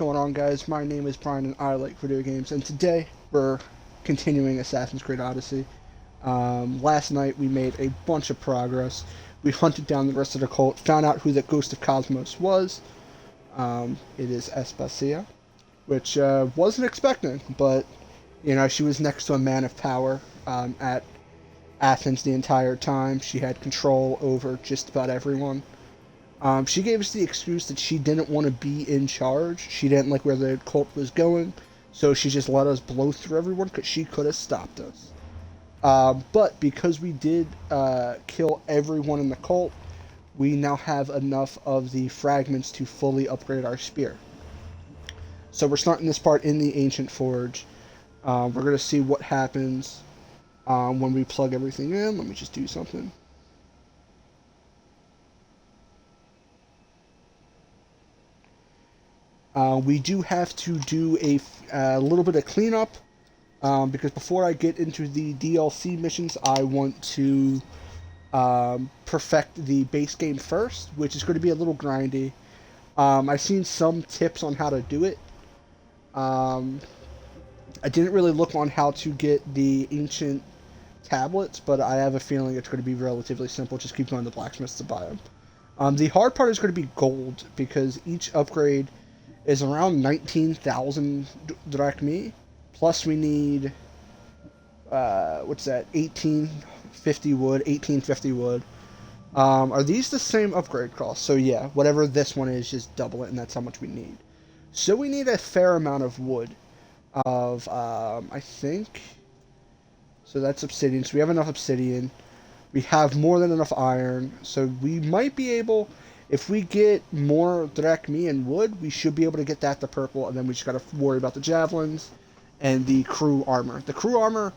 going on, guys? My name is Brian and I like video games, and today we're continuing Assassin's Creed Odyssey. Last night we made a bunch of progress. We hunted down the rest of the cult, found out who the Ghost of Cosmos was. It is Aspasia, which wasn't expecting, but you know, she was next to a man of power at Athens the entire time. She had control over just about everyone. She gave us the excuse that she didn't want to be in charge. She didn't like where the cult was going, so she just let us blow through everyone because she could have stopped us. But because we did kill everyone in the cult, we now have enough of the fragments to fully upgrade our spear. So we're starting this part in the Ancient Forge. We're going to see what happens when we plug everything in. Let me just do something. We do have to do a little bit of cleanup because before I get into the DLC missions, I want to perfect the base game first, which is going to be a little grindy. I've seen some tips on how to do it. I didn't really look on how to get the ancient tablets, but I have a feeling it's going to be relatively simple. Just keep going to the blacksmiths to buy them. The hard part is going to be gold because each upgrade is around 19,000 drachmae. Plus we need, what's that, 1850 wood, 1850 wood. Are these the same upgrade costs? So yeah, whatever this one is, just double it, and that's how much we need. So we need a fair amount of wood of, I think, so that's obsidian. So we have enough obsidian. We have more than enough iron, so we might be able, if we get more drachmae and wood, we should be able to get that to purple, and then we just gotta worry about the javelins and the crew armor. The crew armor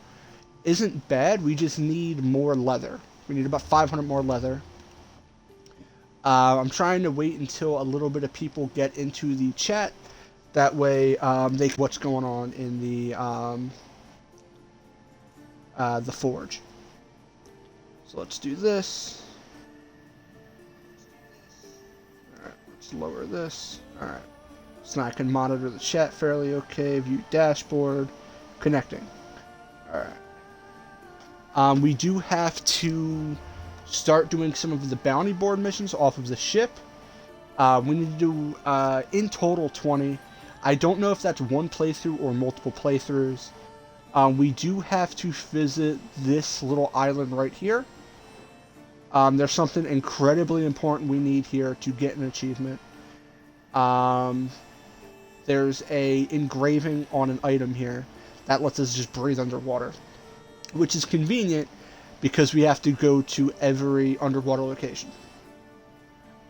isn't bad, we just need more leather. We need about 500 more leather. I'm trying to wait until a little bit of people get into the chat. That way, they what's going on in the forge. So let's do this. Alright, let's lower this. Alright. So now I can monitor the chat fairly okay. View dashboard. Connecting. Alright. We do have to start doing some of the bounty board missions off of the ship. We need to do, in total, 20. I don't know if that's one playthrough or multiple playthroughs. We do have to visit this little island right here. There's something incredibly important we need here to get an achievement. There's a engraving on an item here that lets us just breathe underwater, which is convenient because we have to go to every underwater location.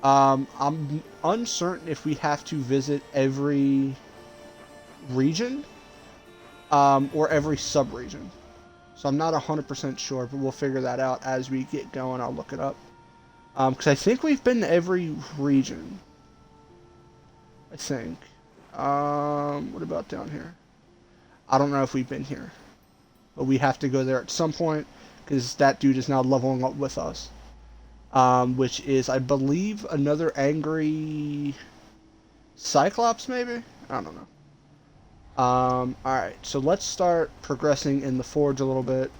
I'm uncertain if we have to visit every region or every sub-region. So I'm not 100% sure, but we'll figure that out as we get going. I'll look it up. Because I think we've been to every region. I think. What about down here? I don't know if we've been here. But we have to go there at some point, because that dude is now leveling up with us. Which is, I believe, another angry Cyclops, maybe? I don't know. Alright, so let's start progressing in the forge a little bit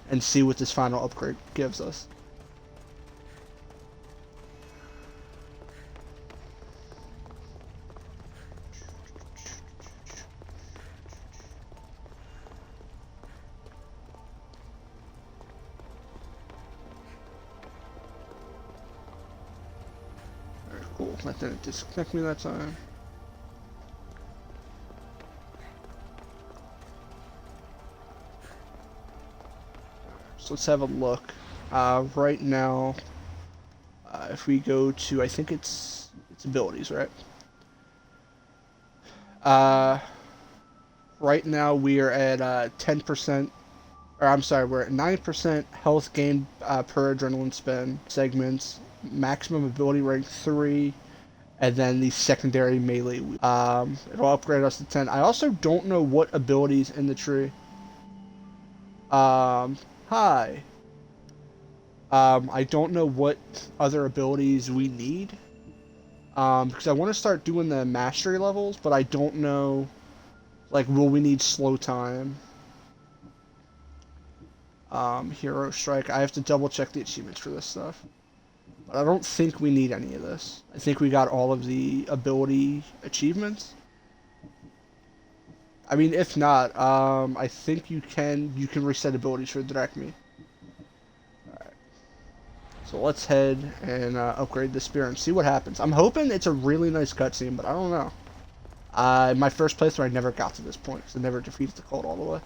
and see what this final upgrade gives us. Alright, cool. That didn't disconnect me that time. So let's have a look. Right now, if we go to, I think it's abilities, right? Right now we are at 10%, or I'm sorry, we're at 9% health gain per adrenaline spend segments, maximum ability rank 3, and then the secondary melee. It'll upgrade us to 10. I also don't know what abilities in the tree. Hi. I don't know what other abilities we need. Because I want to start doing the mastery levels, but I don't know, like, will we need slow time? Hero strike. I have to double check the achievements for this stuff. But I don't think we need any of this. I think we got all of the ability achievements. I mean, if not, I think you can reset abilities for Drachmi. Alright. So let's head and upgrade the spear and see what happens. I'm hoping it's a really nice cutscene, but I don't know. My first playthrough, I never got to this point, so I never defeated the cult all the way.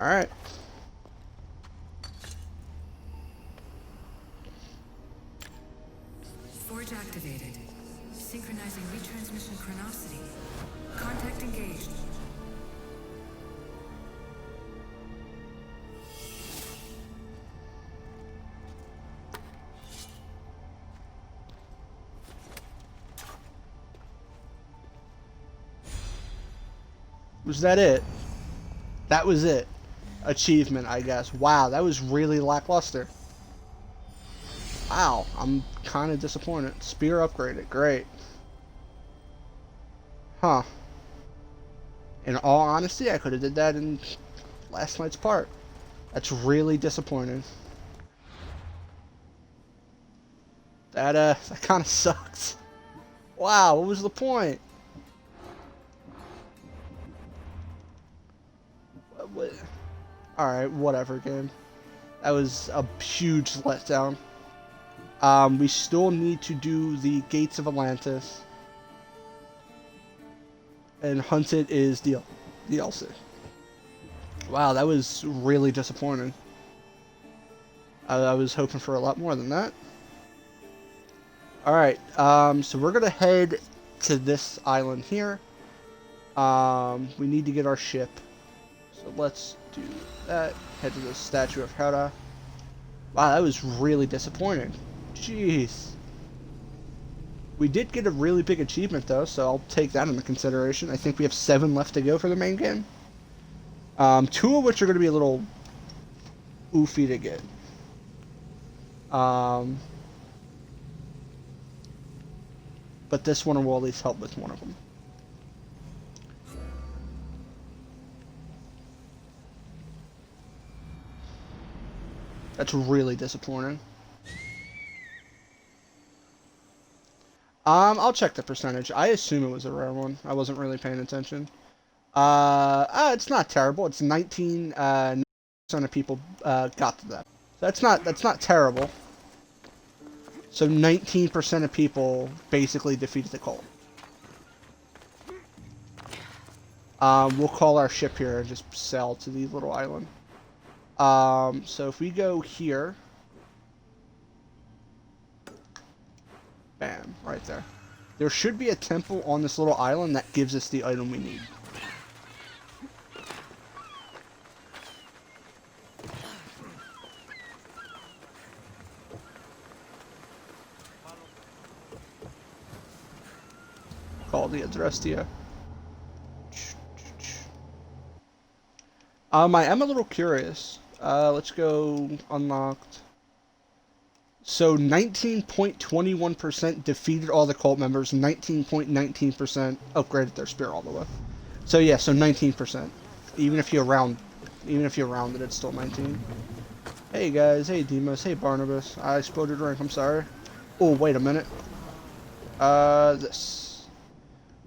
Alright. Forge activated. Synchronizing retransmission chronicity. Contact engaged. Was that it? That was it. Achievement, I guess. Wow, that was really lackluster. Wow, I'm kind of disappointed. Spear upgraded, great. Huh. In all honesty, I could have did that in last night's part. That's really disappointing. That kind of sucks. Wow, what was the point? What? Alright, whatever, game. That was a huge letdown. We still need to do the Gates of Atlantis. And Hunted is DLC. Wow, that was really disappointing. I was hoping for a lot more than that. Alright, so we're gonna head to this island here. We need to get our ship. So let's do that. Head to the Statue of Hera. Wow, that was really disappointing. Jeez. We did get a really big achievement though, so I'll take that into consideration. I think we have 7 left to go for the main game. 2 of which are going to be a little oofy to get. But this one will at least help with one of them. That's really disappointing. I'll check the percentage. I assume it was a rare one. I wasn't really paying attention. It's not terrible. It's 19% of people got to that. So that's not terrible. So 19% of people basically defeated the cult. We'll call our ship here and just sail to the little island. So if we go here, bam, right there. There should be a temple on this little island that gives us the item we need. Call the address to you. I am a little curious. Let's go unlocked. So 19.21% defeated all the cult members. 19.19% upgraded their spear all the way. So yeah, so 19%. Even if you round it, it's still 19. Hey guys, hey Demos, hey Barnabas. I spilled your drink. I'm sorry. Oh wait a minute. This.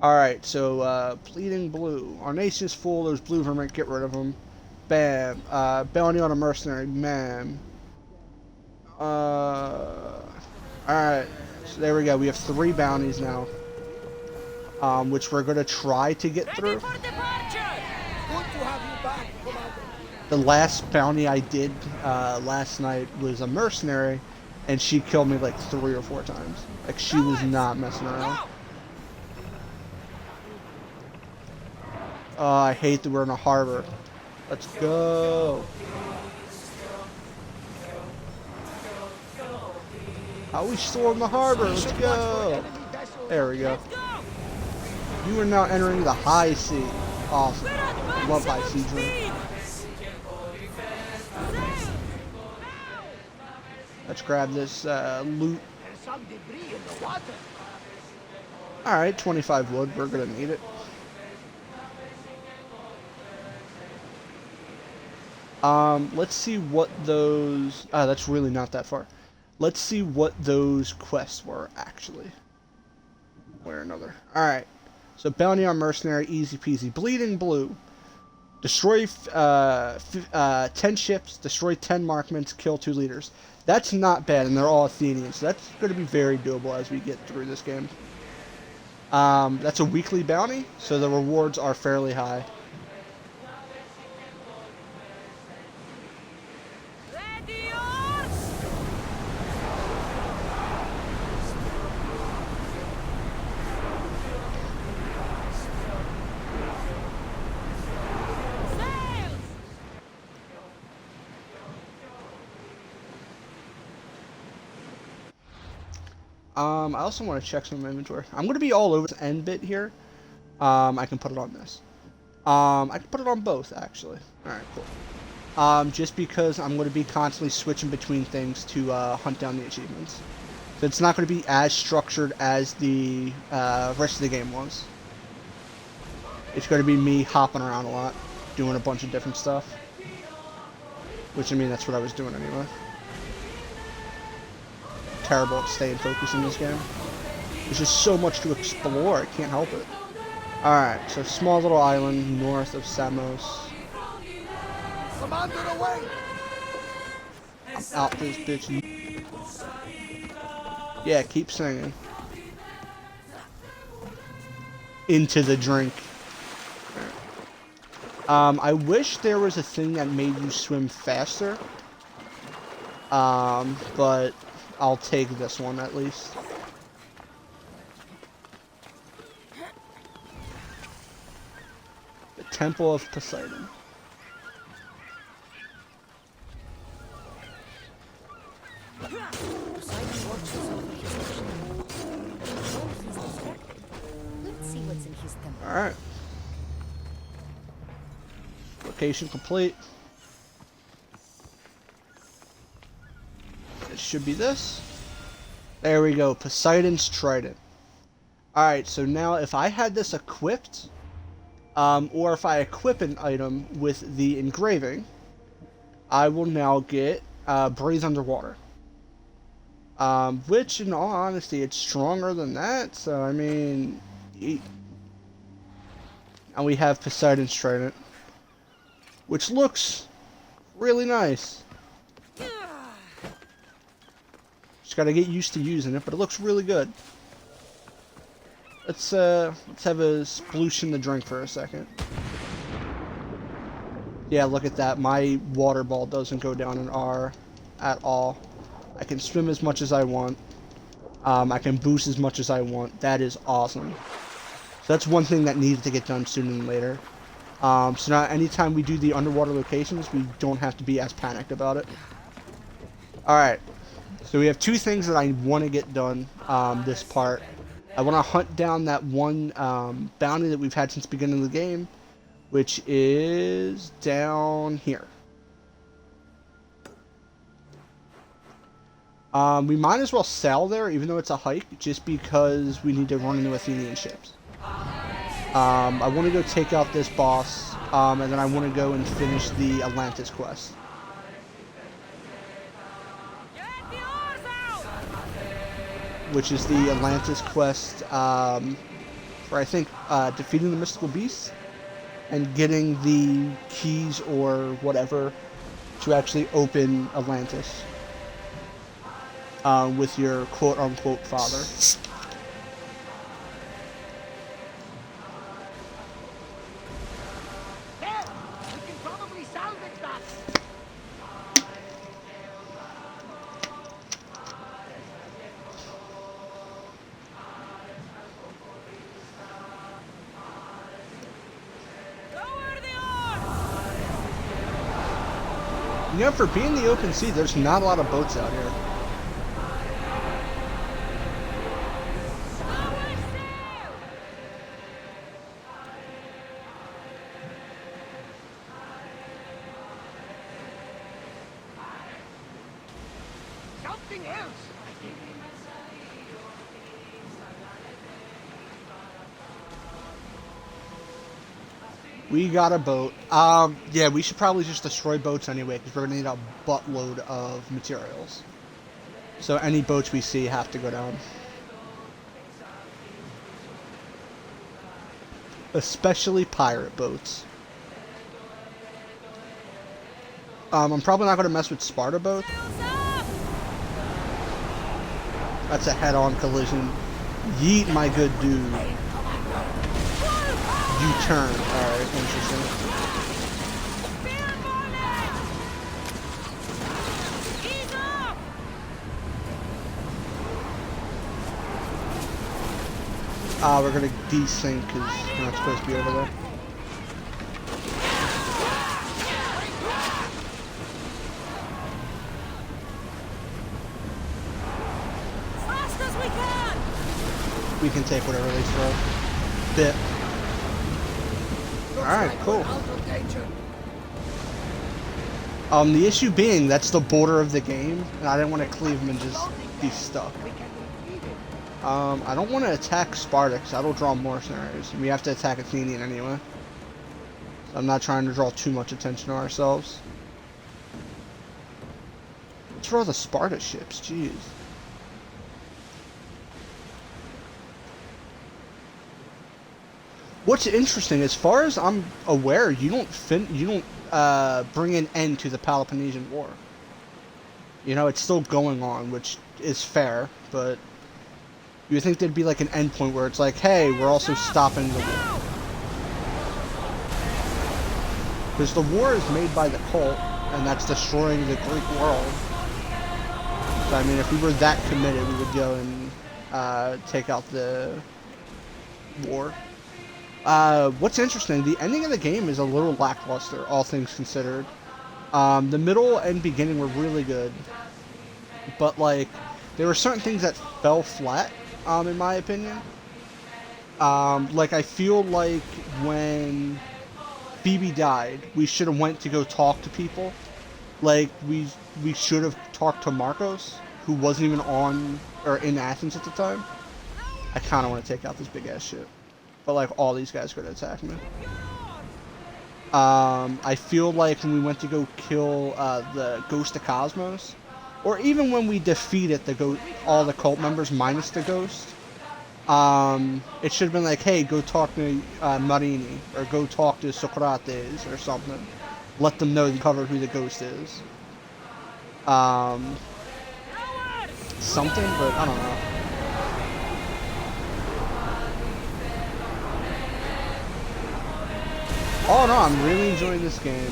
All right, so bleeding blue. Our nation is full. Those blue vermin. Get rid of them. Bam. Bounty on a mercenary. Man. Alright. So there we go. We have 3 bounties now. Which we're going to try to get through. The last bounty I did last night was a mercenary. And she killed me like 3 or 4 times. Like, she was not messing around. Oh, I hate that we're in a harbor. Let's go. How we storm the harbor? Let's go. There we go. You are now entering the high sea. Awesome. I love high sea drink. Let's grab this loot. There's some debris in the water. Alright, 25 wood. We're going to need it. Let's see what those... that's really not that far. Let's see what those quests were, actually. Where another. Alright. So, bounty on mercenary, easy peasy. Bleeding blue. Destroy 10 ships, destroy 10 markments, kill 2 leaders. That's not bad, and they're all Athenians. So that's going to be very doable as we get through this game. That's a weekly bounty, so the rewards are fairly high. I also want to check some inventory. I'm going to be all over this end bit here. I can put it on this. I can put it on both, actually. Alright, cool. Just because I'm going to be constantly switching between things to hunt down the achievements. So it's not going to be as structured as the rest of the game was. It's going to be me hopping around a lot, doing a bunch of different stuff. Which, I mean, that's what I was doing anyway. Terrible at staying focused in this game. There's just so much to explore, I can't help it. Alright, so small little island north of Samos. Commander away! I'm out this bitch. Yeah, keep singing. Into the drink. I wish there was a thing that made you swim faster. But I'll take this one at least. The Temple of Poseidon. Poseidon watches over his ocean. Oh, he's distracted. Let's see what's in his temple. Alright. Location complete. It should be this. There we go. Poseidon's Trident. Alright, so now if I had this equipped, or if I equip an item with the engraving, I will now get Breathe Underwater. Which, in all honesty, it's stronger than that, so I mean... And we have Poseidon's Trident, which looks really nice. Just gotta get used to using it, but it looks really good. Let's have a sploosh in the drink for a second. Yeah, look at that. My water ball doesn't go down an R at all. I can swim as much as I want. I can boost as much as I want. That is awesome. So that's one thing that needed to get done sooner than later. So now anytime we do the underwater locations, we don't have to be as panicked about it. Alright. So we have two things that I want to get done this part. I want to hunt down that one bounty that we've had since the beginning of the game, which is down here. We might as well sail there, even though it's a hike, just because we need to run into Athenian ships. I want to go take out this boss, and then I want to go and finish the Atlantis quest. Which is the Atlantis quest for, I think, defeating the mystical beast and getting the keys or whatever to actually open Atlantis with your quote-unquote father. There! We can probably salvage that! You know, for being the open sea, there's not a lot of boats out here. We got a boat. Yeah, we should probably just destroy boats anyway, because we're going to need a buttload of materials. So any boats we see have to go down. Especially pirate boats. I'm probably not going to mess with Sparta boats. That's a head-on collision. Yeet, my good dude. U-turn. Alright, interesting. We're gonna desync because we're not supposed to be over there. Fast as we can! We can take whatever they throw. Bit. Alright, cool. The issue being, that's the border of the game, and I didn't want to cleave them and just be stuck. I don't want to attack Sparta, because that'll draw more mercenaries, and we have to attack Athenian anyway. So I'm not trying to draw too much attention to ourselves. What's for all the Sparta ships? Jeez. What's interesting, as far as I'm aware, you don't bring an end to the Peloponnesian War. You know, it's still going on, which is fair, but you would think there'd be like an end point where it's like, hey, we're also stopping the war. Because the war is made by the cult, and that's destroying the Greek world. So, I mean, if we were that committed, we would go and take out the war. What's interesting, the ending of the game is a little lackluster, all things considered. The middle and beginning were really good, but like, there were certain things that fell flat, in my opinion. Like, I feel like when Phoebe died, we should have went to go talk to people. Like, we should have talked to Marcos, who wasn't even on, or in Athens at the time. I kind of want to take out this big-ass ship. But, like, all these guys are going to attack me. I feel like when we went to go kill the Ghost of Cosmos, or even when we defeated all the cult members minus the Ghost, it should have been like, hey, go talk to Marini, or go talk to Socrates, or something. Let them know you covered who the Ghost is. Something, but I don't know. Oh no, I'm really enjoying this game.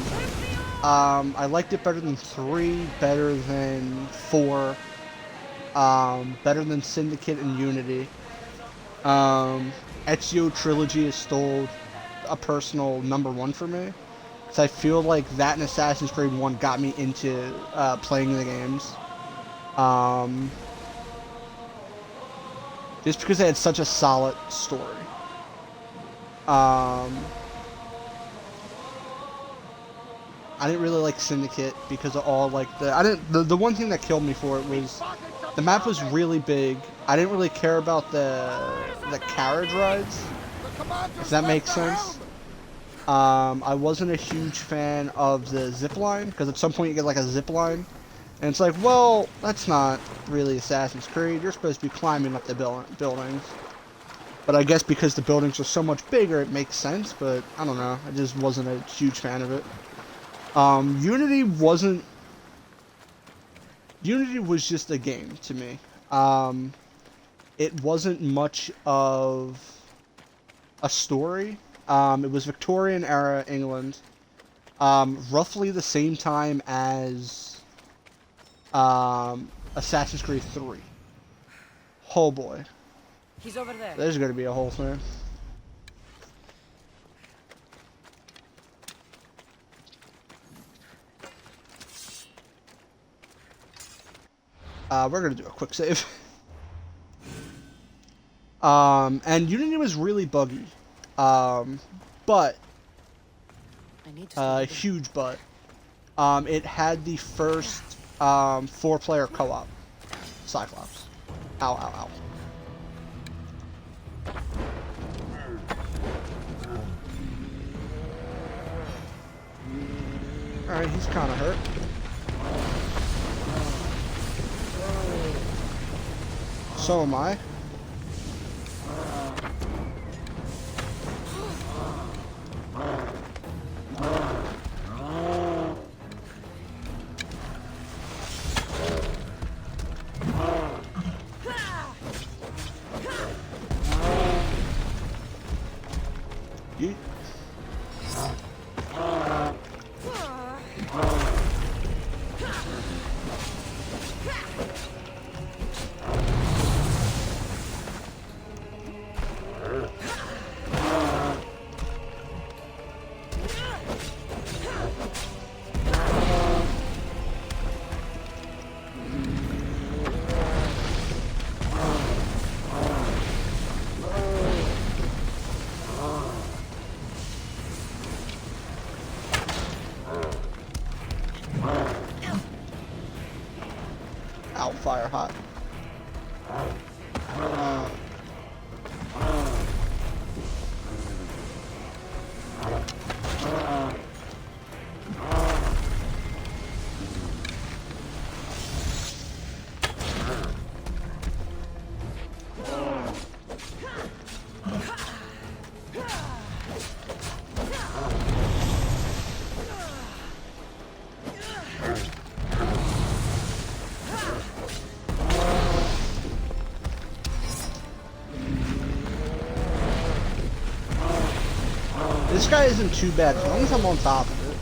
I liked it better than 3, better than 4, better than Syndicate and Unity. Ezio Trilogy is still a personal #1 for me, because I feel like that and Assassin's Creed 1 got me into playing the games. Just because they had such a solid story. I didn't really like Syndicate because of all like the one thing that killed me for it was the map was really big. I didn't really care about the carriage rides, if that makes sense. I wasn't a huge fan of the zip line, because at some point you get like a zip line, and it's like, well, that's not really Assassin's Creed. You're supposed to be climbing up the buildings. But I guess because the buildings are so much bigger, it makes sense. But I don't know. I just wasn't a huge fan of it. Unity was just a game to me. It wasn't much of a story. It was Victorian era England, roughly the same time as Assassin's Creed 3. Oh boy. He's over there. There's gonna be a whole thing. We're gonna do a quick save. And Unity was really buggy. But I need to huge but. It had the first 4-player co-op. Cyclops. Ow, ow, ow. Alright, he's kind of hurt. So am I. You. Ow, fire hot. This guy isn't too bad as long as I'm on top of it.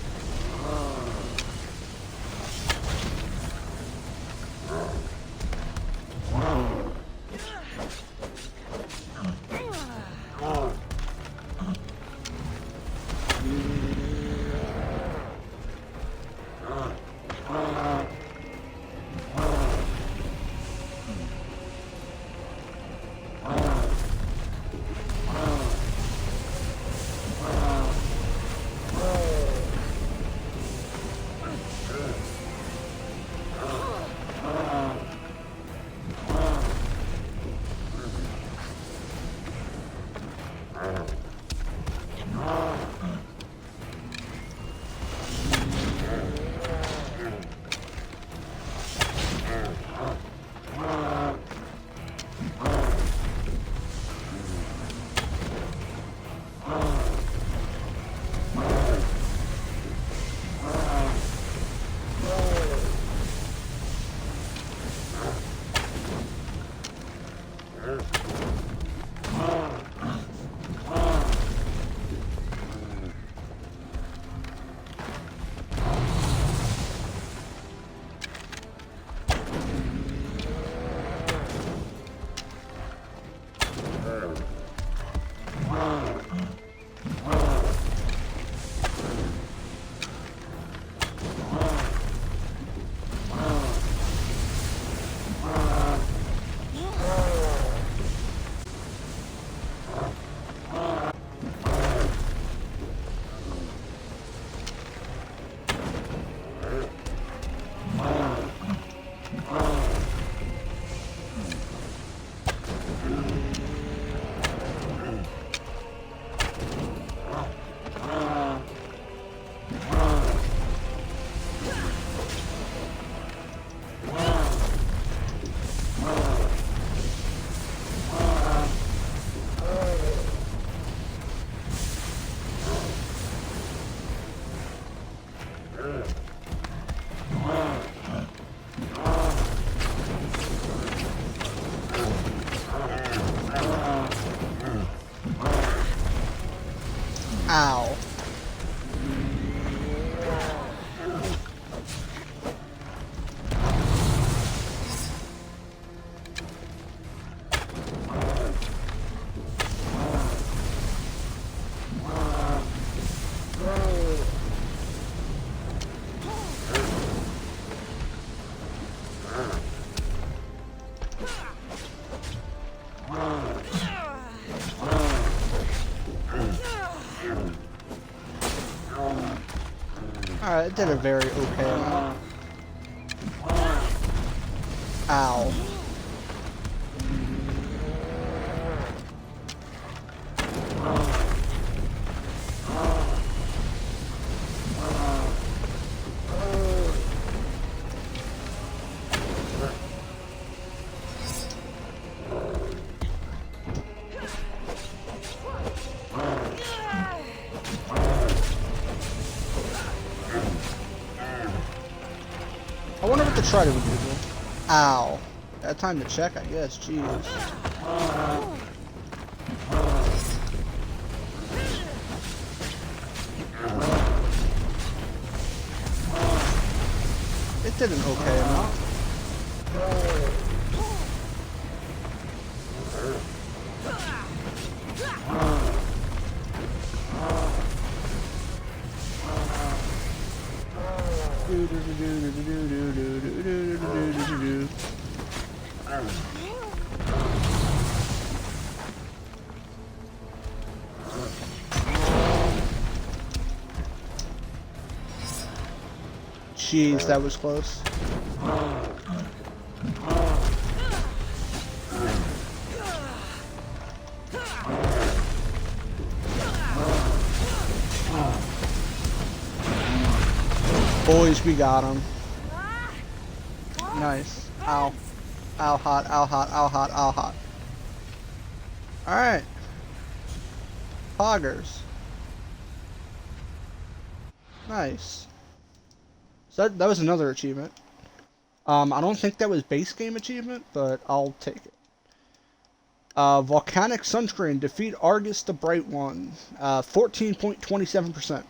Ow. Alright, it did a very okay amount. Ow. trident would be cool. Ow. That time to check, I guess. Jeez. It did an okay amount. Jeez, that was close. Boys, we got him. Nice. Ow. Ow hot, ow hot, ow hot, ow hot. Alright. Poggers. Nice. So that was another achievement. I don't think that was base game achievement, but I'll take it. Volcanic Sunscreen. Defeat Argus the Bright One. 14.27%.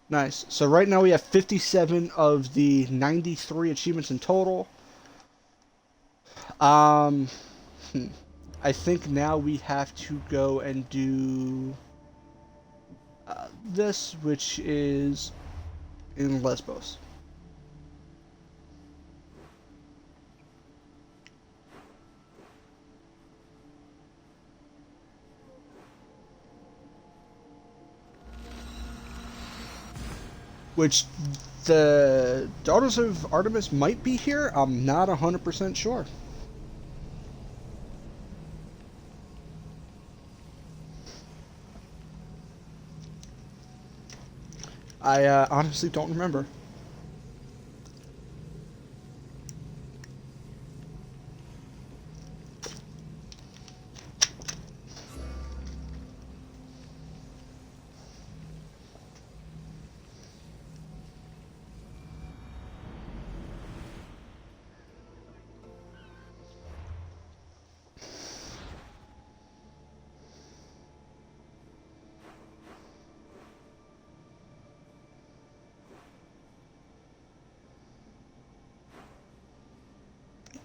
Nice. So right now we have 57 of the 93 achievements in total. I think now we have to go and do this, which is in Lesbos. Which the Daughters of Artemis might be here. I'm not 100% sure. I honestly don't remember.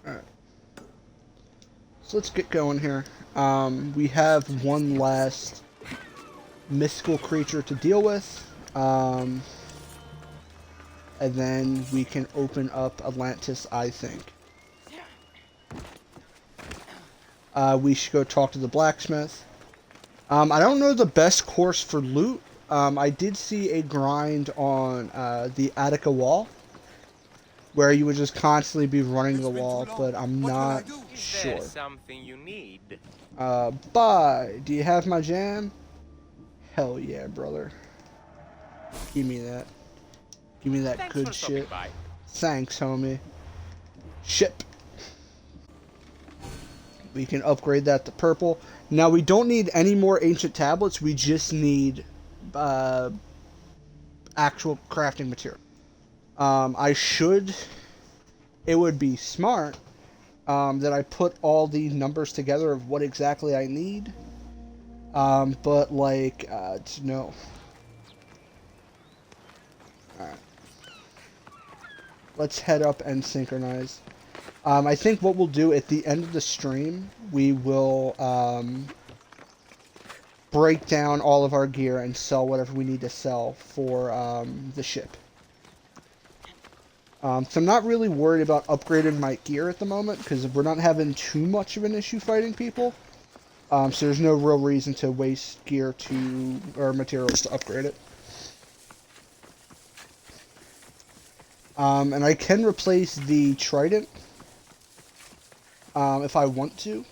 Alright. So let's get going here. We have one last mystical creature to deal with. And then we can open up Atlantis, I think. We should go talk to the blacksmith. I don't know the best course for loot. I did see a grind on the Attica wall, where you would just constantly be running the wall, but I'm not sure. Is there something you need? Bye. Do you have my jam? Hell yeah, brother. Give me that. Give me that good shit. By. Thanks, homie. Ship. We can upgrade that to purple. Now, we don't need any more ancient tablets. We just need actual crafting material. It would be smart that I put all the numbers together of what exactly I need. But, like, no. Alright. Let's head up and synchronize. I think what we'll do at the end of the stream, we will break down all of our gear and sell whatever we need to sell for the ship. So I'm not really worried about upgrading my gear at the moment, because we're not having too much of an issue fighting people. So there's no real reason to waste gear or materials to upgrade it. And I can replace the trident if I want to,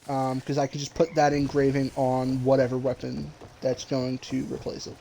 because I can just put that engraving on whatever weapon that's going to replace it.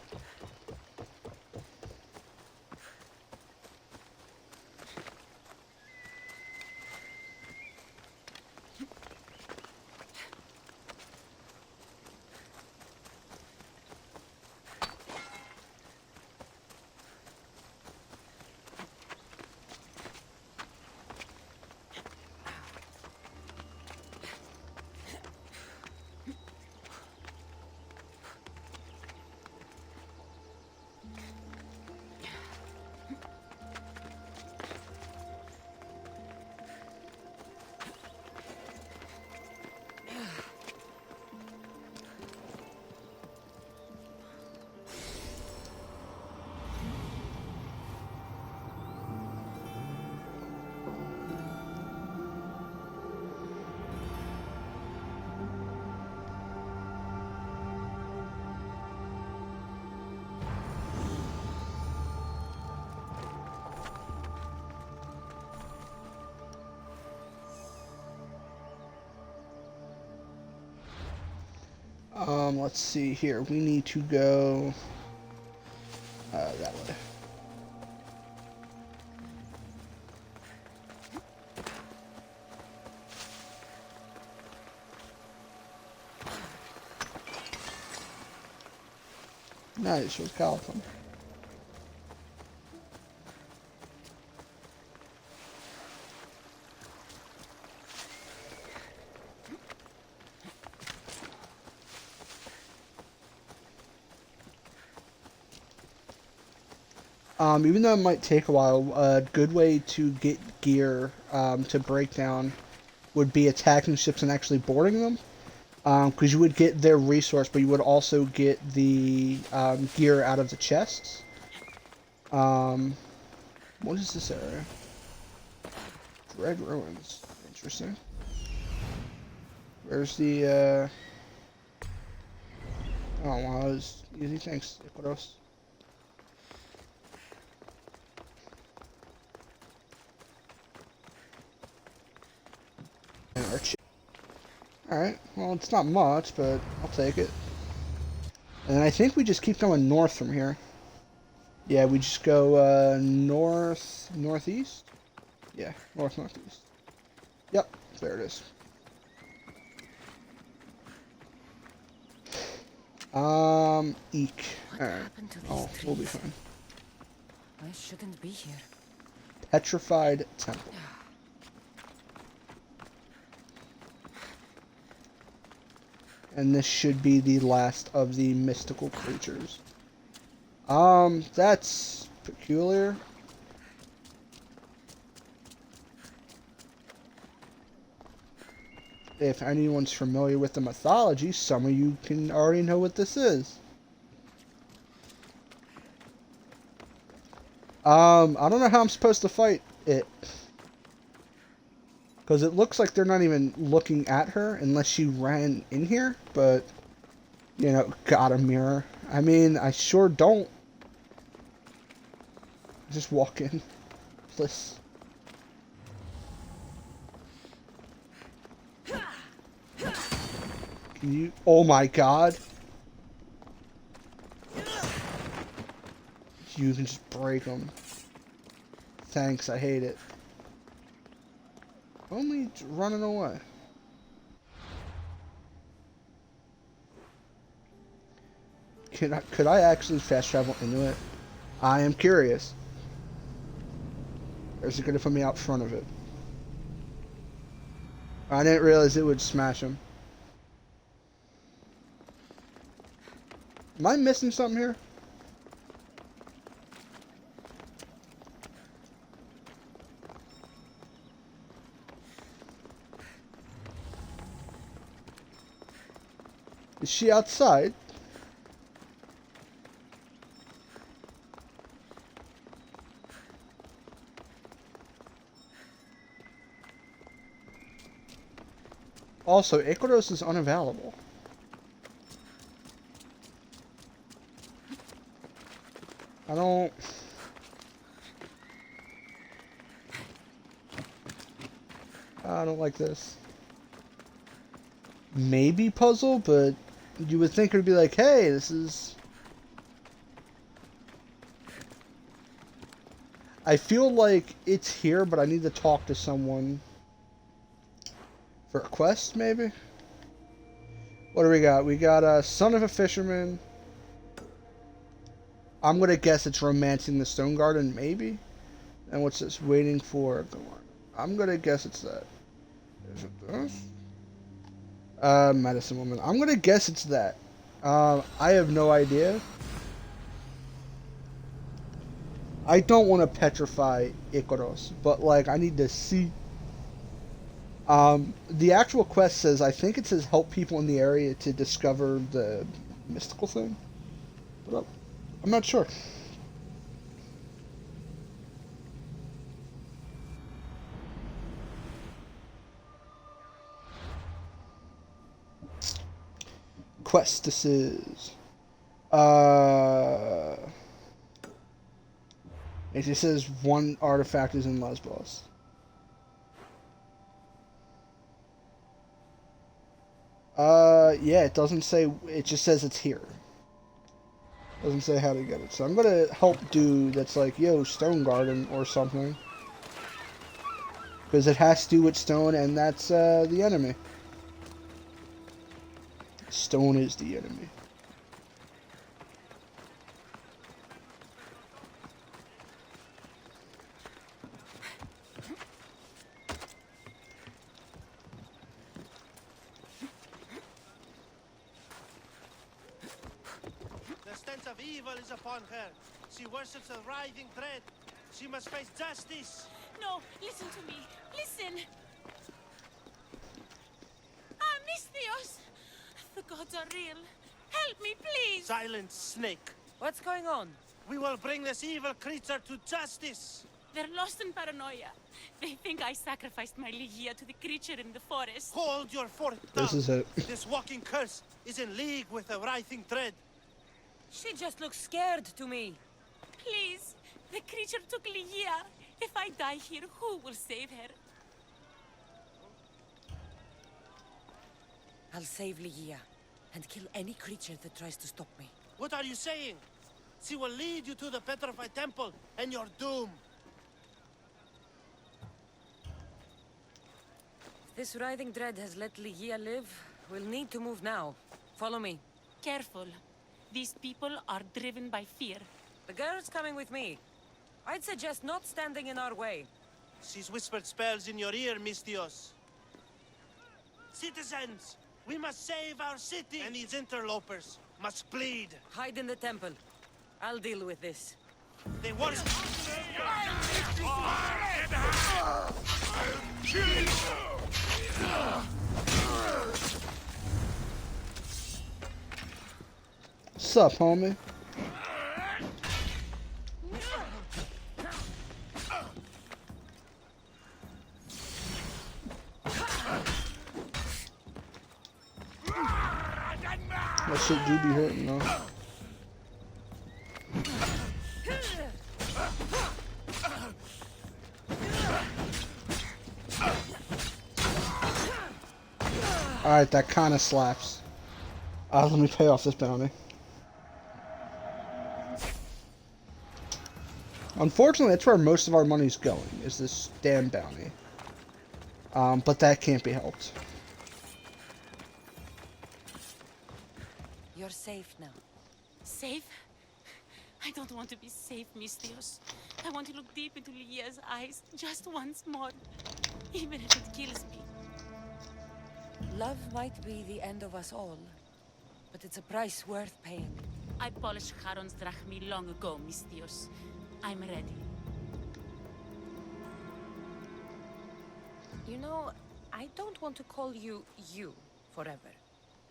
Let's see here. We need to go that way. Nice, with California. Even though it might take a while, a good way to get gear to break down would be attacking ships and actually boarding them. Because you would get their resource, but you would also get the gear out of the chests. What is this area? Dread Ruins. Interesting. Where's the, Oh, wow, that was easy. Thanks, Iquitos. Alright, well, it's not much, but I'll take it. And I think we just keep going north from here. Yeah, we just go northeast? Yeah, northeast. Yep, there it is. Eek. Alright. Oh, we'll be fine. I shouldn't be here. Petrified Temple. And this should be the last of the mystical creatures. That's peculiar. If anyone's familiar with the mythology, some of you can already know what this is. I don't know how I'm supposed to fight it. Because it looks like they're not even looking at her unless she ran in here. But, you know, got a mirror. I mean, I sure don't. Just walk in. Please. Can you... Oh my god. You can just break them. Thanks, I hate it. Only running away. Could I actually fast travel into it? I am curious. Or is it going to put me out front of it? I didn't realize it would smash him. Am I missing something here? Is she outside? Also, Iquitos is unavailable. I don't like this. Maybe puzzle, but you would think it would be like, hey, this is... I feel like it's here, but I need to talk to someone for a quest, maybe? What do we got? We got a son of a fisherman. I'm going to guess it's romancing the stone garden, maybe? And what's this? Waiting for... I'm going to guess it's that. Is it this? Medicine woman. I'm gonna guess it's that. I have no idea. I don't want to petrify Iquitos, but like I need to see. The actual quest says, I think it says help people in the area to discover the mystical thing. But I'm not sure. Questesses. It just says one artifact is in Lesbos. Yeah, it doesn't say. It just says it's here. Doesn't say how to get it. So I'm gonna help dude that's like, yo, Stone Garden or something. Because it has to do with stone, and that's the enemy. Stone is the enemy. The stench of evil is upon her. She worships a writhing dread. She must face justice. No, listen to me. Listen. Ah, Misthios! The gods are real. Help me, please. Silent snake. What's going on? We will bring this evil creature to justice. They're lost in paranoia. They think I sacrificed my Ligia to the creature in the forest. Hold your fort This down. is it. This walking curse is in league with a writhing dread. She just looks scared to me. Please, the creature took Ligia. If I die here, who will save her? I'll save Ligia and kill any creature that tries to stop me. What are you saying? She will lead you to the petrified temple and your doom. If this writhing dread has let Ligia live, we'll need to move now. Follow me. Careful. These people are driven by fear. The girl's coming with me. I'd suggest not standing in our way. She's whispered spells in your ear, Misthios. Citizens, we must save our city, and these interlopers must bleed. Hide in the temple. I'll deal with this. They worship. Sup, homie? That shit do be hurting though. Alright, that kinda slaps. Let me pay off this bounty. Unfortunately, that's where most of our money's going, is this damn bounty. But that can't be helped. You're safe now. Safe? I don't want to be safe, Misthios. I want to look deep into Ligia's eyes just once more, even if it kills me. Love might be the end of us all, but it's a price worth paying. I polished Charon's drachmi long ago, Misthios. I'm ready. You know, I don't want to call you forever.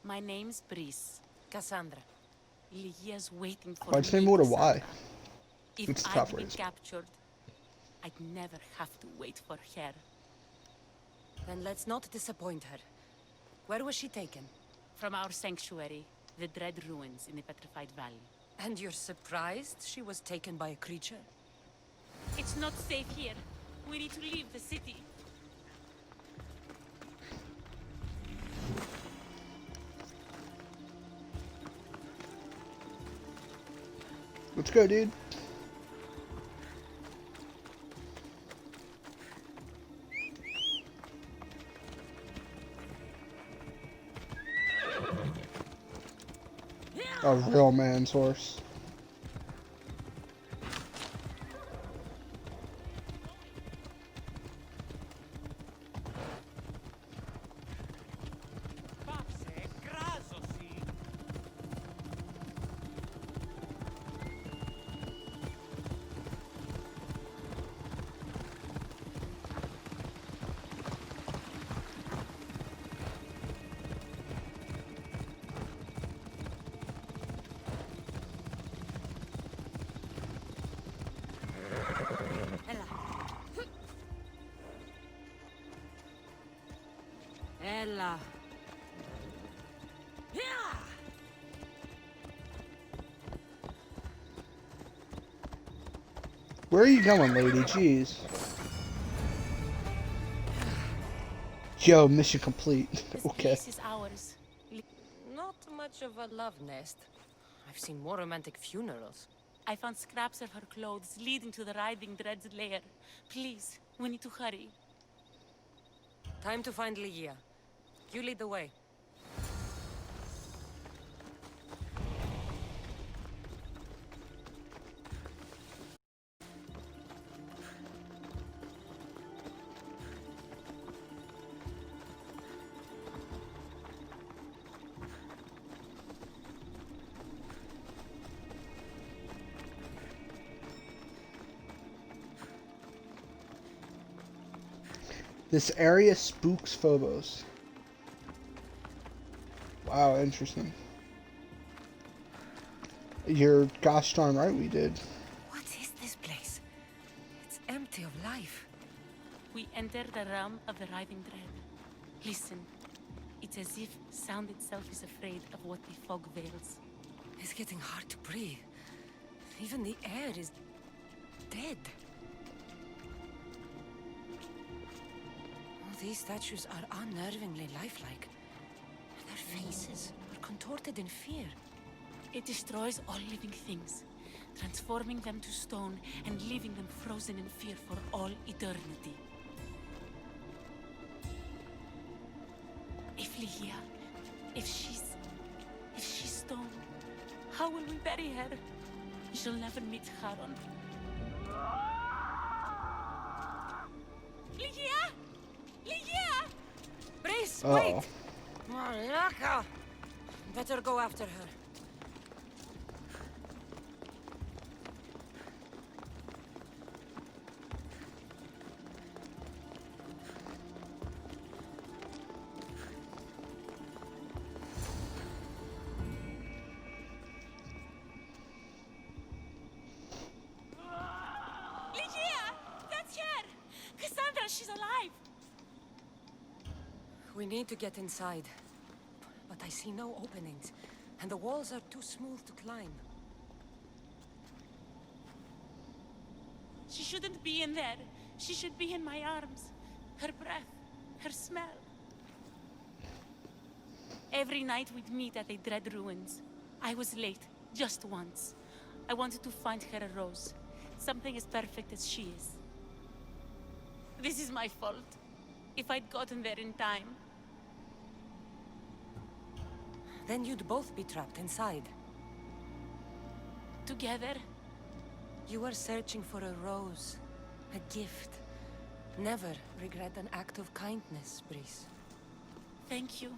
My name's Brice. Cassandra. Ligia's waiting for Why'd you me, name it with a Y? Cassandra. If It's the I'd top been phrase. captured, I'd never have to wait for her. Then let's not disappoint her. Where was she taken? From our sanctuary, the Dread Ruins in the Petrified Valley. And you're surprised she was taken by a creature? It's not safe here. We need to leave the city. Let's go, dude. A real man's horse. Ella. Where are you going, lady? Jeez. Yo, mission complete. This Okay. place is ours. Not much of a love nest. I've seen more romantic funerals. I found scraps of her clothes leading to the writhing dread's lair. Please, we need to hurry. Time to find Ligia. You lead the way. This area spooks Phobos. Wow, interesting. You're gosh darn right we did. What is this place? It's empty of life. We enter the realm of the writhing dread. Listen. It's as if sound itself is afraid of what the fog veils. It's getting hard to breathe. Even the air is dead. These statues are unnervingly lifelike. Their faces are contorted in fear. It destroys all living things, transforming them to stone and leaving them frozen in fear for all eternity. If Ligia, if she's stone, how will we bury her? She'll never meet Charon. Ligia! Ligia! Brice, Uh-oh. wait! Malaka! Better go after her. Ligia! That's her! Cassandra, she's alive! We need to get inside. But I see no openings, and the walls are too smooth to climb. She shouldn't be in there. She should be in my arms. Her breath, her smell. Every night we'd meet at the Dread Ruins. I was late, just once. I wanted to find her a rose. Something as perfect as she is. This is my fault. If I'd gotten there in time. Then you'd both be trapped inside. Together? You were searching for a rose, a gift. Never regret an act of kindness, Brice. Thank you.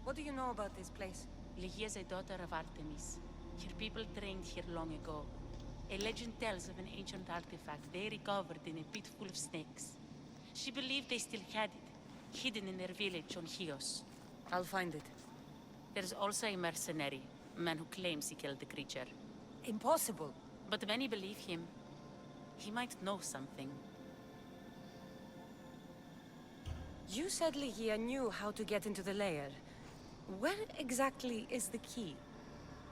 What do you know about this place? Ligia is a daughter of Artemis. Her people trained here long ago. A legend tells of an ancient artifact they recovered in a pit full of snakes. She believed they still had it, hidden in their village on Chios. I'll find it. There's also a mercenary, a man who claims he killed the creature. Impossible. But many believe him. He might know something. You said Ligia knew how to get into the lair. Where exactly is the key?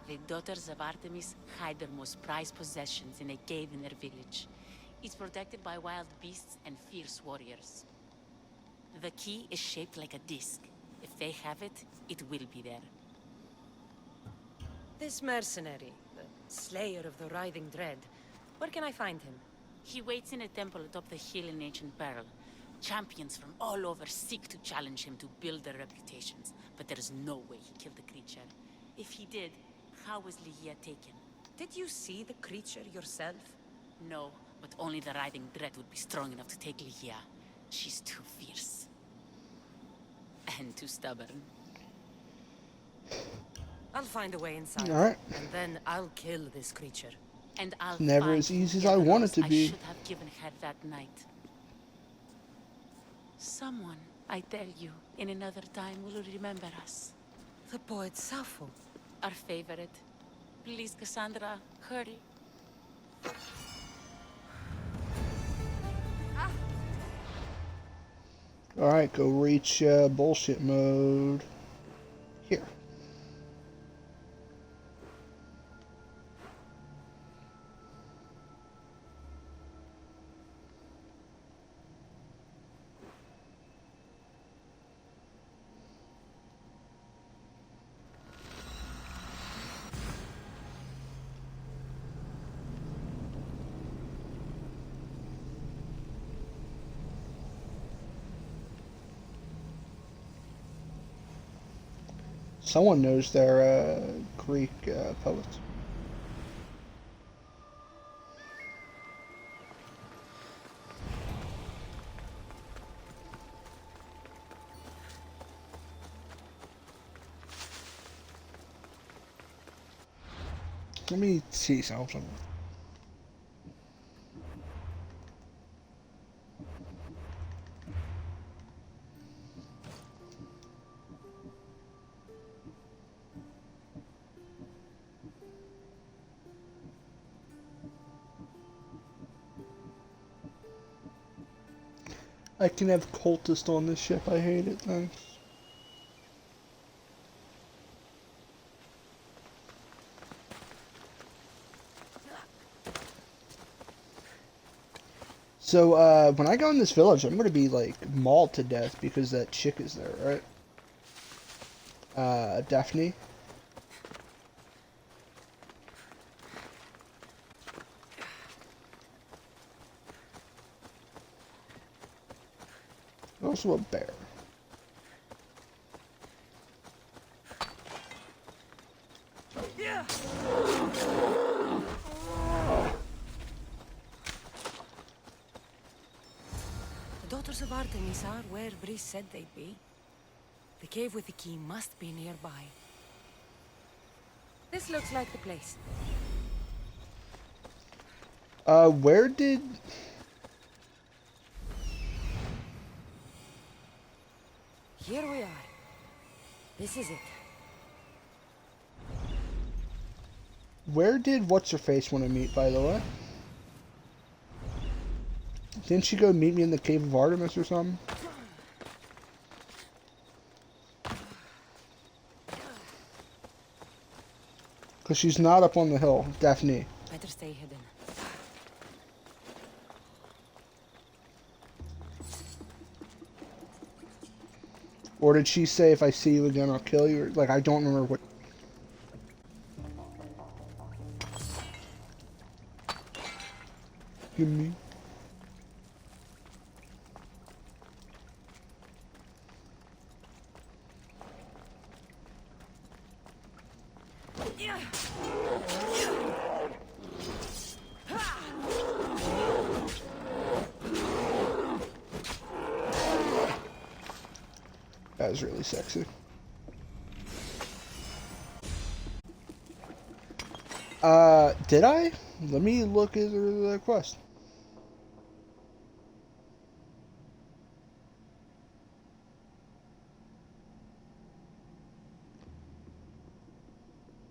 The daughters of Artemis hide their most prized possessions in a cave in their village. It's protected by wild beasts and fierce warriors. The key is shaped like a disc. If they have it, it will be there. This mercenary, the slayer of the writhing dread. Where can I find him? He waits in a temple atop the hill in ancient Pearl. Champions from all over seek to challenge him to build their reputations, but there is no way he killed the creature. If he did, how was Ligia taken? Did you see the creature yourself? No, but only the writhing dread would be strong enough to take Ligia. She's too fierce. And too stubborn. I'll find a way inside. Alright. And then I'll kill this creature. And I'll Never find as easy as the I want it rose to be. I should have given her that night. Someone, I tell you, in another time will remember us. The poet Sappho. Our favorite. Please, Cassandra, hurry. Alright, go reach bullshit mode. Here. Someone knows their Greek poets. Let me see something. I can have cultist on this ship. I hate it. Thanks. So, when I go in this village, I'm gonna be, like, mauled to death because that chick is there, right? Daphne. Also a bear. The daughters of Artemis are where Brice said they'd be. The cave with the key must be nearby. This looks like the place. Where did... Here we are. This is it. Where did What's-Her-Face want to meet, by the way? Didn't she go meet me in the Cave of Artemis or something? Because she's not up on the hill, Daphne. Better stay hidden. Or did she say, if I see you again, I'll kill you? Like, I don't remember what... You mean? That was really sexy. Did I? Let me look at the quest.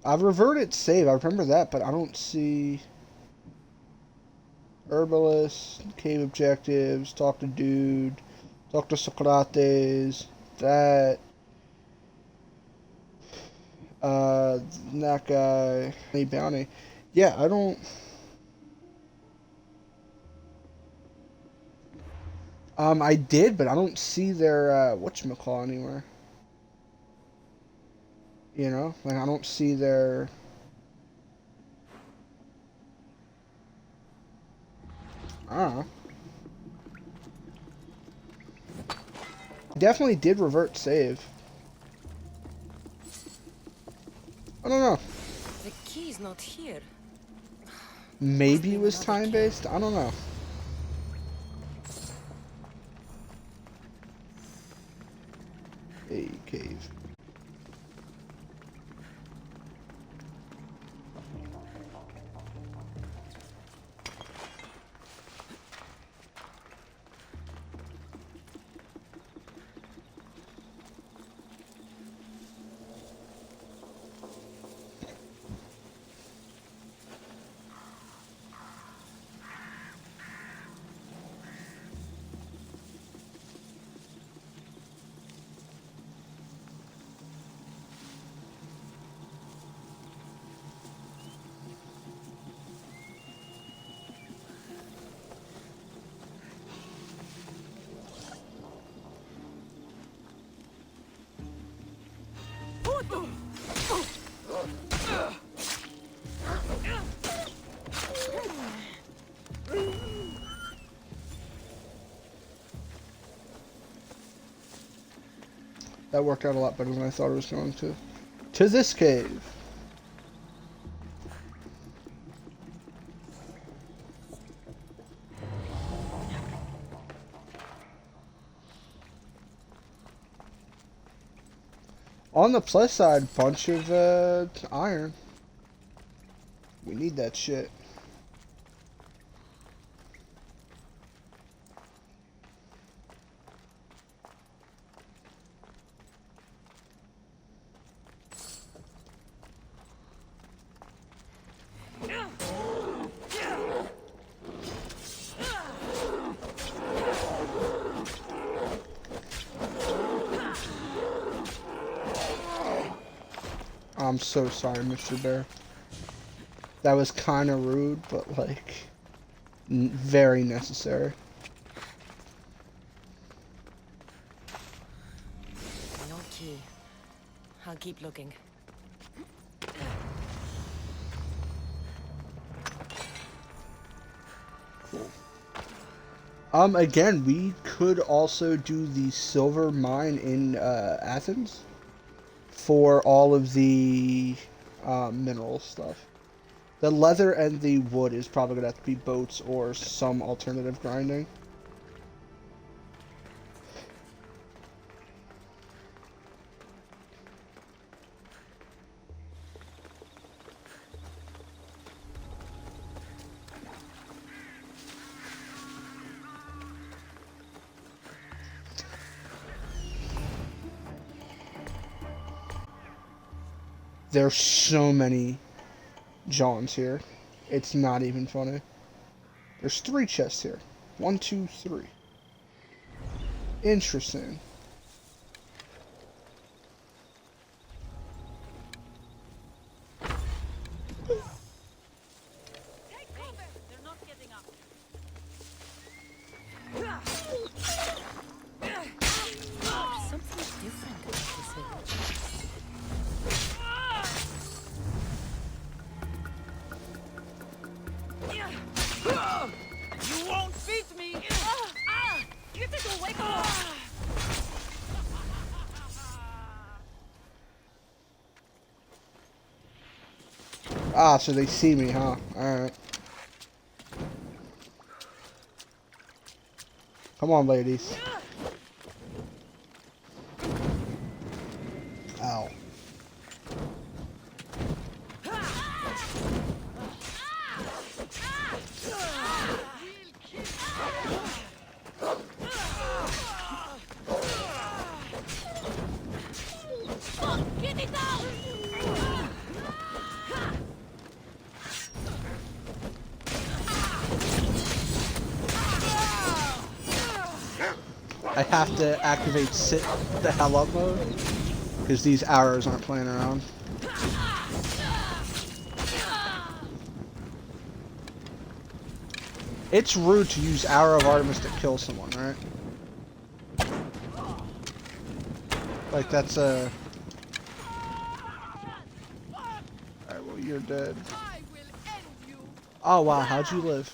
I've reverted save, I remember that, but I don't see... Herbalist, cave objectives, talk to dude, talk to Socrates, that guy, any bounty. Yeah, I don't... I did, but I don't see their, whatchamacall anywhere. You know? Like, I don't see their... I don't know. Definitely did revert save. I don't know. The key's not here. Maybe it was time-based? I don't know. A cave. That worked out a lot better than I thought it was going to. to this cave. On the plus side, bunch of iron. We need that shit. I'm so sorry, Mr. Bear. That was kind of rude, but like, very necessary. No key. I'll keep looking. Again, we could also do the silver mine in Athens for all of the mineral stuff. The leather and the wood is probably gonna have to be boats or some alternative grinding. There's so many Johns here. It's not even funny. There's 3 chests here. 1, 2, 3. Interesting. Something different about this village. You won't beat me! You take a wake up! Ah, so they see me, huh? Alright. Come on, ladies. Ow. Get it down! I have to activate sit the hell up mode because these arrows aren't playing around. It's rude to use Arrow of Artemis to kill someone, right? Like that's a... Alright, well you're dead. Oh wow, how'd you live?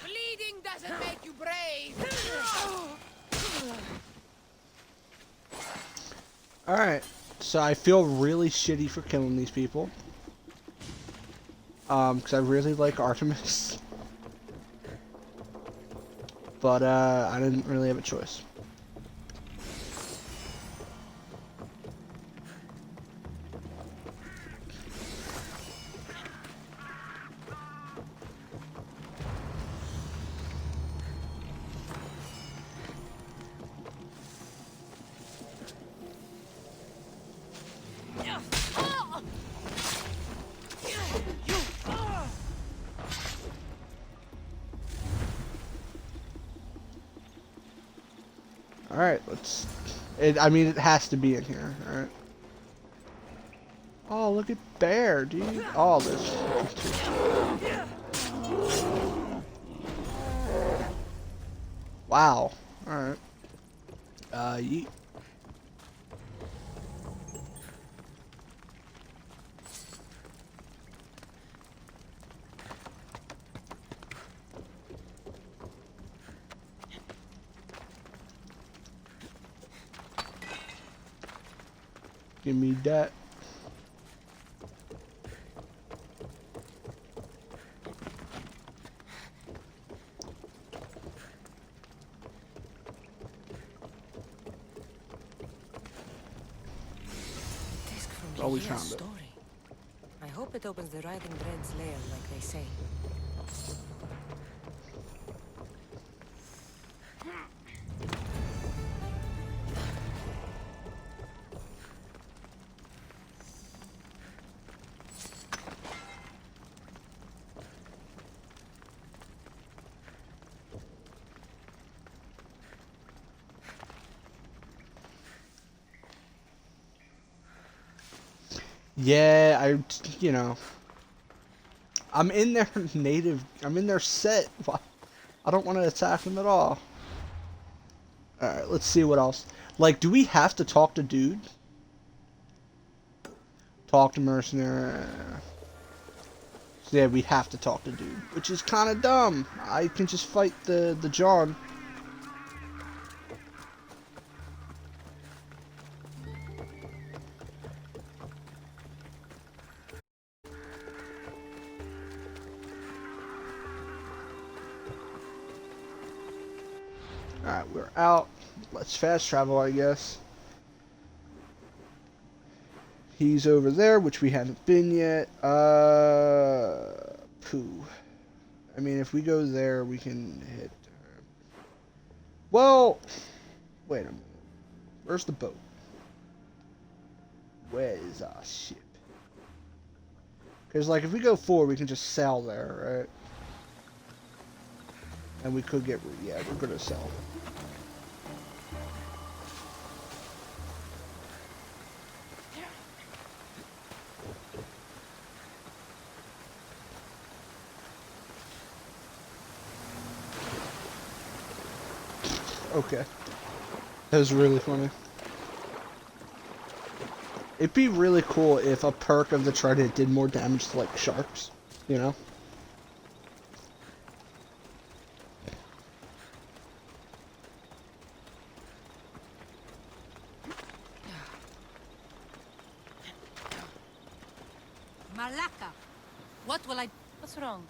Bleeding doesn't make you brave! Alright, so I feel really shitty for killing these people. Because I really like Artemis. But, I didn't really have a choice. Alright, let's... I mean, it has to be in here, alright? Oh, look at Bear, dude. Oh, this. Wow. Alright. Yeet. Give me that. Disc from Oh, we Ligea's found it. story. I hope it opens the Writhing Dread's lair like they say. Yeah, you know, I'm in their native, I'm in their set. I don't want to attack them at all. Alright, let's see what else. Like, do we have to talk to dude? Talk to mercenary. So yeah, we have to talk to dude, which is kind of dumb. I can just fight the John. Alright, we're out. Let's fast travel, I guess. He's over there, which we haven't been yet. Pooh. I mean, if we go there, we can hit. Well, wait a minute. Where's the boat? Where is our ship? Because, like, if we go forward, we can just sail there, right? And we could get. Yeah, we're gonna sail. Okay. That was really funny. It'd be really cool if a perk of the Trident did more damage to, like, sharks, you know? Malaka! What will I... What's wrong?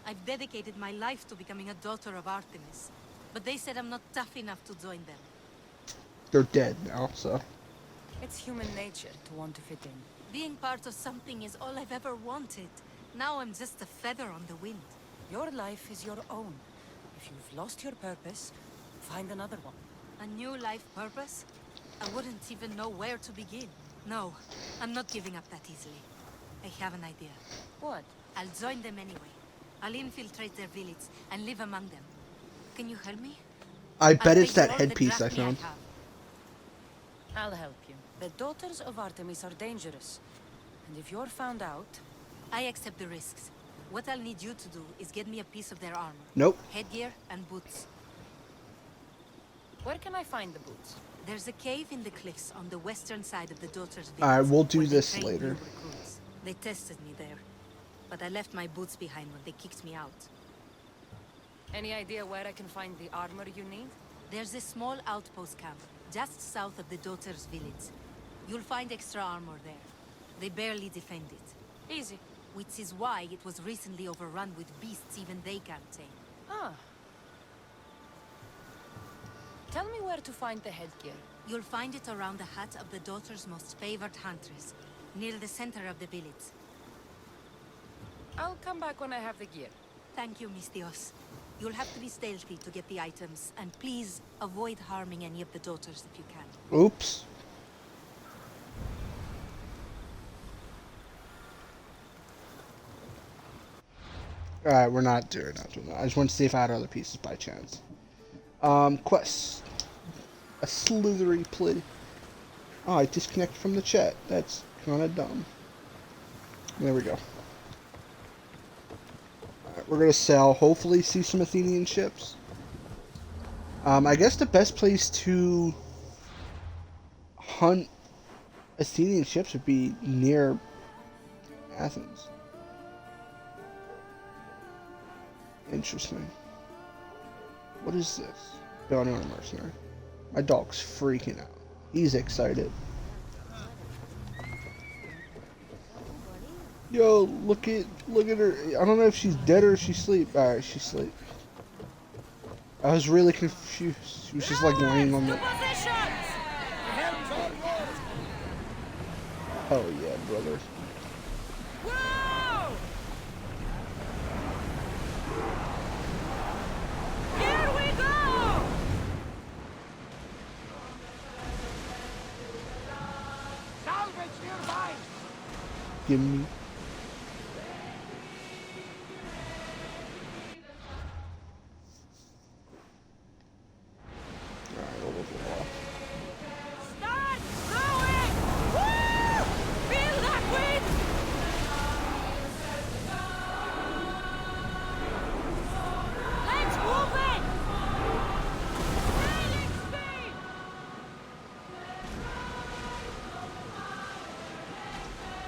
I've dedicated my life to becoming a daughter of Artemis. But they said I'm not tough enough to join them. They're dead now, so. It's human nature to want to fit in. Being part of something is all I've ever wanted. Now I'm just a feather on the wind. Your life is your own. If you've lost your purpose, find another one. A new life purpose? I wouldn't even know where to begin. No, I'm not giving up that easily. I have an idea. What? I'll join them anyway. I'll infiltrate their village and live among them. Can you help me? I bet I'll it's pay that you all the headpiece I drachmae found. have. I'll help you. The daughters of Artemis are dangerous. And if you're found out... I accept the risks. What I'll need you to do is get me a piece of their armor. Nope. Headgear and boots. Where can I find the boots? There's a cave in the cliffs on the western side of the Daughter's Village. Alright, we'll do where they this train later. new recruits. They tested me there. But I left my boots behind when they kicked me out. Any idea where I can find the armor you need? There's a small outpost camp, just south of the Daughter's Village. You'll find extra armor there. They barely defend it. Easy. Which is why it was recently overrun with beasts even they can't tame. Ah. Tell me where to find the headgear. You'll find it around the hut of the Daughter's most favored huntress, near the center of the village. I'll come back when I have the gear. Thank you, Mistios. You'll have to be stealthy to get the items, and please avoid harming any of the daughters if you can. Oops. Alright, we're not doing that. I just want to see if I had other pieces by chance. Quest. A slithery play. Oh, I disconnected from the chat. That's kind of dumb. There we go. Alright, we're gonna sail. Hopefully see some Athenian ships. I guess the best place to hunt Athenian ships would be near Athens. Interesting. What is this? Bounty on a mercenary. My dog's freaking out. He's excited. Yo, look at her. I don't know if she's dead or if she's asleep. Alright, she's asleep. I was really confused. She was just like laying on the. Oh yeah, brother. Whoa! Here we go! Salvage nearby! Give me. Alright, we'll look it off. Start going! Woo! Feel that wind! Let's move it! Sailing speed!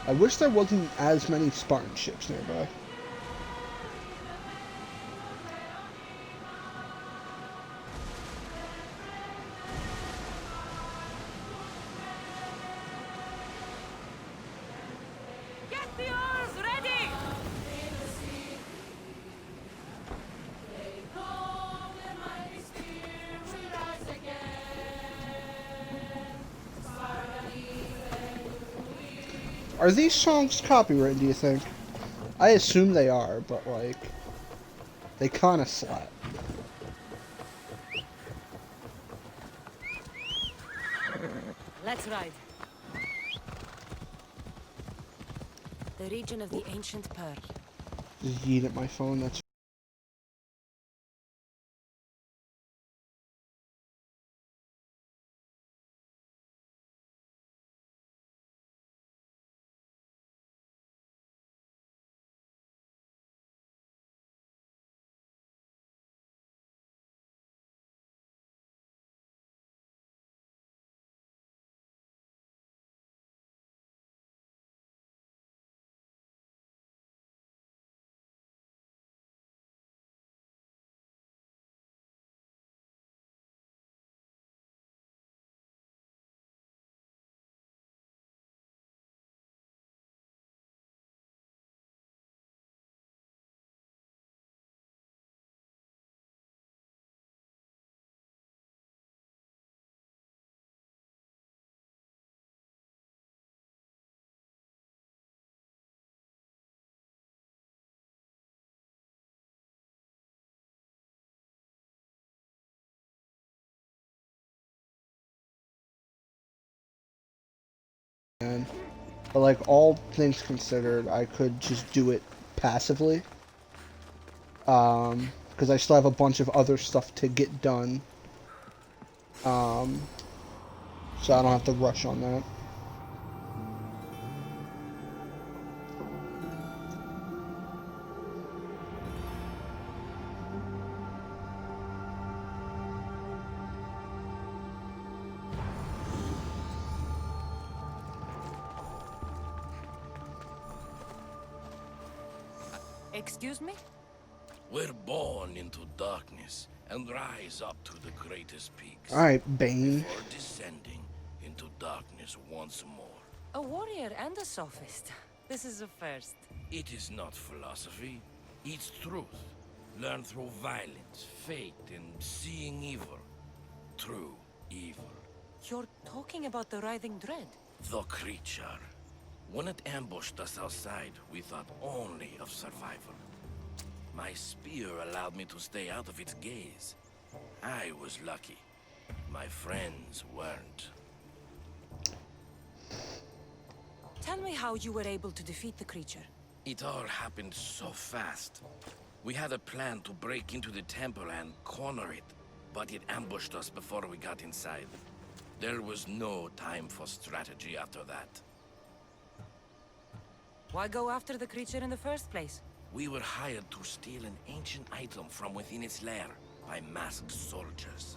I wish there wasn't as many Spartan ships nearby. Get the oars ready! Are these songs copyrighted, do you think? I assume they are, but like, they kind of slap. Let's ride. The region of the ancient pearl. Just yeet at my phone, that's man. But like, all things considered, I could just do it passively. Because I still have a bunch of other stuff to get done. So I don't have to rush on that. Excuse me? We're born into darkness and rise up to the greatest peaks. Alright, Bane. Before descending into darkness once more. A warrior and a sophist. This is a first. It is not philosophy, it's truth. Learned through violence, fate, and seeing evil. True evil. You're talking about the writhing dread. The creature. When it ambushed us outside, we thought only of survival. My spear allowed me to stay out of its gaze. I was lucky. My friends weren't. Tell me how you were able to defeat the creature. It all happened so fast. We had a plan to break into the temple and corner it, but it ambushed us before we got inside. There was no time for strategy after that. Why go after the creature in the first place? We were hired to steal an ancient item from within its lair by masked soldiers.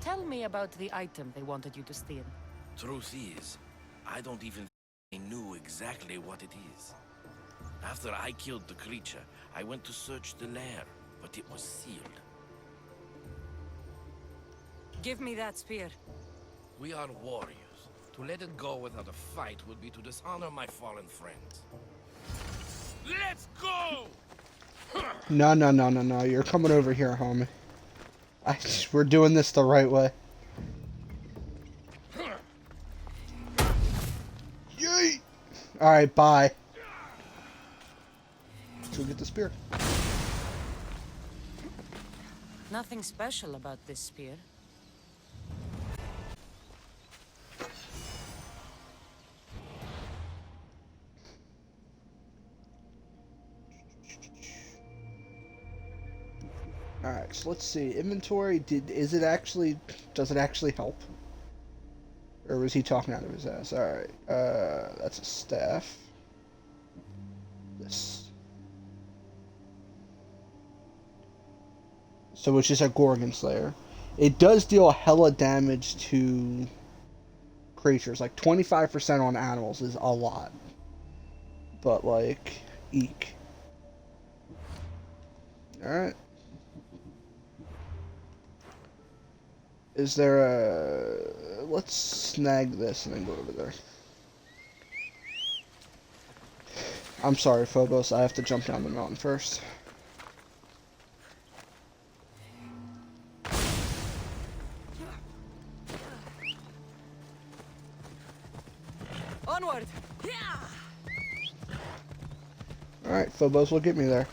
Tell me about the item they wanted you to steal. Truth is, I don't even think they knew exactly what it is. After I killed the creature, I went to search the lair, but it was sealed. Give me that spear. We are warriors. To let it go without a fight would be to dishonor my fallen friends. Let's go! No, no, no, no, no. You're coming over here, homie. We're doing this the right way. Yay! Alright, bye. Let's go get the spear. Nothing special about this spear. Alright, so let's see. Inventory, does it actually help? Or was he talking out of his ass? Alright, that's a staff. This. So it's just a Gorgon Slayer. It does deal hella damage to creatures. Like 25% on animals is a lot. But like, eek. Alright. Is there a... Let's snag this and then go over there. I'm sorry, Phobos. I have to jump down the mountain first. Onward! Alright, Phobos will get me there.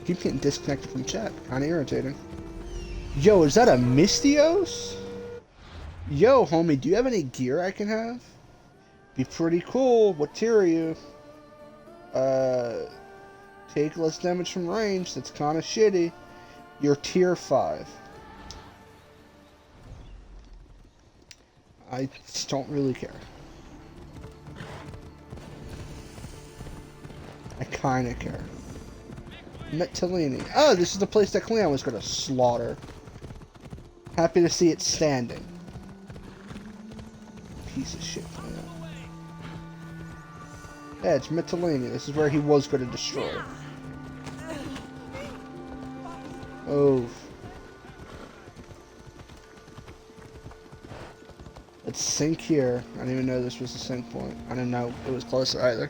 Keep getting disconnected from chat. Kinda irritating. Yo, is that a Mystios? Yo, homie, do you have any gear I can have? Be pretty cool. What tier are you? Take less damage from range. That's kinda shitty. You're tier 5. I just don't really care. I kinda care. Metalini. Oh, this is the place that Cleon was going to slaughter. Happy to see it standing. Piece of shit, Cleon. Yeah, it's Metalini. This is where he was going to destroy. Oh. Let's sink here. I didn't even know this was a sink point. I didn't know it was closer either.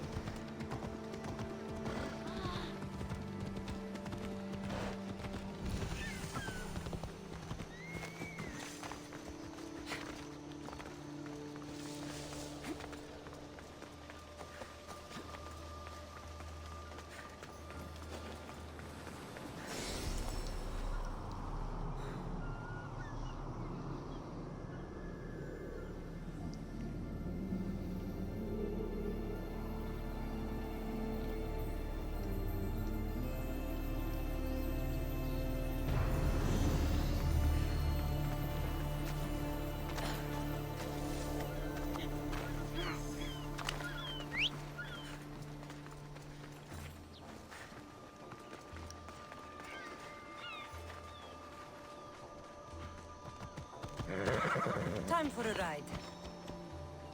Time for a ride.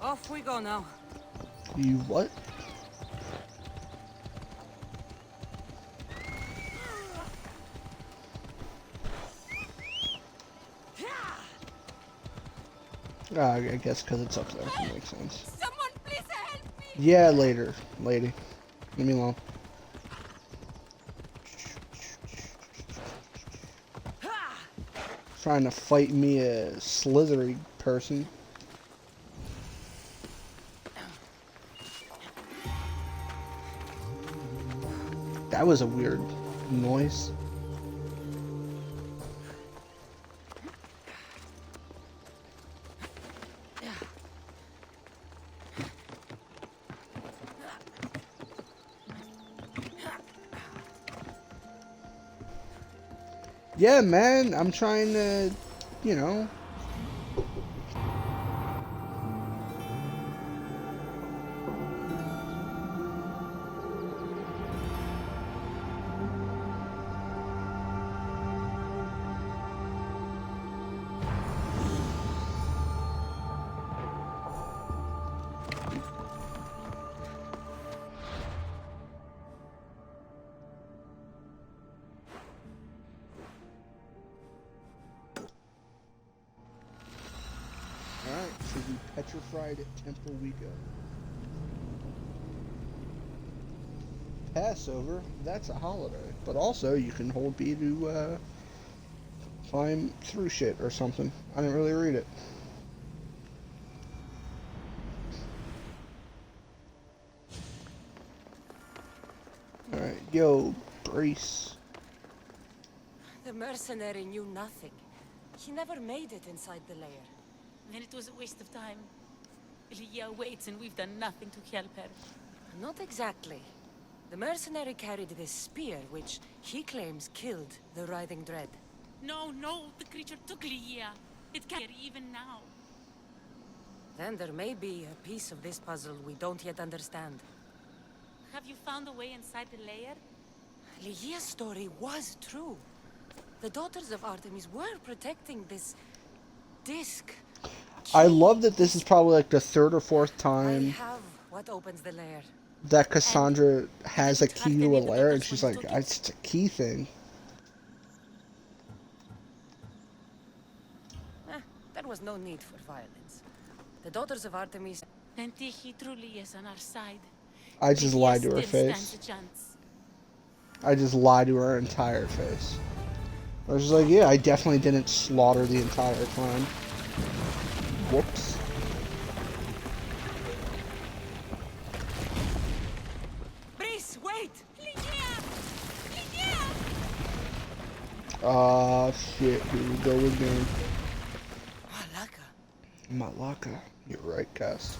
Off we go now. You what? I guess because it's up there. That makes sense. Someone please help me! Yeah, later, lady. Leave me alone. Trying to fight me a slithery person. That was a weird noise. Yeah, man, I'm trying to, you know. Alright, so we petrified at Temple Weka. Passover, that's a holiday. But also, you can hold B to climb through shit or something. I didn't really read it. Alright, yo, brace. The mercenary knew nothing. He never made it inside the lair. Then it was a waste of time. Leah waits and we've done nothing to help her. Not exactly. The mercenary carried this spear, which he claims killed the writhing dread. No, the creature took Leah. It can't even now. Then there may be a piece of this puzzle we don't yet understand. Have you found a way inside the lair? Leah's story was true. The daughters of Artemis were protecting this disc. I love that this is probably like the third or fourth time I have what opens the lair. that Cassandra has a key to a lair, and she's like, it's a key thing. There was no need for violence. The daughters of Artemis... Then Tiki truly is on our side. I just lied to her Still face. stands a chance. I just lied to her entire face. I was just like, yeah, I definitely didn't slaughter the entire clan. Whoops. Breeze, wait! Ah, shit, here we go again. Malaka. Malaka. You're right, Cass.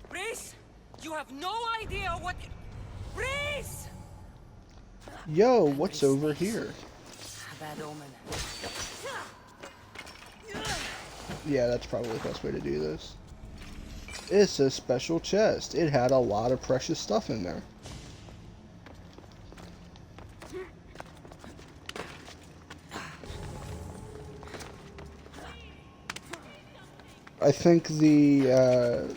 Breeze, you have no idea what... Breeze! Yo, what's over here? A bad omen. Yeah, that's probably the best way to do this. It's a special chest. It had a lot of precious stuff in there. I think the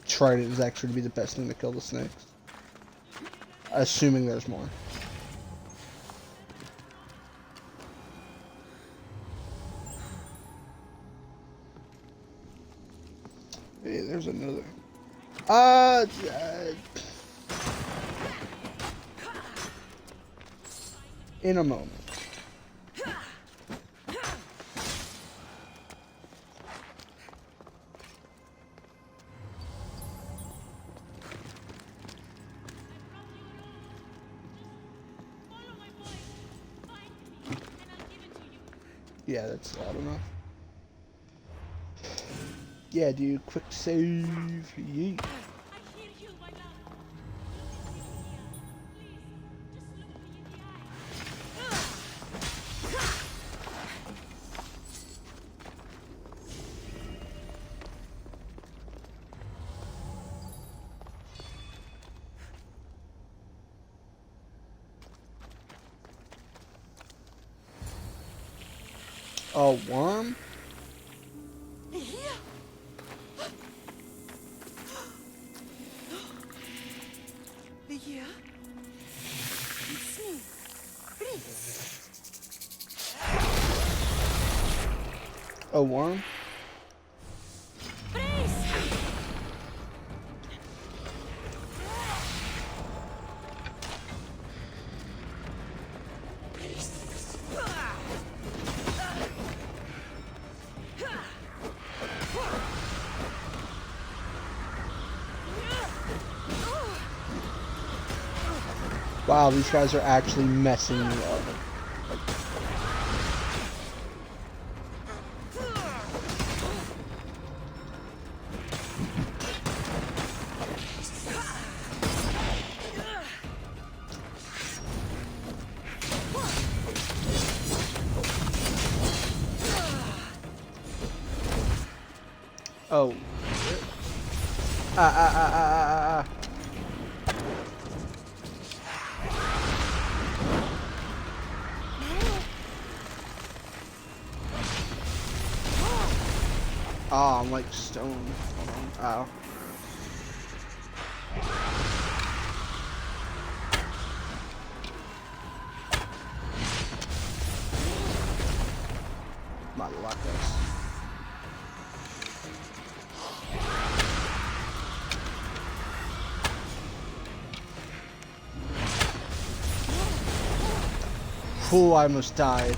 trident is actually to be the best thing to kill the snakes. Assuming there's more. Hey, there's another. In a moment. Yeah, that's loud enough. Yeah, dude, quick save. Yeet. A worm? Leah? It's me. Breeze. A worm? Wow, these guys are actually messing me up. Oh. Ah. Oh, I'm like stone. Hold on. Ow. My luck is. Ooh, I almost died.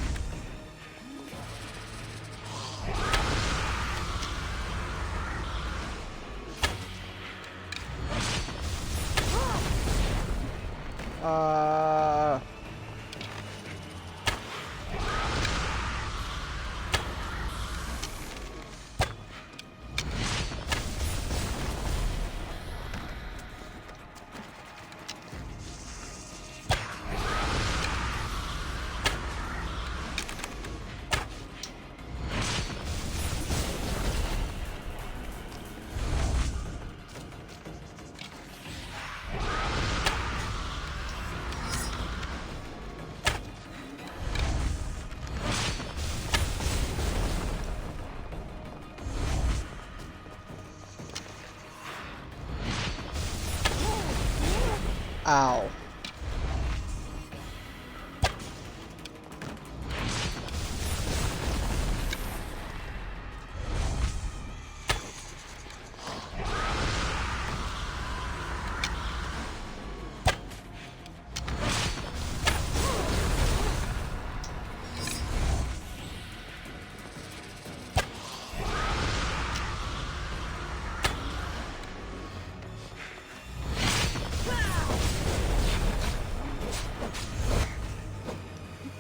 Ow.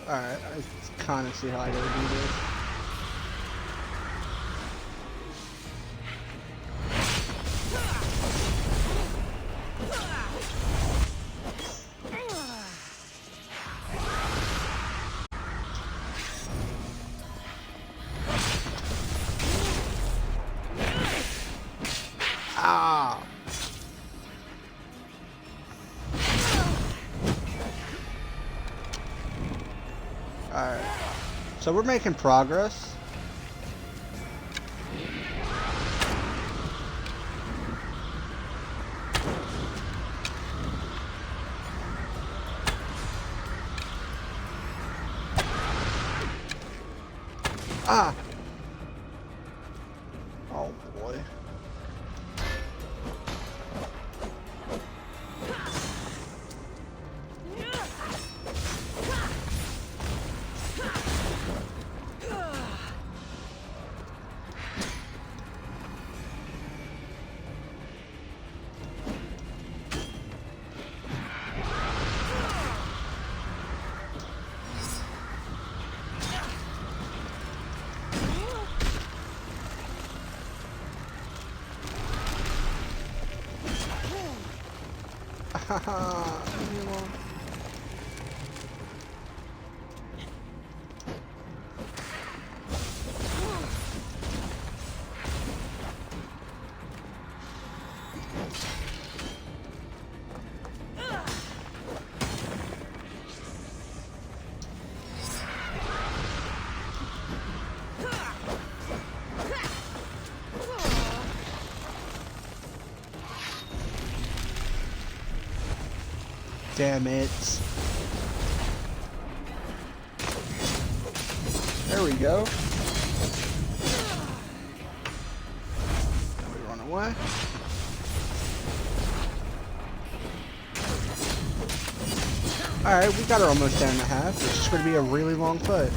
Alright, I kind of see how I gotta do this. Ah! Alright. So we're making progress. Ah! Oh boy. Haha. Damn it. There we go. Now we run away. Alright, we got her almost down to half. It's just going to be a really long fight.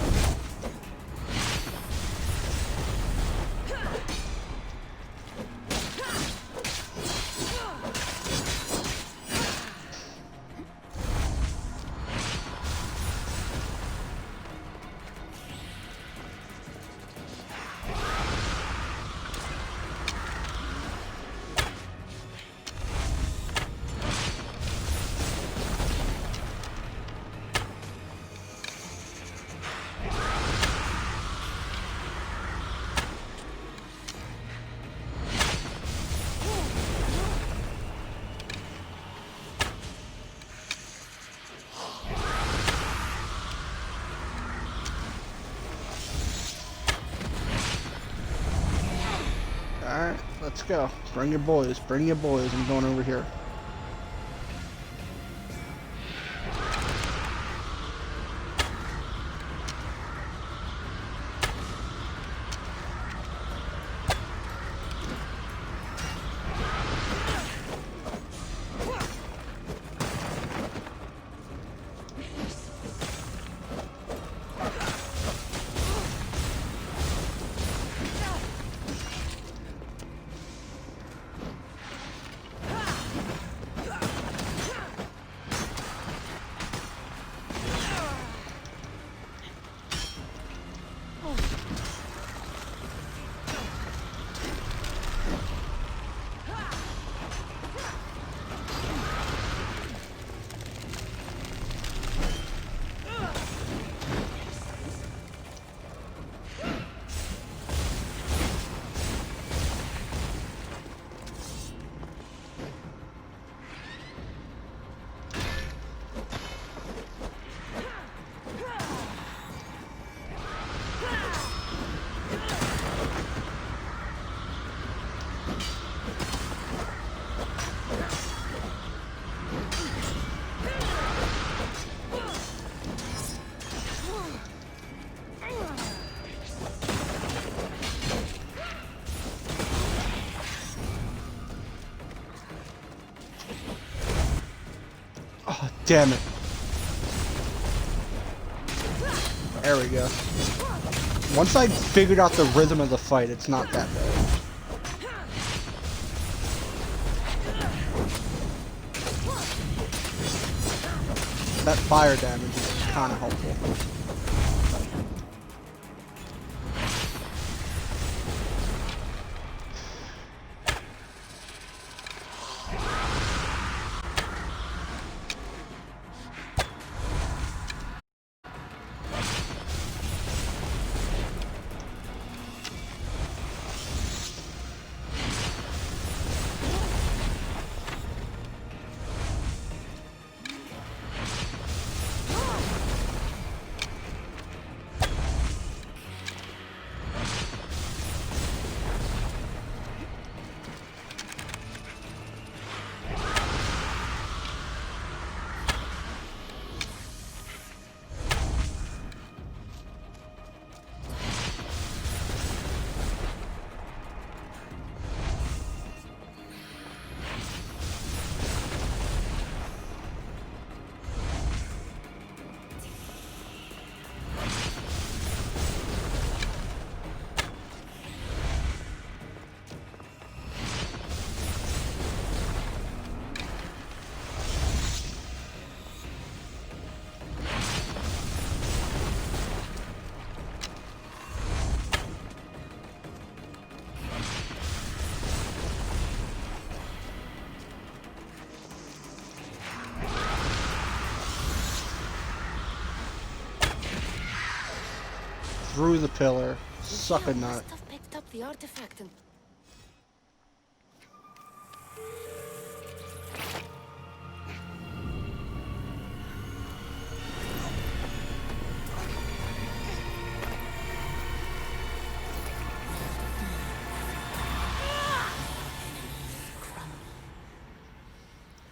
go. Bring your boys. Bring your boys. I'm going over here. Oh, damn it. There we go. Once I figured out the rhythm of the fight, it's not that bad. That fire damage is kind of helpful. Through the pillar. Suck a nut. Must have picked up the artifact and...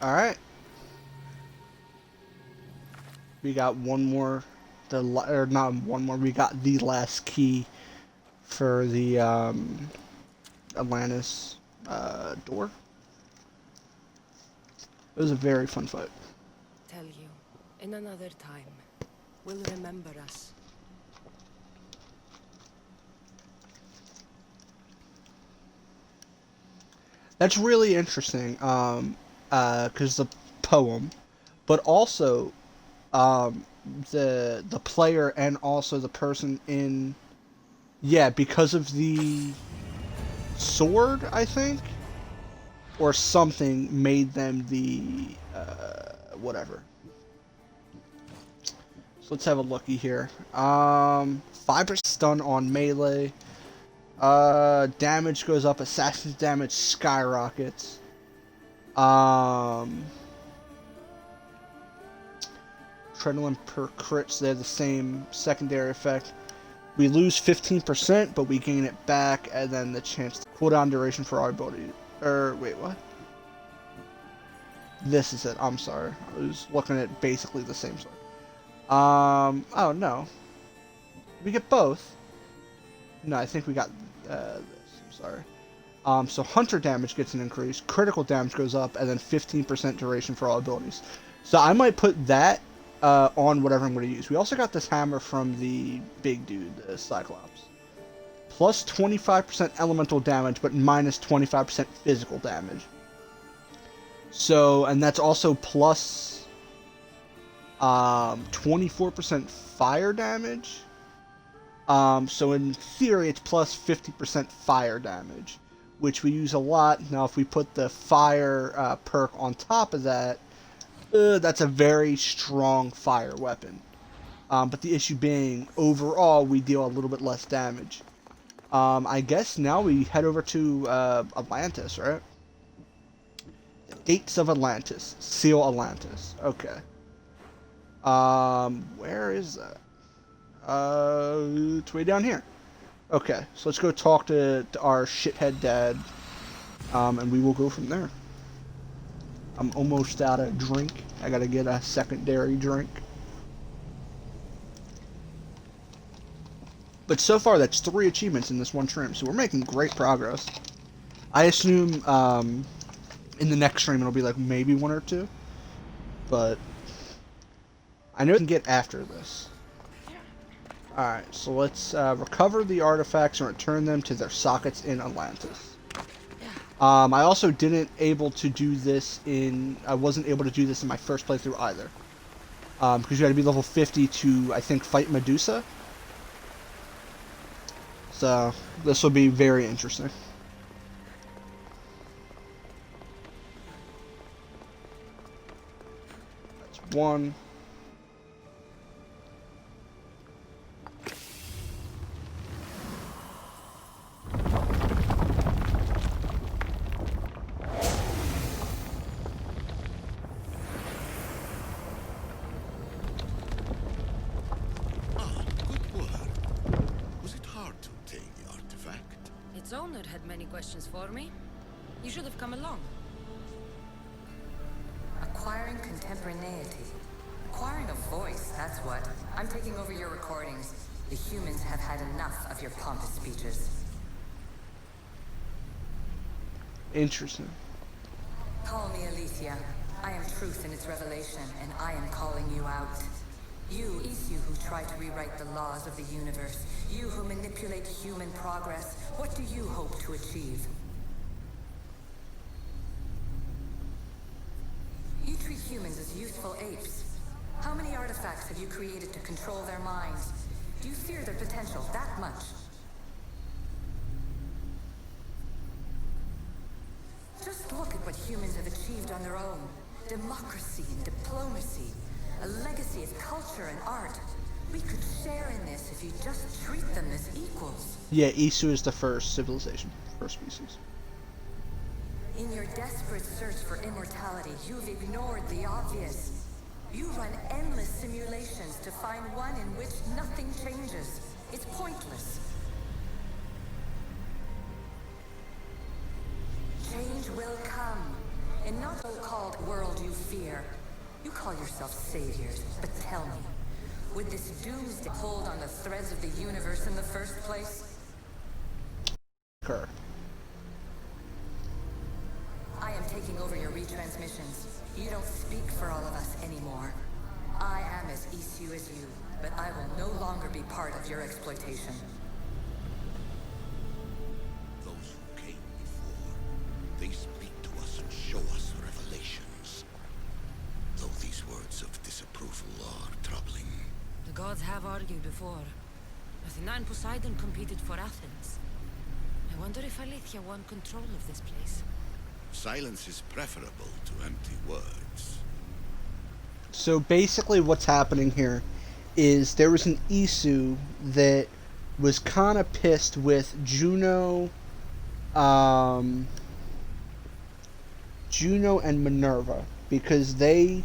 Alright. We got one more. Or not one more. We got the last key for the Atlantis door. It was a very fun fight. Tell you, in another time, will remember us. That's really interesting. Because the poem, but also the player and also the person in, yeah, because of the sword, I think, or something made them the whatever. So let's have a looky here. 5% stun on melee. Damage goes up. Assassin's damage skyrockets. Adrenaline per crits, they have the same secondary effect. We lose 15%, but we gain it back, and then the chance to cooldown duration for our ability. Wait, what? This is it. I'm sorry. I was looking at basically the same sword. Oh no. We get both. No, I think we got this. I'm sorry. So hunter damage gets an increase, critical damage goes up, and then 15% duration for all abilities. So I might put that on whatever I'm going to use. We also got this hammer from the big dude, the Cyclops. Plus 25% elemental damage, but minus 25% physical damage. So, and that's also plus 24% fire damage. So in theory, it's plus 50% fire damage, which we use a lot. Now, if we put the fire perk on top of that, that's a very strong fire weapon. But the issue being, overall, we deal a little bit less damage. I guess now we head over to Atlantis, right? The Gates of Atlantis. Seal Atlantis. Okay. Where is that? It's way down here. Okay, so let's go talk to our shithead dad, and we will go from there. I'm almost out of drink. I gotta get a secondary drink. But so far, that's 3 achievements in this one stream, so we're making great progress. I assume in the next stream it'll be like maybe 1 or 2, but I know we can get after this. Alright, so let's recover the artifacts and return them to their sockets in Atlantis. I also didn't able to do this in... I wasn't able to do this in my first playthrough either. Because you had to be level 50 to, I think, fight Medusa. So, this will be very interesting. That's 1. Its owner had many questions for me. You should have come along. Acquiring contemporaneity. Acquiring a voice, that's what. I'm taking over your recordings. The humans have had enough of your pompous speeches. Interesting. Call me Aletheia. I am truth in its revelation, and I am calling you out. You, Isu, who try to rewrite the laws of the universe. You who manipulate human progress. What do you hope to achieve? You treat humans as useful apes. How many artifacts have you created to control their minds? Do you fear their potential that much? Just look at what humans have achieved on their own. Democracy and diplomacy. A legacy of culture and art. We could share in this if you just treat them as equals. Yeah, Isu is the first civilization, first species. In your desperate search for immortality, you've ignored the obvious. You run endless simulations to find one in which nothing changes. It's pointless. Change will come. In not the so-called world you fear. You call yourself saviors, but tell me, would this doomsday hold on the threads of the universe in the first place? Sure. I am taking over your retransmissions. You don't speak for all of us anymore. I am as Isu as you, but I will no longer be part of your exploitation. Those who came before, they speak to us and show us revelations. Though these words of disapproval are troubling. The gods have argued before. Athena and Poseidon competed for Athens. I wonder if Aletheia won control of this place. Silence is preferable to empty words. So basically what's happening here is there was an Isu that was kind of pissed with Juno and Minerva because they,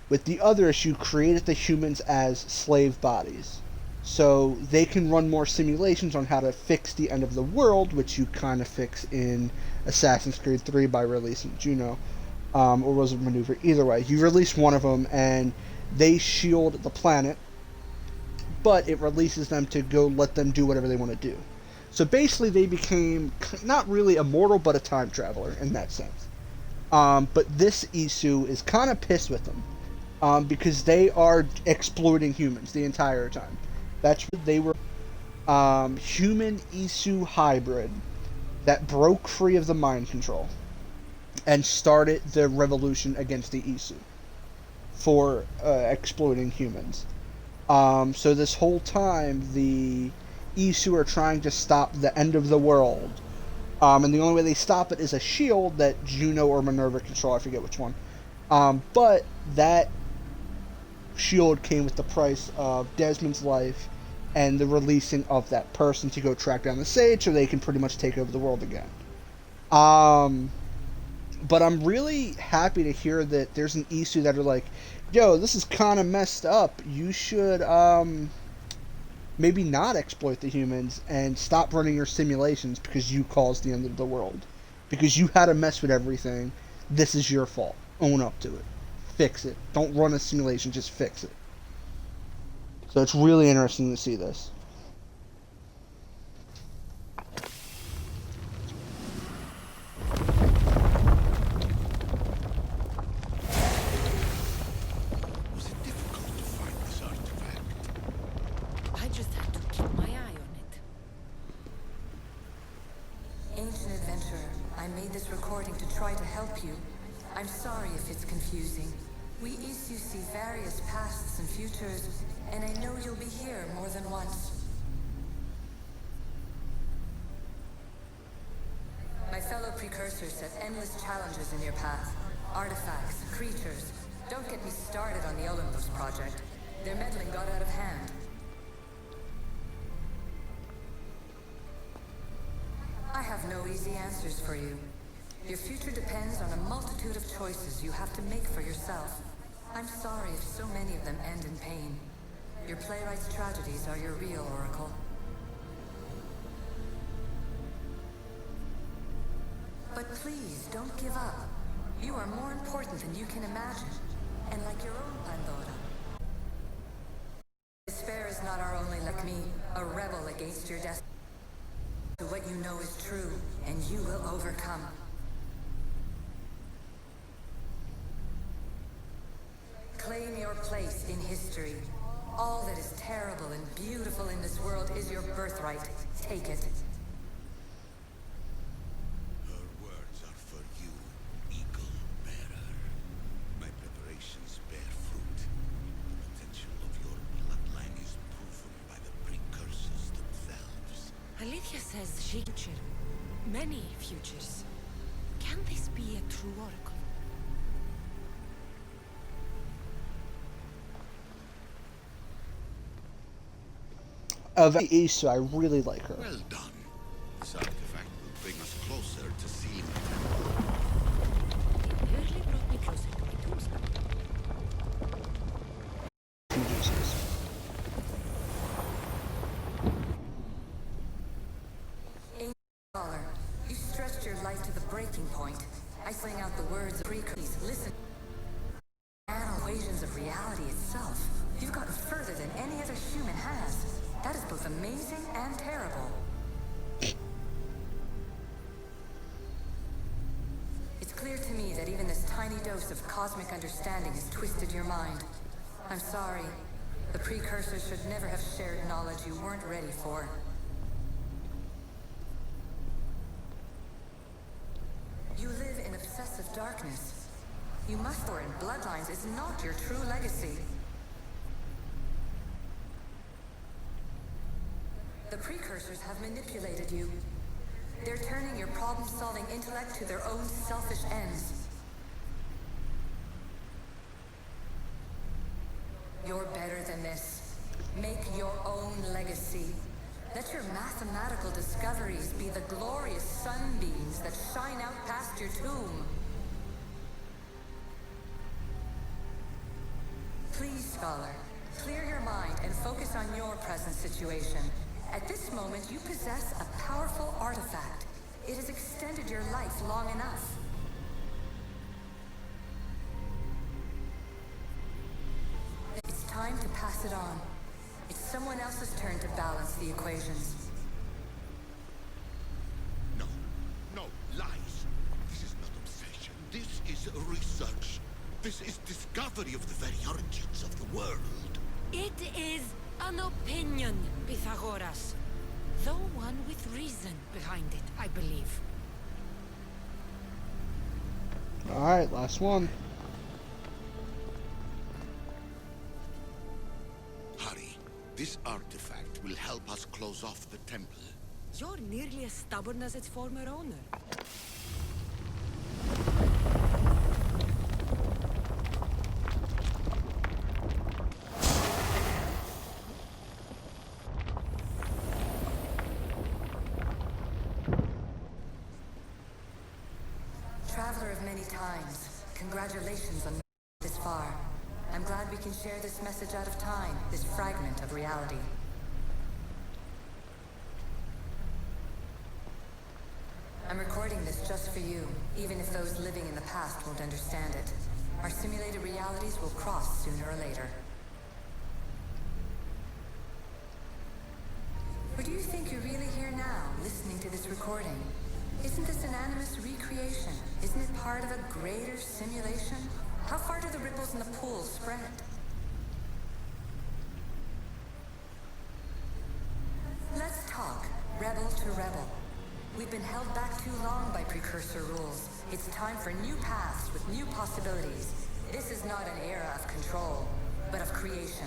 with the other issue, created the humans as slave bodies. So they can run more simulations on how to fix the end of the world, which you kind of fix in Assassin's Creed 3 by releasing Juno, or was it Maneuver? Either way, you release one of them, and they shield the planet, but it releases them to go let them do whatever they want to do. So basically, they became not really immortal, but a time traveler in that sense. But this Isu is kind of pissed with them because they are exploiting humans the entire time. That's what they were. Human Isu hybrid that broke free of the mind control and started the revolution against the Isu for exploiting humans. So this whole time, the Isu are trying to stop the end of the world. And the only way they stop it is a shield that Juno or Minerva control. I forget which one. But that shield came with the price of Desmond's life and the releasing of that person to go track down the Sage so they can pretty much take over the world again. But I'm really happy to hear that there's an Isu that are like, yo, this is kind of messed up. You should maybe not exploit the humans and stop running your simulations because you caused the end of the world. Because you had to mess with everything. This is your fault. Own up to it. Fix it. Don't run a simulation, just fix it. So it's really interesting to see this. Was it difficult to find this artifact? I just had to keep my eye on it. Ancient adventurer, I made this recording to try to help you. I'm sorry if it's confusing. We Isu see various pasts and futures, and I know you'll be here more than once. My fellow precursors set endless challenges in your path. Artifacts, creatures. Don't get me started on the Olympus project. Their meddling got out of hand. I have no easy answers for you. Your future depends on a multitude of choices you have to make for yourself. I'm sorry if so many of them end in pain. Your playwright's tragedies are your real oracle. But please, don't give up. You are more important than you can imagine. And like your own Pandora. Despair is not our only like me, a rebel against your destiny. What you know is true, and you will overcome. Claim your place in history. All that is terrible and beautiful in this world is your birthright. Take it. Her words are for you, Eagle Bearer. My preparations bear fruit. The potential of your bloodline is proven by the precursors themselves. Alethea says she future. Many futures. Can this be a true oracle? Of Isu, I really like her. Well done. This artifact will bring us closer to seeing It nearly brought me closer to my tombstone. Ancient scholar, you stretched your life to the breaking point. I sling out the words of precursors. Listen. Equations of reality itself. You've gotten further than any other human has. That is both amazing and terrible. It's clear to me that even this tiny dose of cosmic understanding has twisted your mind. I'm sorry. The precursors should never have shared knowledge you weren't ready for. You live in obsessive darkness. You must in bloodlines is not your true legacy. The precursors have manipulated you. They're turning your problem-solving intellect to their own selfish ends. You're better than this. Make your own legacy. Let your mathematical discoveries be the glorious sunbeams that shine out past your tomb. Please, scholar, Clear your mind and focus on your present situation. At this moment, you possess a powerful artifact. It has extended your life long enough. It's time to pass it on. It's someone else's turn to balance the equations. No, no, lies. This is not obsession. This is research. This is discovery of the very origins of the world. It is an opinion, Pythagoras. Though one with reason behind it, I believe. Alright, last one. Hurry. This artifact will help us close off the temple. You're nearly as stubborn as its former owner. Traveler of many times, congratulations on this far. I'm glad we can share this message out of time, this fragment of reality. I'm recording this just for you, even if those living in the past won't understand it. Our simulated realities will cross sooner or later. Or do you think you're really here now, listening to this recording? Isn't this an animus recreation? Isn't it part of a greater simulation? How far do the ripples in the pool spread? Let's talk, rebel to rebel. We've been held back too long by precursor rules. It's time for new paths with new possibilities. This is not an era of control, but of creation.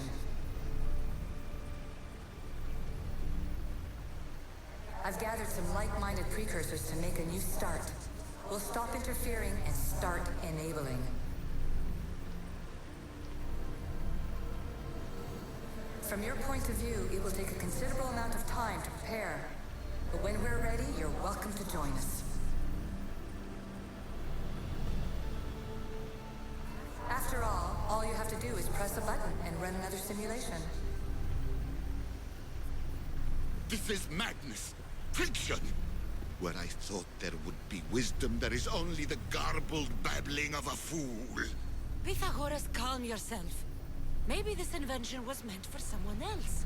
I've gathered some like-minded precursors to make a new start. We'll stop interfering and start enabling. From your point of view, it will take a considerable amount of time to prepare. But when we're ready, you're welcome to join us. After all you have to do is press a button and run another simulation. This is madness. Fiction! Where I thought there would be wisdom, there is only the garbled babbling of a fool. Pythagoras, calm yourself. Maybe this invention was meant for someone else.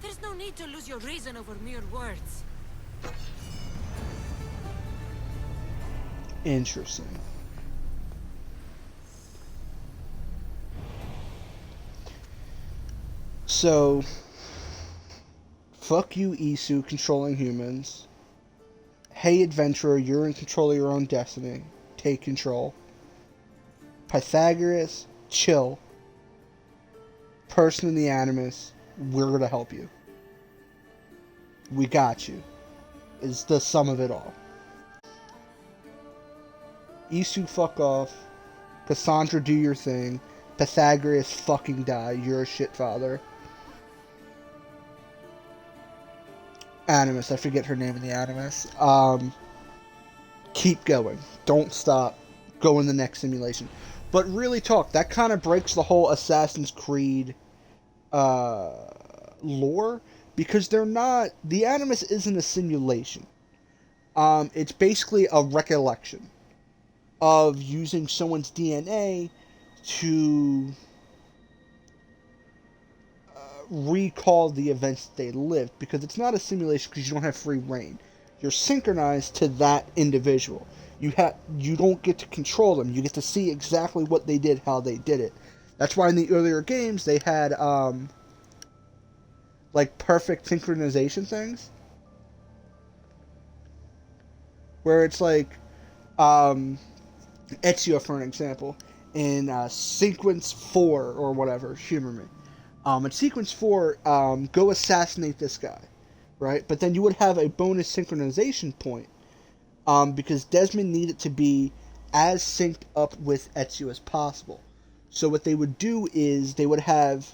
There's no need to lose your reason over mere words. Interesting. So, fuck you, Isu, controlling humans. Hey, adventurer, you're in control of your own destiny. Take control. Pythagoras, chill. Person in the Animus, we're gonna help you. We got you. Is the sum of it all. Isu, fuck off. Cassandra, do your thing. Pythagoras, fucking die. You're a shit father. Animus, I forget her name in the Animus. Keep going. Don't stop. Go in the next simulation. But really talk, that kind of breaks the whole Assassin's Creed lore, because they're not, the Animus isn't a simulation. It's basically a recollection of using someone's DNA to recall the events that they lived, because it's not a simulation because you don't have free reign. You're synchronized to that individual. You don't get to control them. You get to see exactly what they did, how they did it. That's why in the earlier games they had like perfect synchronization things, where it's like Ezio, for an example, in sequence 4 or whatever. Humor me. In sequence 4, go assassinate this guy, right? But then you would have a bonus synchronization point, because Desmond needed to be as synced up with Ezio as possible. So what they would do is they would have,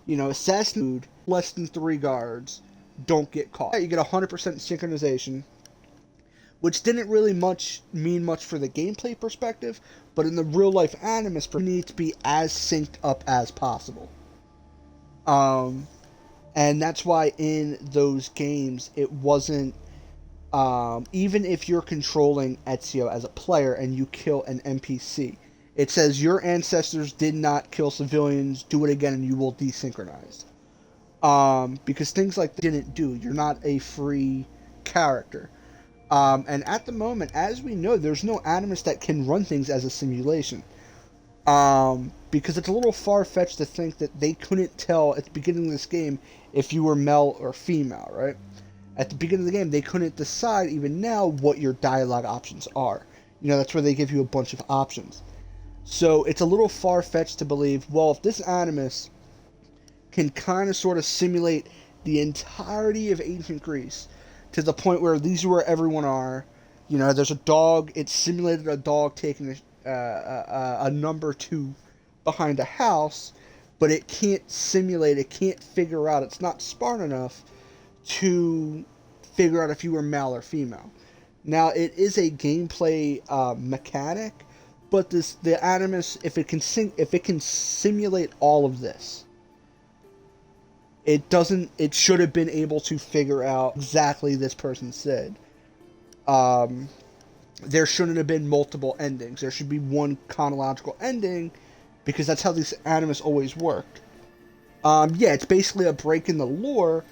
assassin less than 3 guards, don't get caught. You get 100% synchronization, which didn't really mean much for the gameplay perspective, but in the real life Animus, you need to be as synced up as possible. And that's why in those games it wasn't, even if you're controlling Ezio as a player and you kill an NPC, it says your ancestors did not kill civilians, do it again and you will desynchronize. Because things like that didn't do. You're not a free character. And at the moment, as we know, there's no Animus that can run things as a simulation. Because it's a little far-fetched to think that they couldn't tell at the beginning of this game if you were male or female, right? At the beginning of the game, they couldn't decide, even now, what your dialogue options are. You know, that's where they give you a bunch of options. So it's a little far-fetched to believe, well, if this Animus can kind of sort of simulate the entirety of ancient Greece to the point where these are where everyone are, you know, there's a dog, it simulated a dog taking a number 2 behind a house, but it can't simulate, it can't figure out, it's not smart enough to figure out if you were male or female. Now, it is a gameplay mechanic, but the Animus, if it can simulate all of this, it should have been able to figure out exactly this person said. There shouldn't have been multiple endings. There should be one chronological ending, because that's how these Animus always worked. Yeah, it's basically a break in the lore,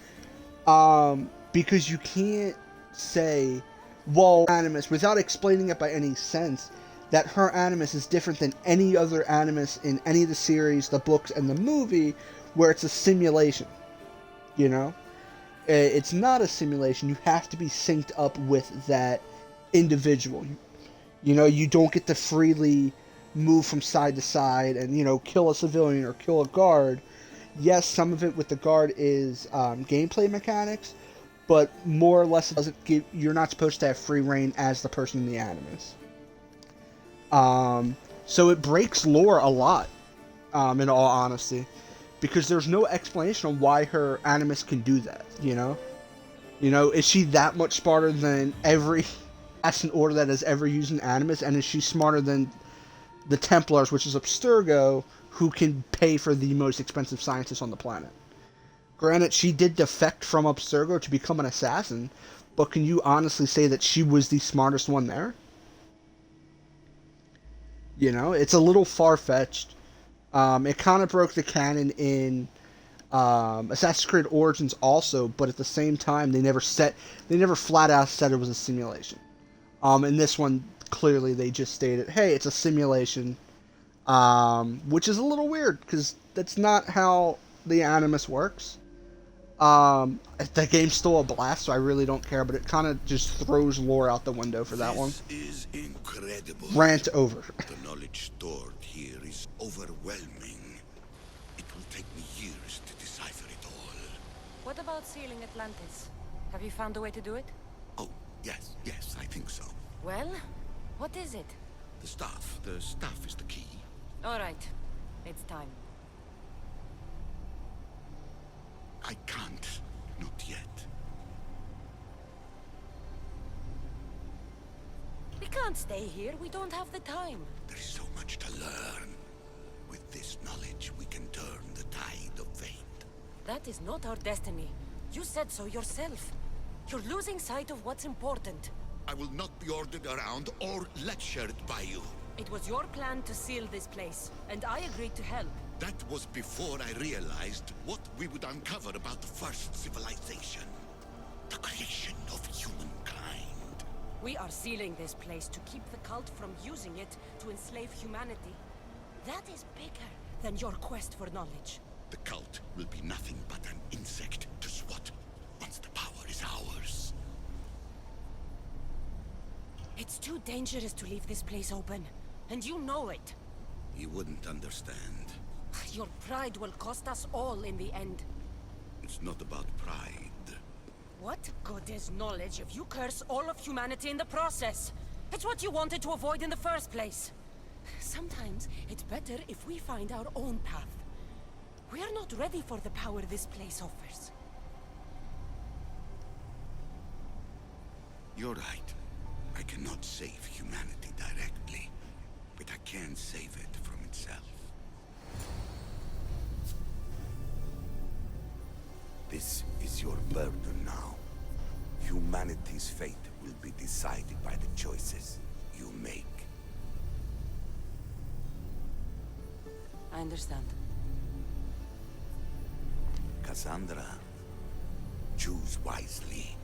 because you can't say, well, Animus, without explaining it by any sense, that her Animus is different than any other Animus in any of the series, the books, and the movie, where it's a simulation. You know? It's not a simulation. You have to be synced up with that individual. You know, you don't get to freely move from side to side and, you know, kill a civilian or kill a guard. Yes, some of it with the guard is gameplay mechanics, but more or less it doesn't give, you're not supposed to have free reign as the person in the Animus. So it breaks lore a lot, in all honesty, because there's no explanation on why her Animus can do that, you know? You know, is she that much smarter than every assassin order that has ever used an Animus, and is she smarter than the Templars, which is Abstergo, who can pay for the most expensive scientists on the planet? Granted, she did defect from Abstergo to become an assassin, but can you honestly say that she was the smartest one there? You know, it's a little far-fetched. It kind of broke the canon in Assassin's Creed Origins also, but at the same time, they never flat out said it was a simulation. In this one, clearly they just stated, hey, it's a simulation, which is a little weird, because that's not how the Animus works. The game's still a blast, so I really don't care, but it kind of just throws lore out the window for that one. This is incredible. Rant over. The knowledge stored here is overwhelming. It will take me years to decipher it all. What about sealing Atlantis? Have you found a way to do it? Oh, yes, I think so. Well, what is it? The staff is the key. All right, it's time. I can't. Not yet. We can't stay here. We don't have the time. There is so much to learn. With this knowledge, we can turn the tide of fate. That is not our destiny. You said so yourself. You're losing sight of what's important. I will not be ordered around or lectured by you. It was your plan to seal this place, and I agreed to help. That was before I realized what we would uncover about the first civilization. The creation of humankind. We are sealing this place to keep the cult from using it to enslave humanity. That is bigger than your quest for knowledge. The cult will be nothing but an insect to swat once the power is ours. It's too dangerous to leave this place open, and you know it. You wouldn't understand. Your pride will cost us all in the end. It's not about pride. What good is knowledge if you curse all of humanity in the process? It's what you wanted to avoid in the first place. Sometimes it's better if we find our own path. We are not ready for the power this place offers. You're right. I cannot save humanity directly, but I can save it from itself. your burden now. Humanity's fate will be decided by the choices you make. I understand. Cassandra, choose wisely.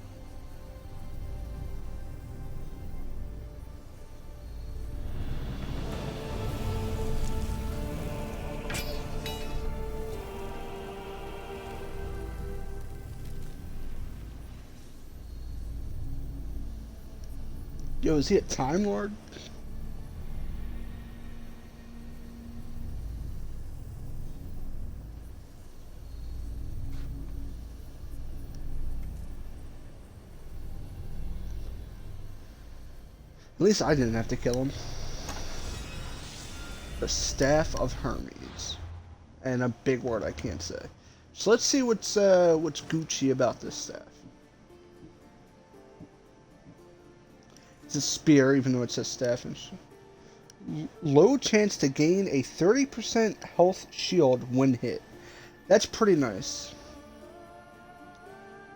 Yo, is he a Time Lord? At least I didn't have to kill him. The Staff of Hermes. And a big word I can't say. So let's see what's Gucci about this staff. It's a spear, even though it says staff. And low chance to gain a 30% health shield when hit. That's pretty nice.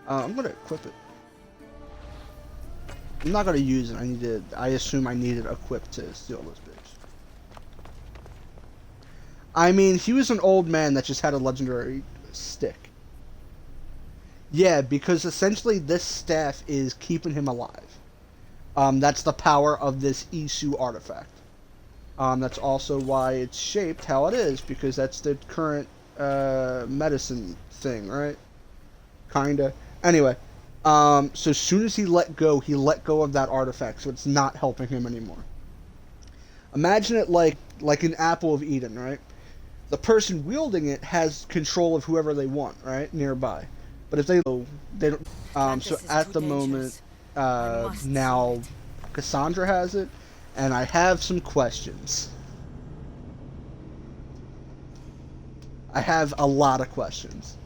I'm gonna equip it. I'm not gonna use it. I assume I need it equipped to steal this bitch. I mean, he was an old man that just had a legendary stick. Yeah, because essentially this staff is keeping him alive. That's the power of this Isu artifact. That's also why it's shaped how it is, because that's the current medicine thing, right? Kinda. Anyway, so as soon as he let go of that artifact, so it's not helping him anymore. Imagine it like an apple of Eden, right? The person wielding it has control of whoever they want, right, nearby. But if they don't. So at the moment, now Cassandra has it, and I have some questions. I have a lot of questions.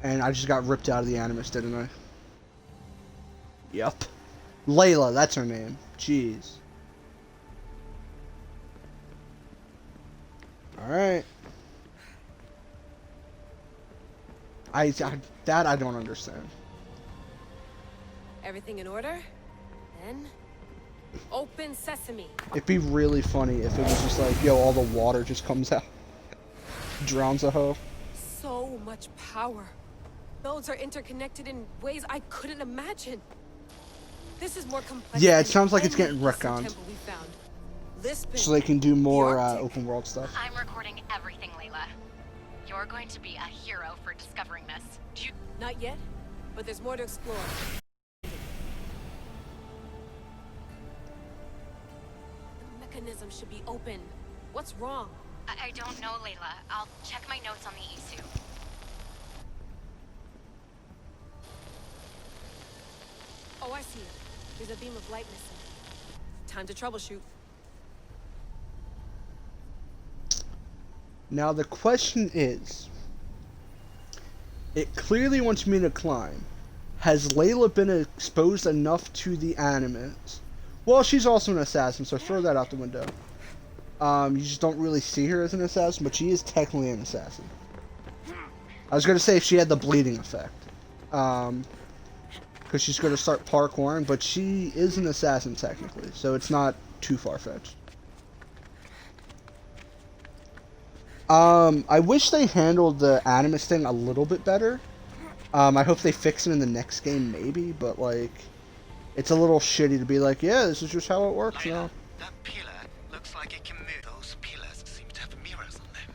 And I just got ripped out of the Animus, didn't I? Yup. Layla, that's her name. Jeez. Alright. That I don't understand. Everything in order? Then open sesame. It'd be really funny if it was just like, yo, all the water just comes out. Drowns a hoe. So much power. Builds are interconnected in ways I couldn't imagine. This is more complex. Yeah, it sounds like it's getting retconned. So they can do more open world stuff. I'm recording everything, Layla. You're going to be a hero for discovering this. Not yet, but there's more to explore. The mechanism should be open. What's wrong? I don't know, Layla. I'll check my notes on the Isu. Oh, I see it. There's a beam of light missing. Time to troubleshoot. Now the question is, it clearly wants me to climb. Has Layla been exposed enough to the Animus? Well, she's also an assassin, so throw that out the window. You just don't really see her as an assassin, but she is technically an assassin. I was going to say if she had the bleeding effect. Because she's going to start parkouring, but she is an assassin technically, so it's not too far-fetched. I wish they handled the Animus thing a little bit better. I hope they fix it in the next game, maybe, but, like, it's a little shitty to be like, yeah, this is just how it works now. That pillar looks like it can move. Those pillars seem to have mirrors on them.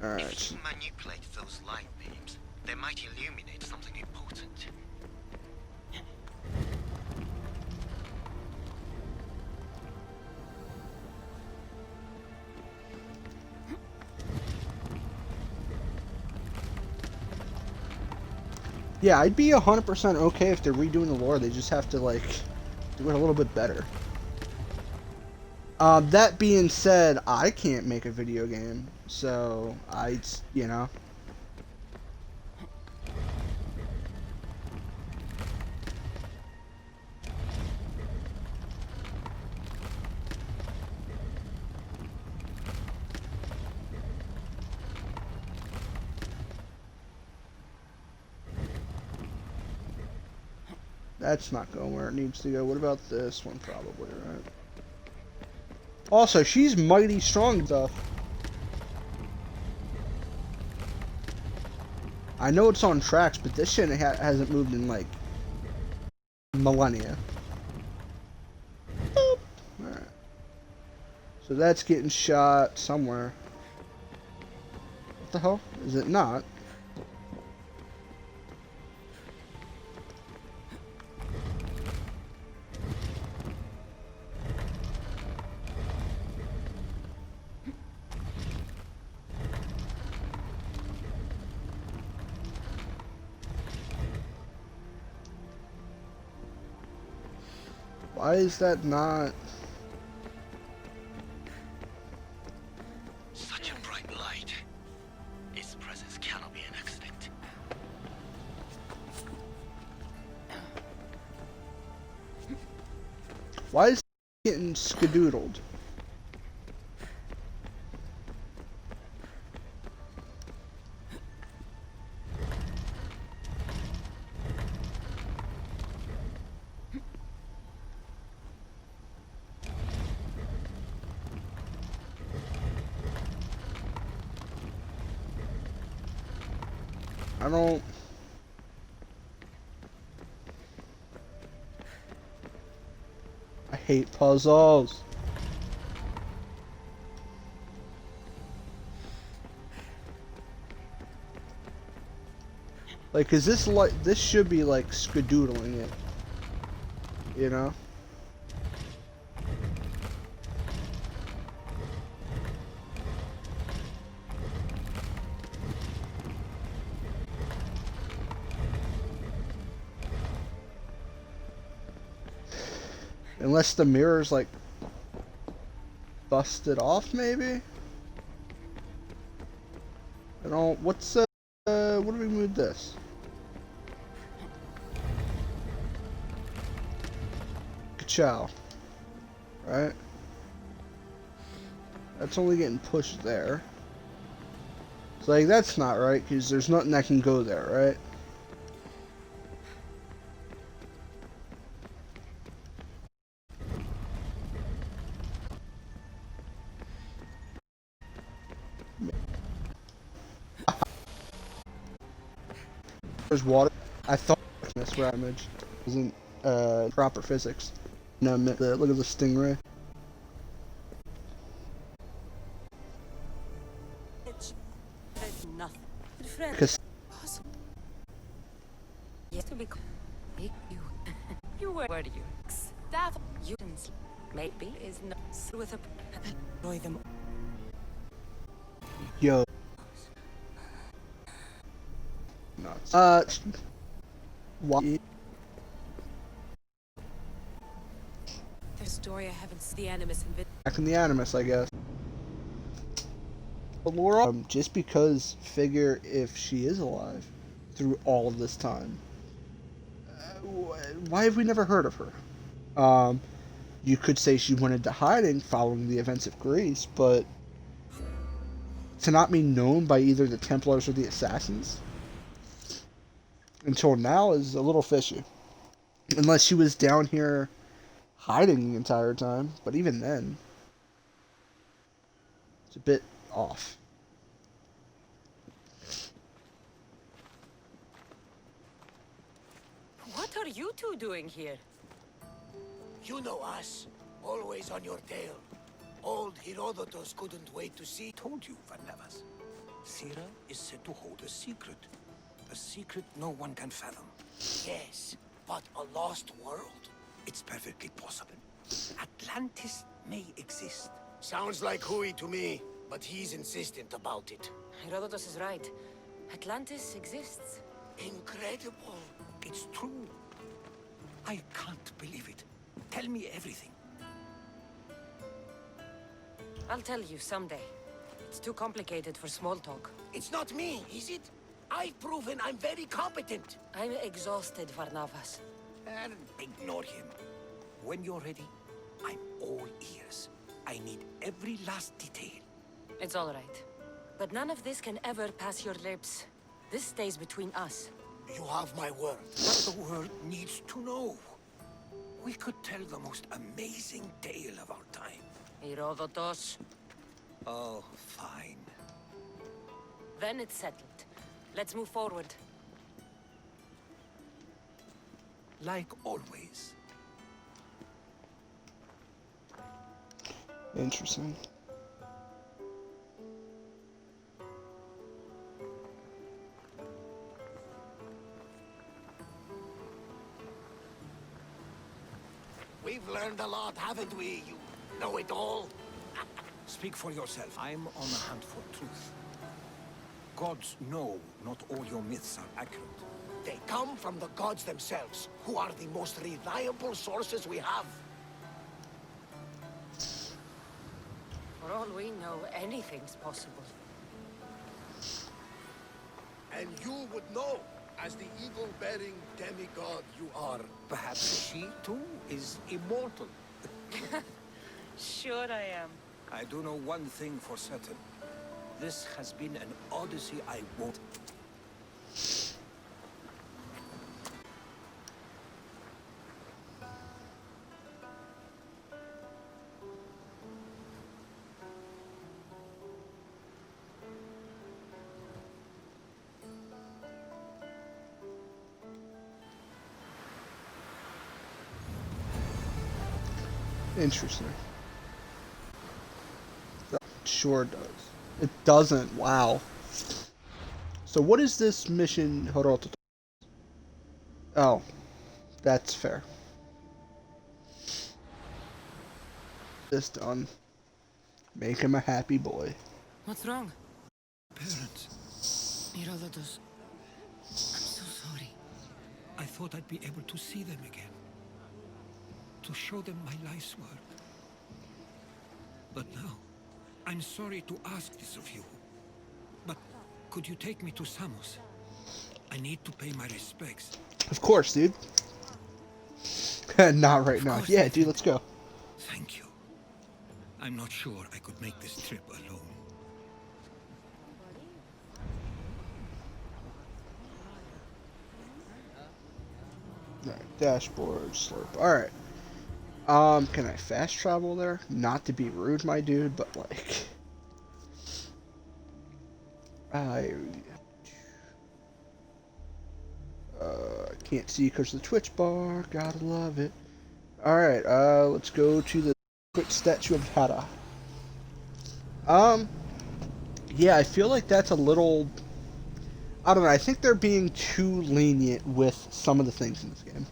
Alright. If you manipulate those light beams, they might illuminate something important. Yeah, I'd be 100% okay if they're redoing the lore. They just have to, like, do it a little bit better. That being said, I can't make a video game, so you know. That's not going where it needs to go. What about this one? Probably, right? Also, she's mighty strong stuff. I know it's on tracks, but this shit hasn't moved in like millennia. Boop. Alright. So that's getting shot somewhere. What the hell? Is it not? Why is that not? Such a bright light. Its presence cannot be an accident. Why is it getting skadoodled? I don't. I hate puzzles. Like, is this like this should be like skadoodling it, you know? Unless the mirror's like busted off, maybe? I don't. What's what do we move this? Ka-chow. Right? That's only getting pushed there. So like that's not right because there's nothing that can go there, right? There's water. I thought this damage wasn't proper physics. No, look at the stingray. It's nothing. Because Yes, to be you were you staff you maybe is not with a enjoy them. yo. Nuts. Why? The story I haven't seen the animus in Back in the animus, I guess. But Laura, just because figure if she is alive through all of this time, why have we never heard of her? You could say she went into hiding following the events of Greece, but to not be known by either the Templars or the Assassins until now is a little fishy. Unless she was down here hiding the entire time, but even then, it's a bit off. What are you two doing here? You know us. Always on your tail. Old Herodotus couldn't wait to see. Told you, Varnavas. Sira is said to hold a secret. A secret no one can fathom. Yes, but a lost world? It's perfectly possible. Atlantis may exist. Sounds like Hui to me, but he's insistent about it. Herodotus is right. Atlantis exists. Incredible. It's true. I can't believe it. Tell me everything. I'll tell you someday. It's too complicated for small talk. It's not me, is it? I've proven I'm very competent. I'm exhausted, Varnavas. And ignore him. When you're ready, I'm all ears. I need every last detail. It's all right. But none of this can ever pass your lips. This stays between us. You have my word. What the world needs to know. We could tell the most amazing tale of our time. Herodotus. Oh, fine. Then it's settled. Let's move forward. Like always. Interesting. We've learned a lot, haven't we? You know it all. Speak for yourself. I'm on a hunt for truth. Gods know not all your myths are accurate. They come from the gods themselves, who are the most reliable sources we have. For all we know, anything's possible. And you would know, as the eagle-bearing demigod you are. Perhaps she, too, is immortal. Sure I am. I do know one thing for certain. This has been an odyssey I won't... Interesting. That sure does. It doesn't. Wow. So what is this mission, Hiroto? Oh, that's fair. This done. Make him a happy boy. What's wrong? Parents. Herodotus. I'm so sorry. I thought I'd be able to see them again. To show them my life's work. But now, I'm sorry to ask this of you. But could you take me to Samos? I need to pay my respects. Of course, dude. Not right now. Yeah, dude, let's go. Thank you. I'm not sure I could make this trip alone. Alright, dashboard, slurp. Alright. Can I fast travel there? Not to be rude, my dude, but like... I can't see because of the Twitch bar. Gotta love it. Alright, let's go to the quick statue of Hera. Yeah, I feel like that's a little... I don't know, I think they're being too lenient with some of the things in this game.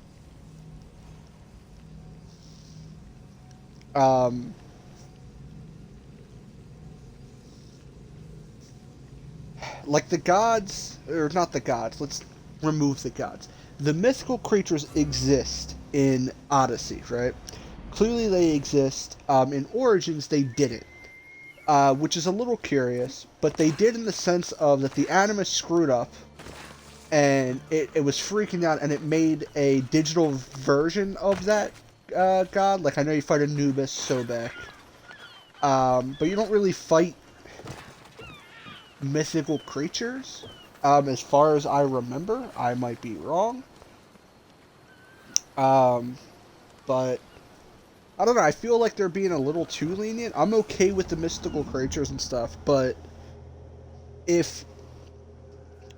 Like the gods, or not the gods, let's remove the gods. The mythical creatures exist in Odyssey, right? Clearly they exist. In Origins they didn't. Which is a little curious, but they did in the sense of that the Animus screwed up, and it was freaking out, and it made a digital version of that god. Like, I know you fight Anubis, Sobek, but you don't really fight mythical creatures, as far as I remember. I might be wrong. But I don't know, I feel like they're being a little too lenient. I'm okay with the mystical creatures and stuff, but if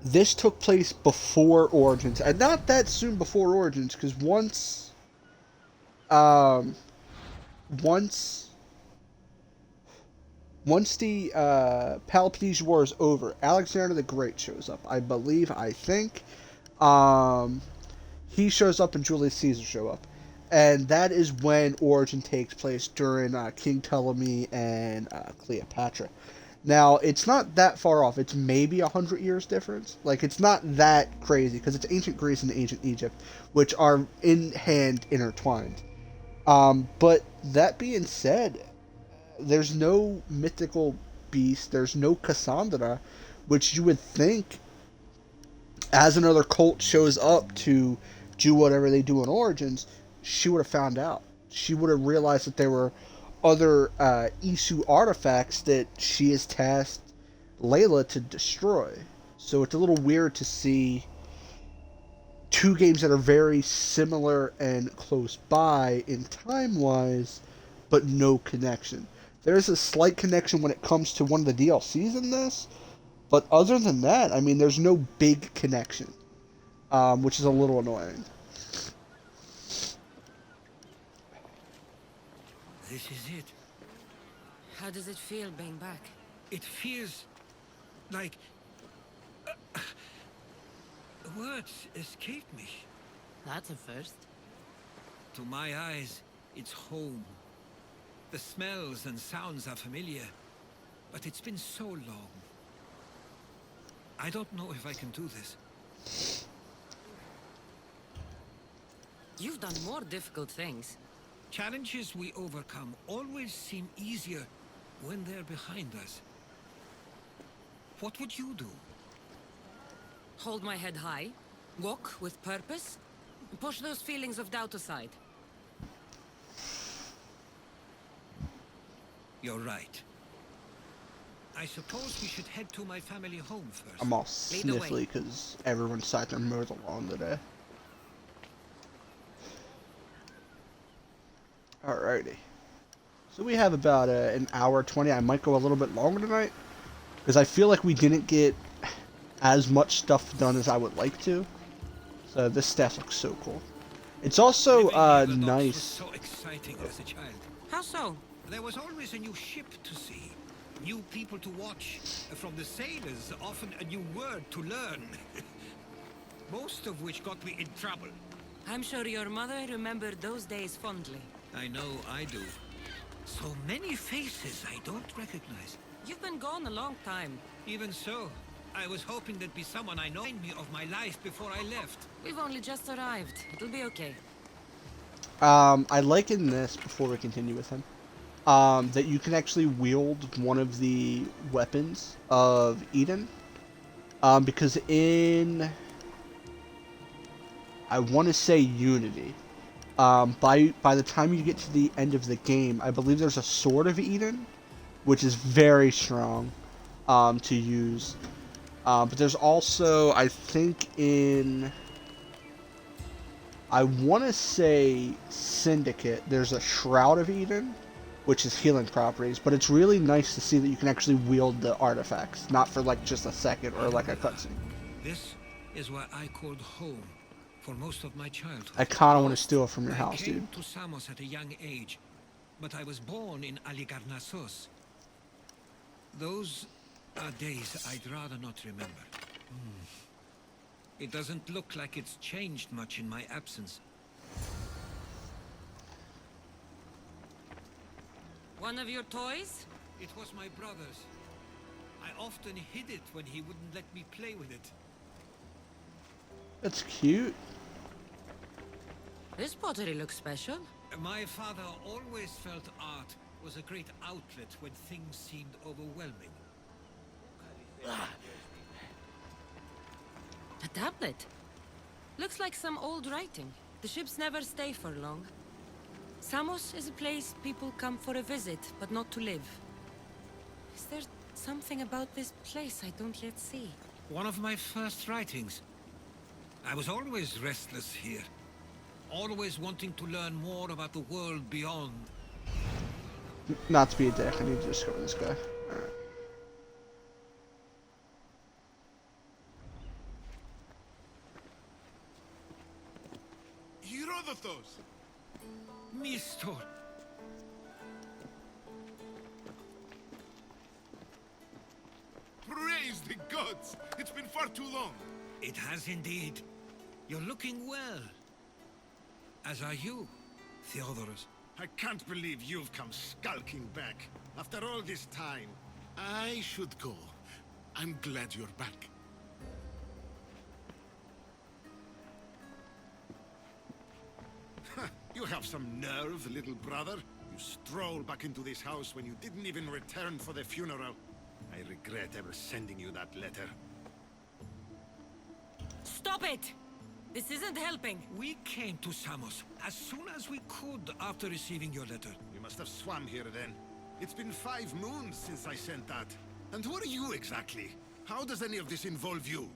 this took place before Origins, and not that soon before Origins, because once the Peloponnesian War is over, Alexander the Great shows up. I believe, I think. He shows up and Julius Caesar show up. And that is when Origin takes place during King Ptolemy and Cleopatra. Now, it's not that far off. It's maybe 100 years difference. Like, it's not that crazy, because it's ancient Greece and ancient Egypt, which are in-hand intertwined. But that being said, there's no mythical beast, there's no Cassandra, which you would think, as another cult shows up to do whatever they do in Origins, she would have found out. She would have realized that there were other Isu artifacts that she has tasked Layla to destroy. So it's a little weird to see two games that are very similar and close by in time-wise, but no connection. There's a slight connection when it comes to one of the DLCs in this, but other than that, I mean, there's no big connection, which is a little annoying. This is it. How does it feel being back? It feels like... words escape me. That's a first. To my eyes, it's home. The smells and sounds are familiar, but it's been so long. I don't know if I can do this. You've done more difficult things. Challenges we overcome always seem easier when they're behind us. What would you do? Hold my head high, walk with purpose, and push those feelings of doubt aside. You're right. I suppose we should head to my family home first. I'm all sniffly because everyone decided to mow the lawn today. Alrighty. So we have about an hour 20. I might go a little bit longer tonight because I feel like we didn't get as much stuff done as I would like to. So this staff looks so cool. It's also nice. Was so exciting as a child. How so? There was always a new ship to see, new people to watch. From the sailors, often a new word to learn. Most of which got me in trouble. I'm sure your mother remembered those days fondly. I know I do. So many faces I don't recognize. You've been gone a long time. Even so, I was hoping there'd be someone I know remind me of my life before I left. We've only just arrived. It'll be okay. I like in this, before we continue with him, that you can actually wield one of the weapons of Eden. Because in, I want to say Unity, by the time you get to the end of the game, I believe there's a Sword of Eden, which is very strong to use. But there's also, I think in, I want to say Syndicate, there's a Shroud of Eden, which is healing properties, but it's really nice to see that you can actually wield the artifacts, not for like just a second or like a cutscene. This is what I called home for most of my childhood. I kind of want to steal it from your house, I came dude. to Samos at a young age, but I was born in Aligarnassos. Those are days I'd rather not remember. It doesn't look like it's changed much in my absence. One of your toys? It was my brother's. I often hid it when he wouldn't let me play with it. That's cute. This pottery looks special. My father always felt art was a great outlet when things seemed overwhelming. A tablet. Looks like some old writing. The ships never stay for long. Samos is a place people come for a visit, but not to live. Is there something about this place I don't yet see? One of my first writings. I was always restless here. Always wanting to learn more about the world beyond. Not to be a dick, I need to discover this guy. Alright. Herodotus! Mistor! Praise the gods! It's been far too long. It has indeed. You're looking well. As are you, Theodorus. I can't believe you've come skulking back. After all this time, I should go. I'm glad you're back. You have some nerve, little brother. You stroll back into this house when you didn't even return for the funeral. I regret ever sending you that letter. Stop it! This isn't helping. We came to Samos as soon as we could after receiving your letter. You must have swum here then. It's been 5 moons since I sent that. And who are you exactly? How does any of this involve you?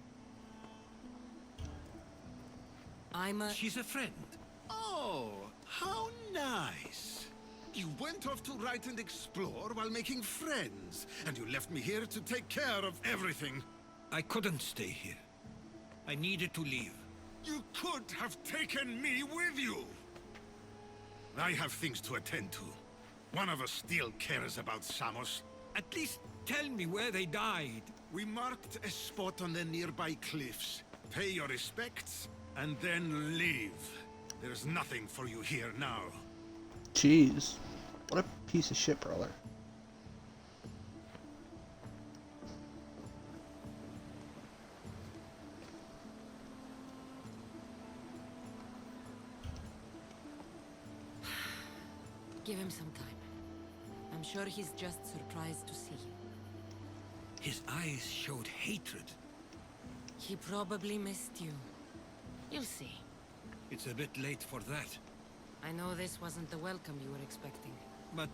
She's a friend. Oh, how nice. You went off to write and explore while making friends, and you left me here to take care of everything. I couldn't stay here. I needed to leave. You could have taken me with you. I have things to attend to. One of us still cares about Samos. At least tell me where they died. We marked a spot on the nearby cliffs. Pay your respects, and then leave. There's nothing for you here now. Jeez. What a piece of shit, brother. Give him some time. I'm sure he's just surprised to see you. His eyes showed hatred. He probably missed you. You'll see. It's a bit late for that. I know this wasn't the welcome you were expecting. But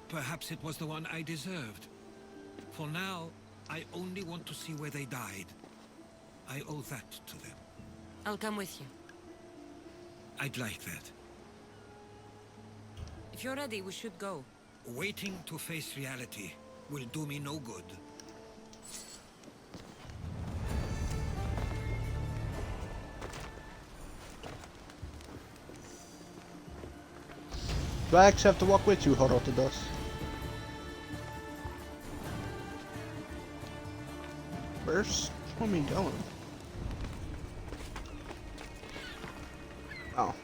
perhaps it was the one I deserved. For now, I only want to see where they died. I owe that to them. I'll come with you. I'd like that. If you're ready, we should go. Waiting to face reality will do me no good. Do I actually have to walk with you, Horotodos? Where's me going? Oh.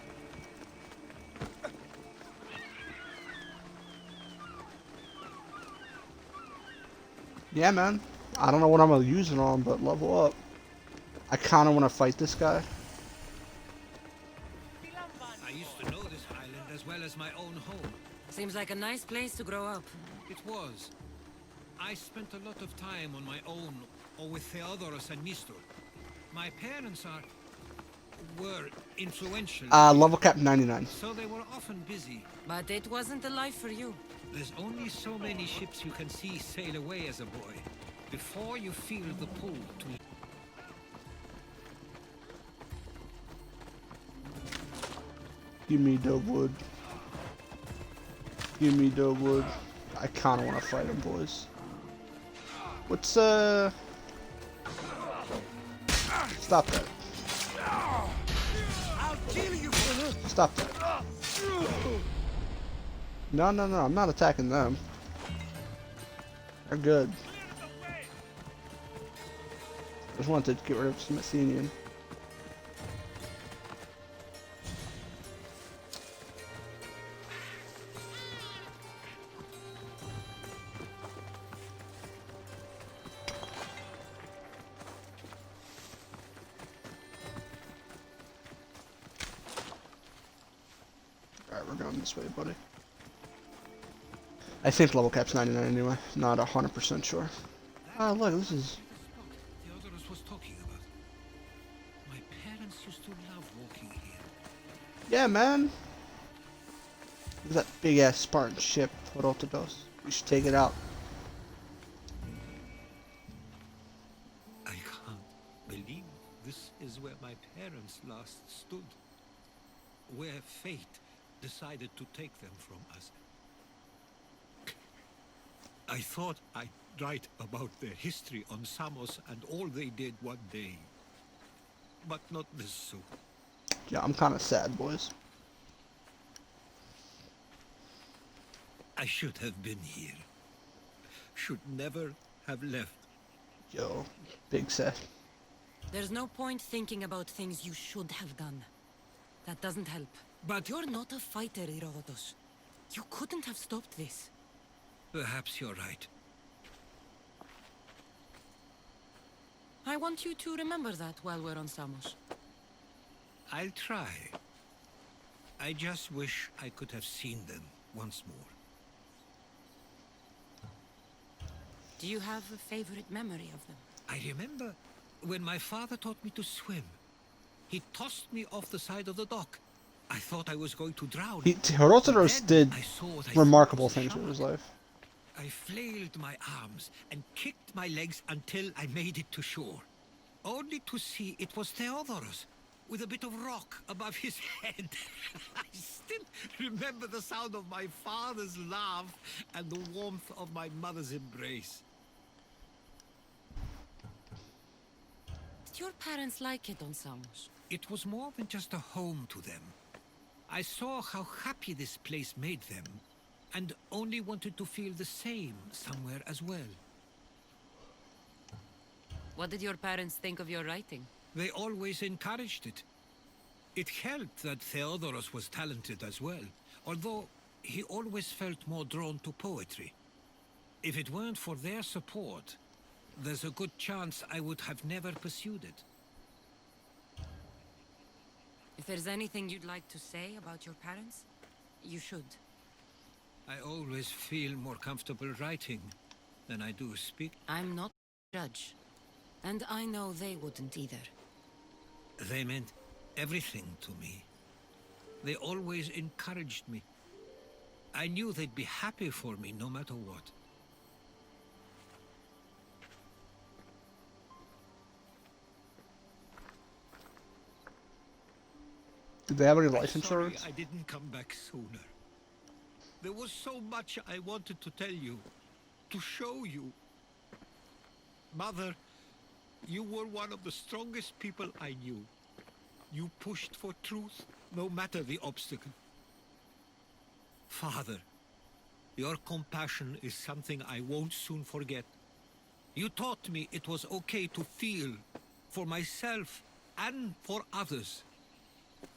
Yeah, man. I don't know what I'm gonna use it on, but level up. I kind of want to fight this guy. I used to know this island as well as my own home. Seems like a nice place to grow up. It was. I spent a lot of time on my own, or with Theodoros and Mistor. My parents were influential. Level cap 99. So they were often busy. But it wasn't the life for you. There's only so many ships you can see sail away as a boy, before you feel the pull to... Give me the wood. Give me the wood. I kinda wanna fight him, boys. What's Stop that. Stop that. No, I'm not attacking them. They're good. I just wanted to get rid of some Athenian. Alright, we're going this way, buddy. I think level cap's 99 anyway. Not 100% sure. Ah, look, this is... Theodoros was talking about. My parents used to love walking here. Yeah, man. Look at that big ass Spartan ship, Horotodos. We should take it out. I can't believe this is where my parents last stood. Where fate decided to take them from us. I thought I'd write about their history on Samos and all they did one day. But not this soon. Yeah, I'm kind of sad, boys. I should have been here. Should never have left. Yo, big sad. There's no point thinking about things you should have done. That doesn't help. But you're not a fighter, Herodotus. You couldn't have stopped this. Perhaps you're right. I want you to remember that while we're on Samos. I'll try. I just wish I could have seen them once more. Do you have a favorite memory of them? I remember when my father taught me to swim. He tossed me off the side of the dock. I thought I was going to drown. Herodotus did remarkable things in his life. I flailed my arms and kicked my legs until I made it to shore. Only to see it was Theodoros. with a bit of rock above his head. I still remember the sound of my father's laugh and the warmth of my mother's embrace. Did your parents like it on Samos? It was more than just a home to them. I saw how happy this place made them, and only wanted to feel the same somewhere as well. What did your parents think of your writing? They always encouraged it. It helped that Theodoros was talented as well, although he always felt more drawn to poetry. If it weren't for their support, there's a good chance I would have never pursued it. If there's anything you'd like to say about your parents, you should. I always feel more comfortable writing than I do speak. I'm not a judge, and I know they wouldn't either. They meant everything to me. They always encouraged me. I knew they'd be happy for me no matter what. Did they have any life I'm sorry insurance? I didn't come back sooner. There was so much I wanted to tell you, to show you. Mother, you were one of the strongest people I knew. You pushed for truth, no matter the obstacle. Father, your compassion is something I won't soon forget. You taught me it was okay to feel, for myself and for others.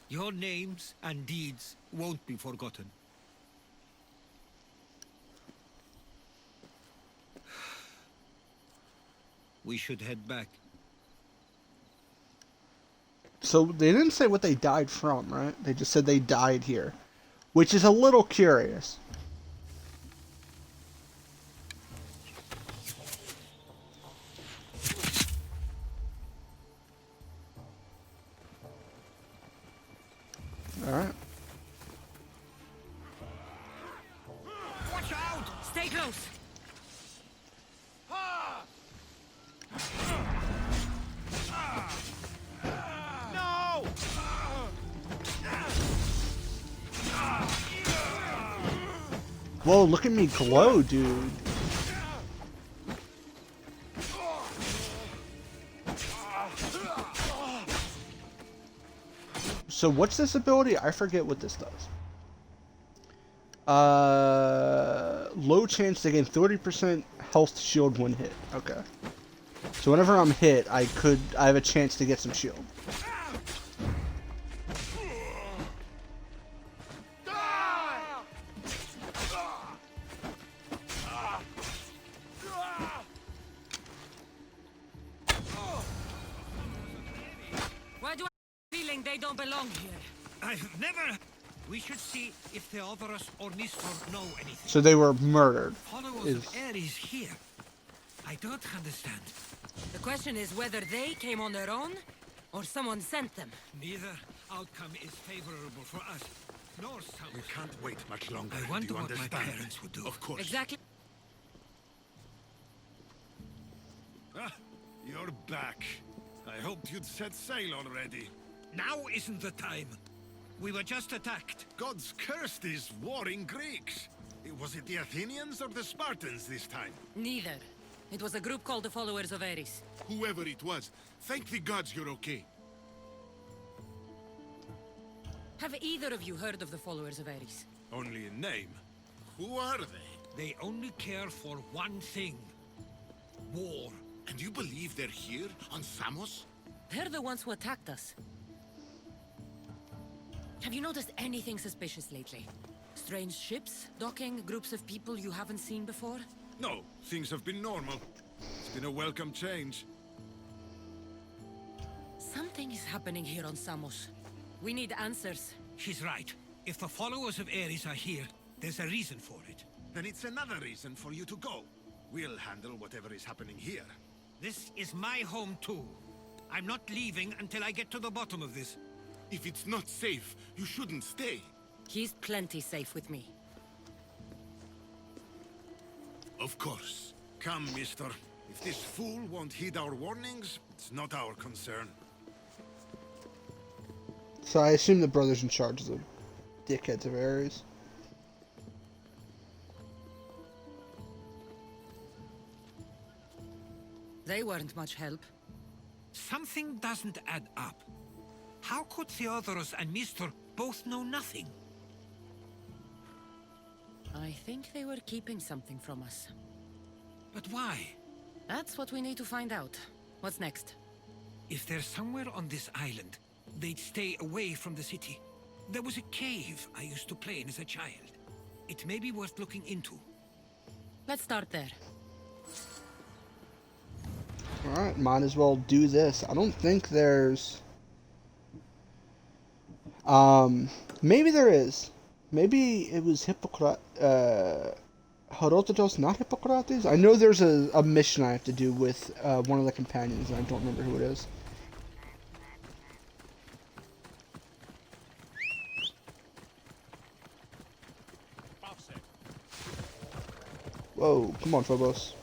Your names and deeds won't be forgotten. We should head back. So they didn't say what they died from, right? They just said they died here, which is a little curious. All right. Watch out! Stay close! No! Whoa, look at me glow, dude. So what's this ability? I forget what this does. Low chance to gain 30% health shield when hit. Okay. So whenever I'm hit, I have a chance to get some shield. Why do I have a feeling they don't belong here? I've never... We should see if Theodoros or Nistor know anything. So they were murdered. Followers of Ares here. I don't understand. The question is whether they came on their own, or someone sent them. Neither outcome is favorable for us, nor Samos. We can't wait much longer. I wonder Do you what my understand? parents would do. Of course. Exactly. Ah, you're back. I hoped you'd set sail already. Now isn't the time. We were just attacked. Gods cursed these warring Greeks. Was it the Athenians or the Spartans this time? Neither. It was a group called the Followers of Ares. Whoever it was, thank the gods you're okay. Have either of you heard of the Followers of Ares? Only in name. Who are they? They only care for one thing. War. And you believe they're here, on Samos? They're the ones who attacked us. Have you noticed anything suspicious lately? Strange ships, docking, groups of people you haven't seen before? No, things have been normal. It's been a welcome change. Something is happening here on Samos. We need answers. She's right. If the followers of Ares are here, there's a reason for it. Then it's another reason for you to go. We'll handle whatever is happening here. This is my home too. I'm not leaving until I get to the bottom of this. If it's not safe, you shouldn't stay. He's plenty safe with me. Of course. Come, mister. If this fool won't heed our warnings, it's not our concern. So I assume the brother's in charge of the dickheads of Ares. They weren't much help. Something doesn't add up. How could Theodoros and Mr. both know nothing? I think they were keeping something from us. But why? That's what we need to find out. What's next? If they're somewhere on this island, they'd stay away from the city. There was a cave I used to play in as a child. It may be worth looking into. Let's start there. Alright, might as well do this. I don't think there's... maybe there is. Maybe it was Herodotus, not Hippocrates? I know there's a mission I have to do with one of the companions, and I don't remember who it is. Whoa, come on, Phobos.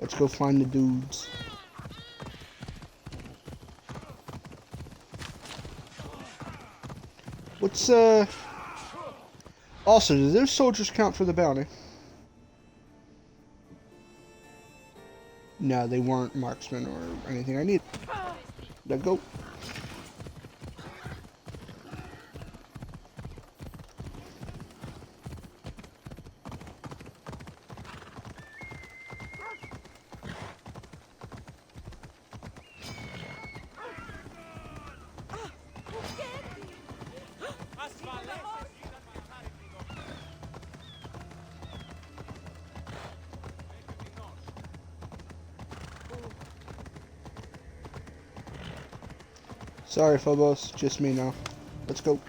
Let's go find the dudes. What's, Also, do those soldiers count for the bounty? No, they weren't marksmen or anything I need. Let go. Sorry, Phobos. Just me now. Let's go.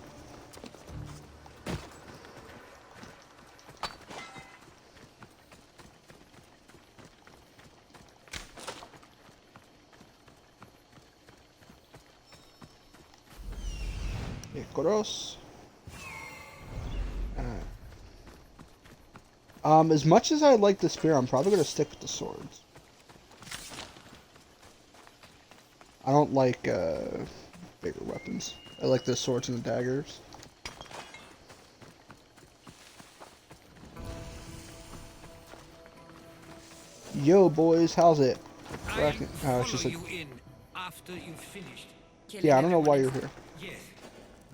Koros. As much as I like the spear, I'm probably going to stick with the swords. I don't like, bigger weapons. I like the swords and the daggers. Yo, boys, how's it? I'll follow you in after you've finished. Yeah, I don't know why you're here. Yes,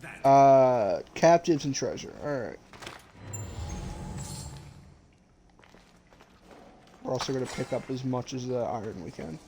that. Captives and treasure. Alright. We're also going to pick up as much as the iron we can.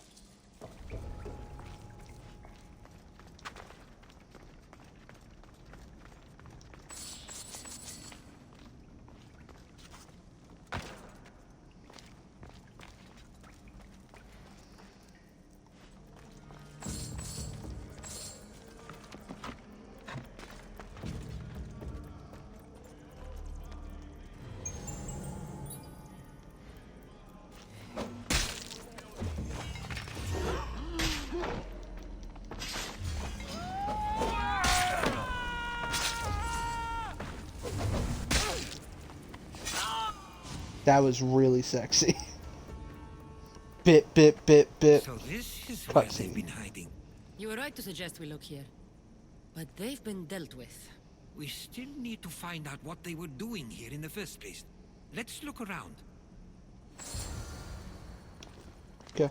That was really sexy. Bit. So this is where they've been hiding. You were right to suggest we look here. But they've been dealt with. We still need to find out what they were doing here in the first place. Let's look around. Okay.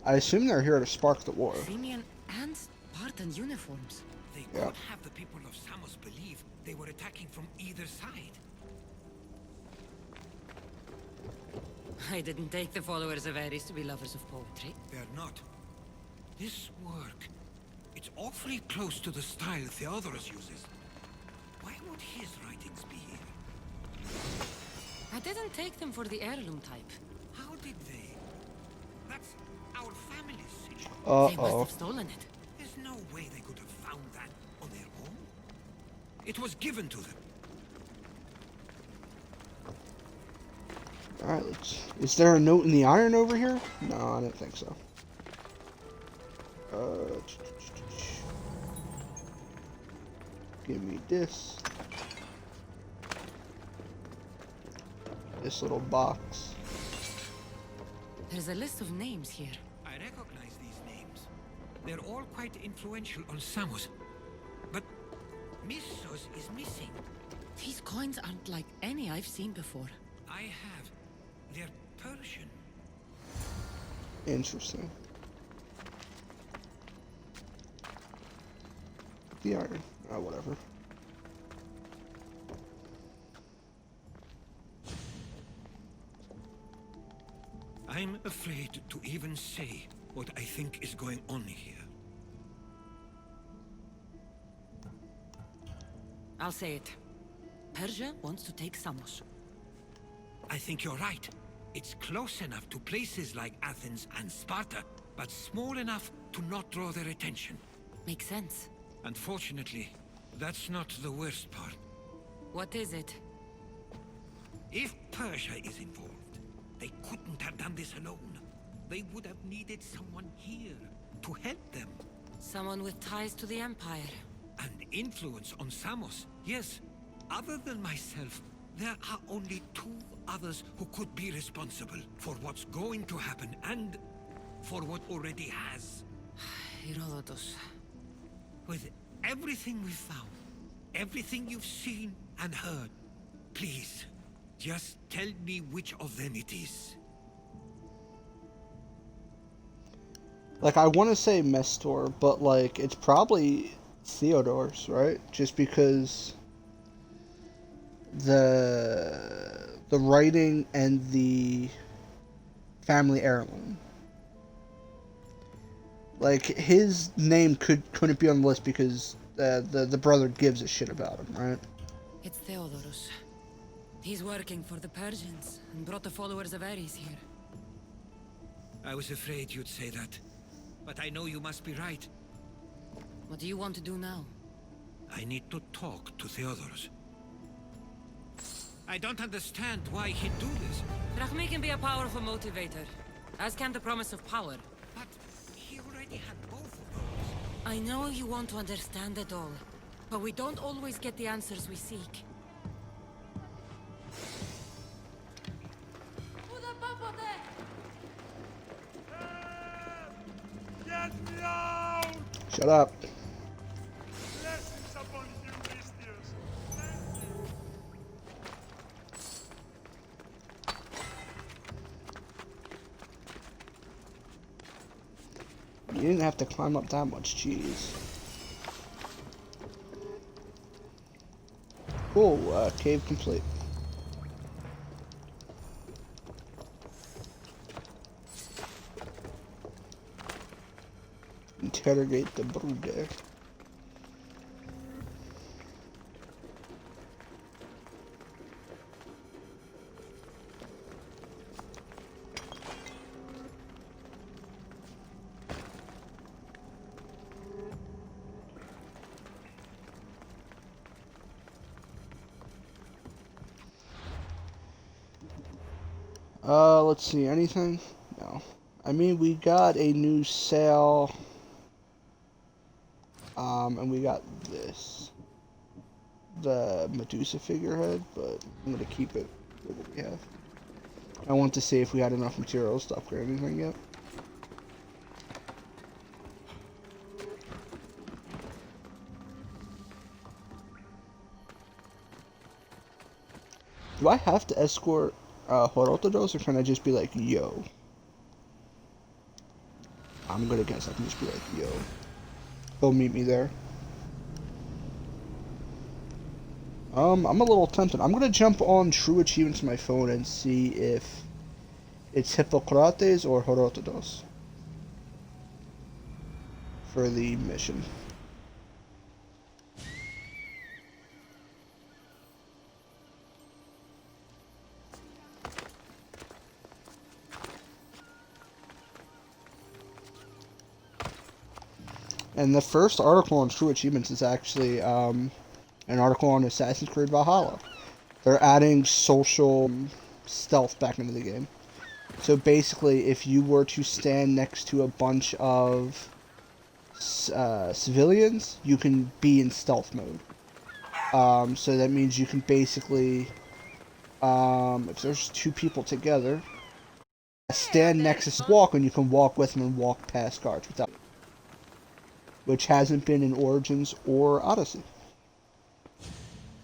I assume they're here to spark the war. Athenian and Spartan uniforms. They could have the people of Samos believe they were attacking from either side. I didn't take the followers of Ares to be lovers of poetry. They're not. This work, it's awfully close to the style Theodoros uses. Why would his writings be here? I didn't take them for the heirloom type. How did they? That's our family's sigil. They must have stolen it. There's no way they could have found that on their own. It was given to them. Alright, is there a note in the iron over here? No, I don't think so. Give me this. This little box. There's a list of names here. I recognize these names. They're all quite influential on Samos. But Missos is missing. These coins aren't like any I've seen before. I have. They're Persian. Interesting. The iron. Oh, whatever. I'm afraid to even say what I think is going on here. I'll say it. Persia wants to take Samos. I think you're right. It's close enough to places like Athens and Sparta, but small enough to not draw their attention. Makes sense. Unfortunately, that's not the worst part. What is it? If Persia is involved, they couldn't have done this alone. They would have needed someone here to help them. Someone with ties to the Empire. And influence on Samos, yes. Other than myself, there are only 2 others who could be responsible for what's going to happen and for what already has. Herodotus. With everything we've found, everything you've seen and heard, please, just tell me which of them it is. Like, I want to say Mestor, but, like, it's probably Theodore's, right? Just because the writing and the family heirloom. Like, his name couldn't be on the list because the brother gives a shit about him, right? It's Theodorus. He's working for the Persians and brought the followers of Ares here. I was afraid you'd say that, but I know you must be right. What do you want to do now? I need to talk to Theodorus. I don't understand why he'd do this. Drachmi can be a powerful motivator, as can the promise of power. But he already had both of those. I know you want to understand it all, but we don't always get the answers we seek. Get me out! Shut up. Blessings upon you, Mistius. Thank you. You didn't have to climb up that much, cheese. Cool, cave complete. Interrogate the brooder. Let's see, anything? No. I mean, we got a new sail. And we got this. The Medusa figurehead, but I'm gonna keep it with what we have. I want to see if we had enough materials to upgrade anything yet. Do I have to escort Horotodos, or can I just be like, yo? I'm gonna guess I can just be like, yo. Go meet me there. I'm a little tempted. I'm gonna jump on True Achievements on my phone and see if it's Hippocrates or Horotodos for the mission. And the first article on True Achievements is actually an article on Assassin's Creed Valhalla. They're adding social stealth back into the game. So basically, if you were to stand next to a bunch of civilians, you can be in stealth mode. So that means you can basically, if there's 2 people together, stand next to walk, and you can walk with them and walk past guards without. which hasn't been in Origins or Odyssey.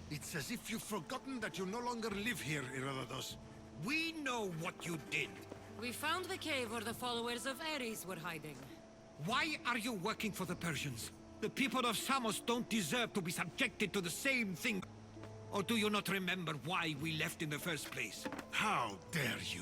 It's as if you've forgotten that you no longer live here, Herodotus. We know what you did. We found the cave where the followers of Ares were hiding. Why are you working for the Persians? The people of Samos don't deserve to be subjected to the same thing. Or do you not remember why we left in the first place? How dare you?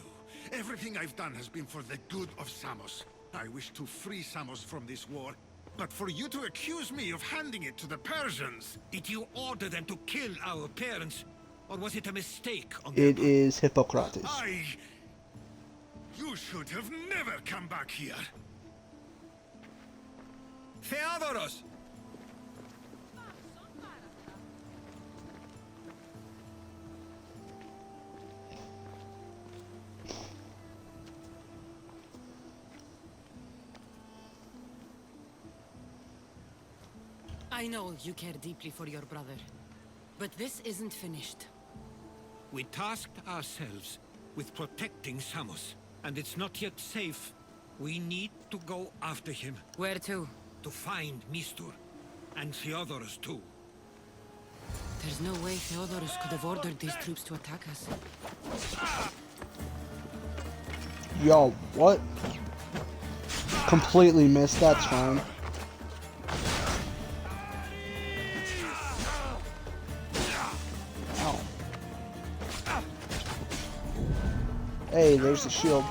Everything I've done has been for the good of Samos. I wish to free Samos from this war, but for you to accuse me of handing it to the Persians... Did you order them to kill our parents? Or was it a mistake on their It is Hippocrates. You should have never come back here. Theodoros! I know you care deeply for your brother, but this isn't finished. We tasked ourselves with protecting Samos, and it's not yet safe. We need to go after him. Where to? To find Mistur, and Theodorus too. There's no way Theodorus could have ordered these troops to attack us. Yo, what? Completely missed, that's fine. Ow. Hey, there's the shield.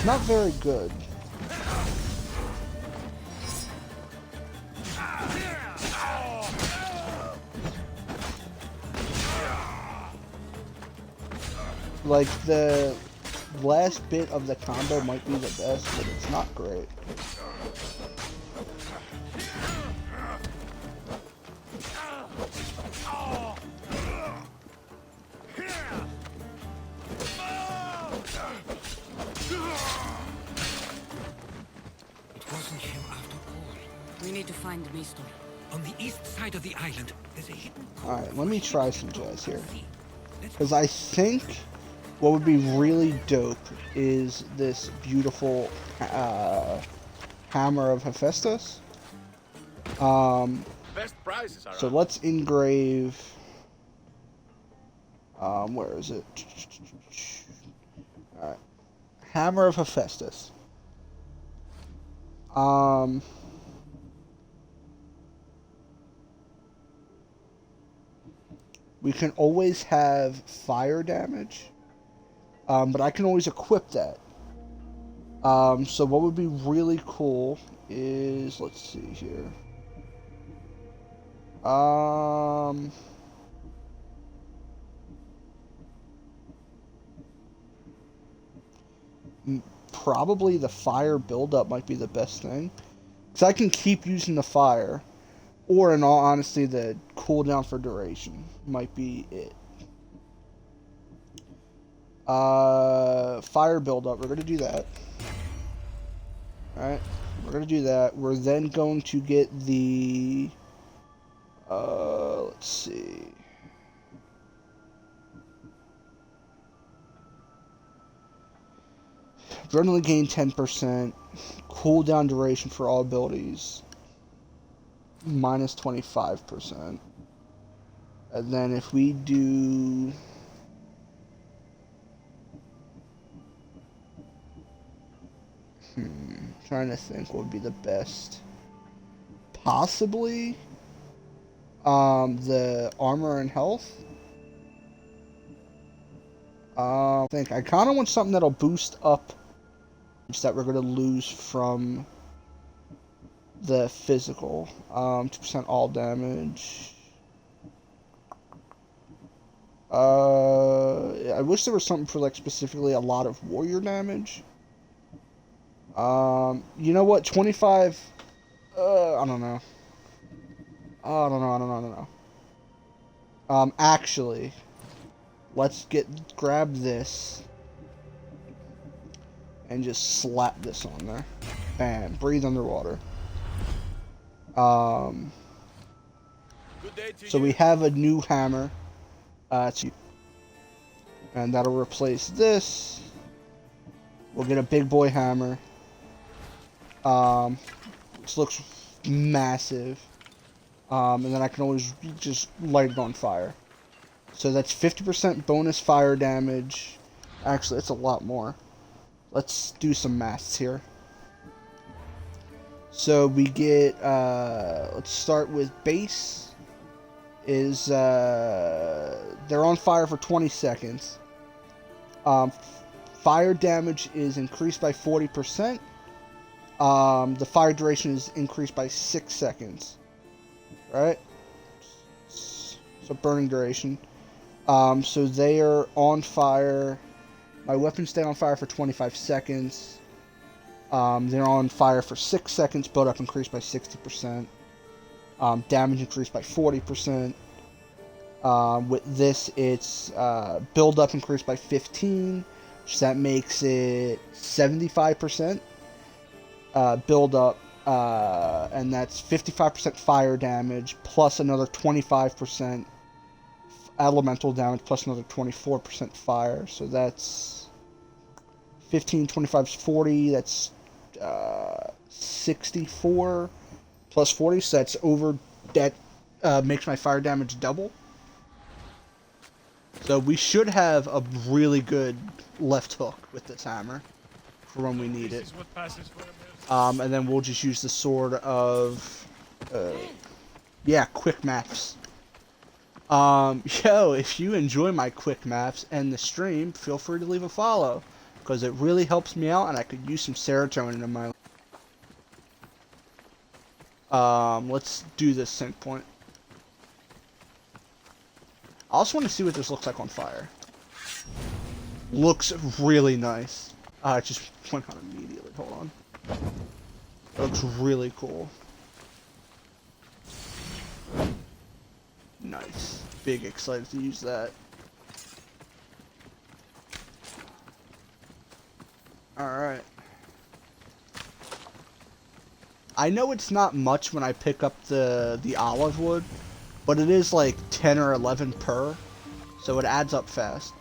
Not very good. Like, the last bit of the combo might be the best, but it's not great. It wasn't him after all. We need to find Mistur. On the east side of the island, there's a hidden... Alright, let me try some jazz here. Because I think what would be really dope is this beautiful hammer of Hephaestus. Best prizes are So let's engrave... where is it? Alright. Hammer of Hephaestus. We can always have fire damage, but I can always equip that. So what would be really cool is, let's see here. Probably the fire buildup might be the best thing, because I can keep using the fire. Or, in all honesty, the cooldown for duration might be it. Fire buildup. We're going to do that. Alright. We're going to do that. We're then going to get the... let's see. Adrenaline gain 10%. Cooldown duration for all abilities. Minus 25%. And then if we do... trying to think what would be the best. Possibly the armor and health. I think I kind of want something that'll boost up that we're going to lose from the physical. 2% all damage. I wish there was something for, like, specifically a lot of warrior damage. You know what? 25... I don't know. I don't know. Actually, let's grab this and just slap this on there. Bam. Breathe underwater. So we have a new hammer. And that'll replace this. We'll get a big boy hammer. Which looks massive. And then I can always just light it on fire. So that's 50% bonus fire damage. Actually, it's a lot more. Let's do some maths here. So we get, let's start with base. Is, they're on fire for 20 seconds. Fire damage is increased by 40%. The fire duration is increased by 6 seconds. Right? So burning duration. So they are on fire. My weapons stay on fire for 25 seconds. They're on fire for 6 seconds. Build up increased by 60%. Damage increased by 40%. With this, it's build up increased by 15. So that makes it 75%. Build up. And that's 55% fire damage plus another 25% elemental damage plus another 24% fire. So that's 15, 25 is 40. That's 64 plus 40. So that's over. That makes my fire damage double. So we should have a really good left hook with this hammer for when we need it. And then we'll just use the sword of, yeah, quick maps. Yo, if you enjoy my quick maps and the stream, feel free to leave a follow, because it really helps me out, and I could use some serotonin in my life. Let's do this sync point. I also want to see what this looks like on fire. Looks really nice. It just went on immediately. Hold on. It looks really cool. Nice. Big excited to use that. Alright. I know it's not much when I pick up the olive wood, but it is like 10 or 11 per, so it adds up fast.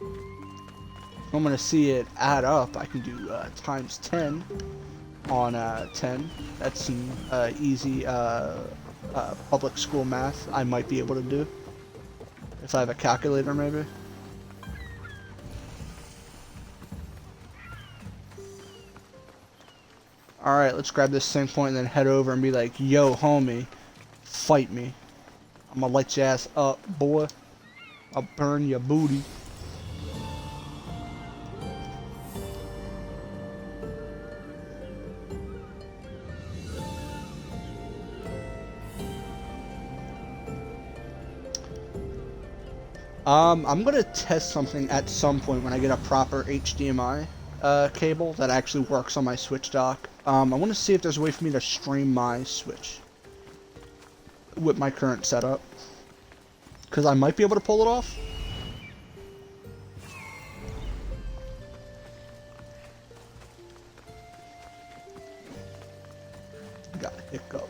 If I'm going to see it add up, I can do times 10 on 10. That's some easy public school math I might be able to do. If I have a calculator, maybe. Alright, let's grab this sync point and then head over and be like, yo, homie, fight me. I'm gonna light your ass up, boy. I'll burn your booty. I'm gonna test something at some point when I get a proper HDMI cable that actually works on my Switch dock. I want to see if there's a way for me to stream my Switch with my current setup, because I might be able to pull it off. Got a hiccup.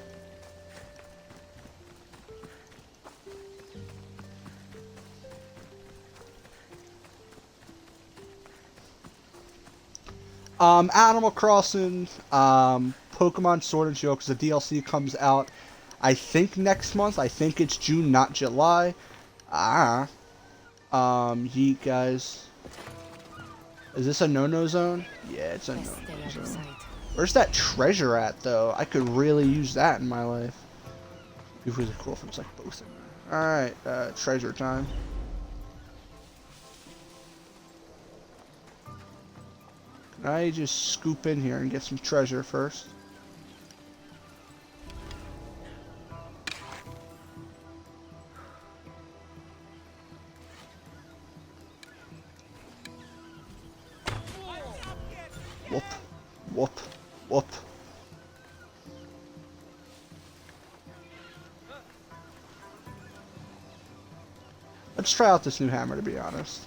Animal Crossing, Pokemon Sword and Shield, because the DLC comes out, I think next month. I think it's June, not July. Yeet, guys. Is this a no-no zone? Yeah, it's a no-no zone. Where's that treasure at, though? I could really use that in my life. It'd be really cool if it was like both in there. Alright, treasure time. Can I just scoop in here and get some treasure first? Whoop, whoop, whoop. Let's try out this new hammer, to be honest.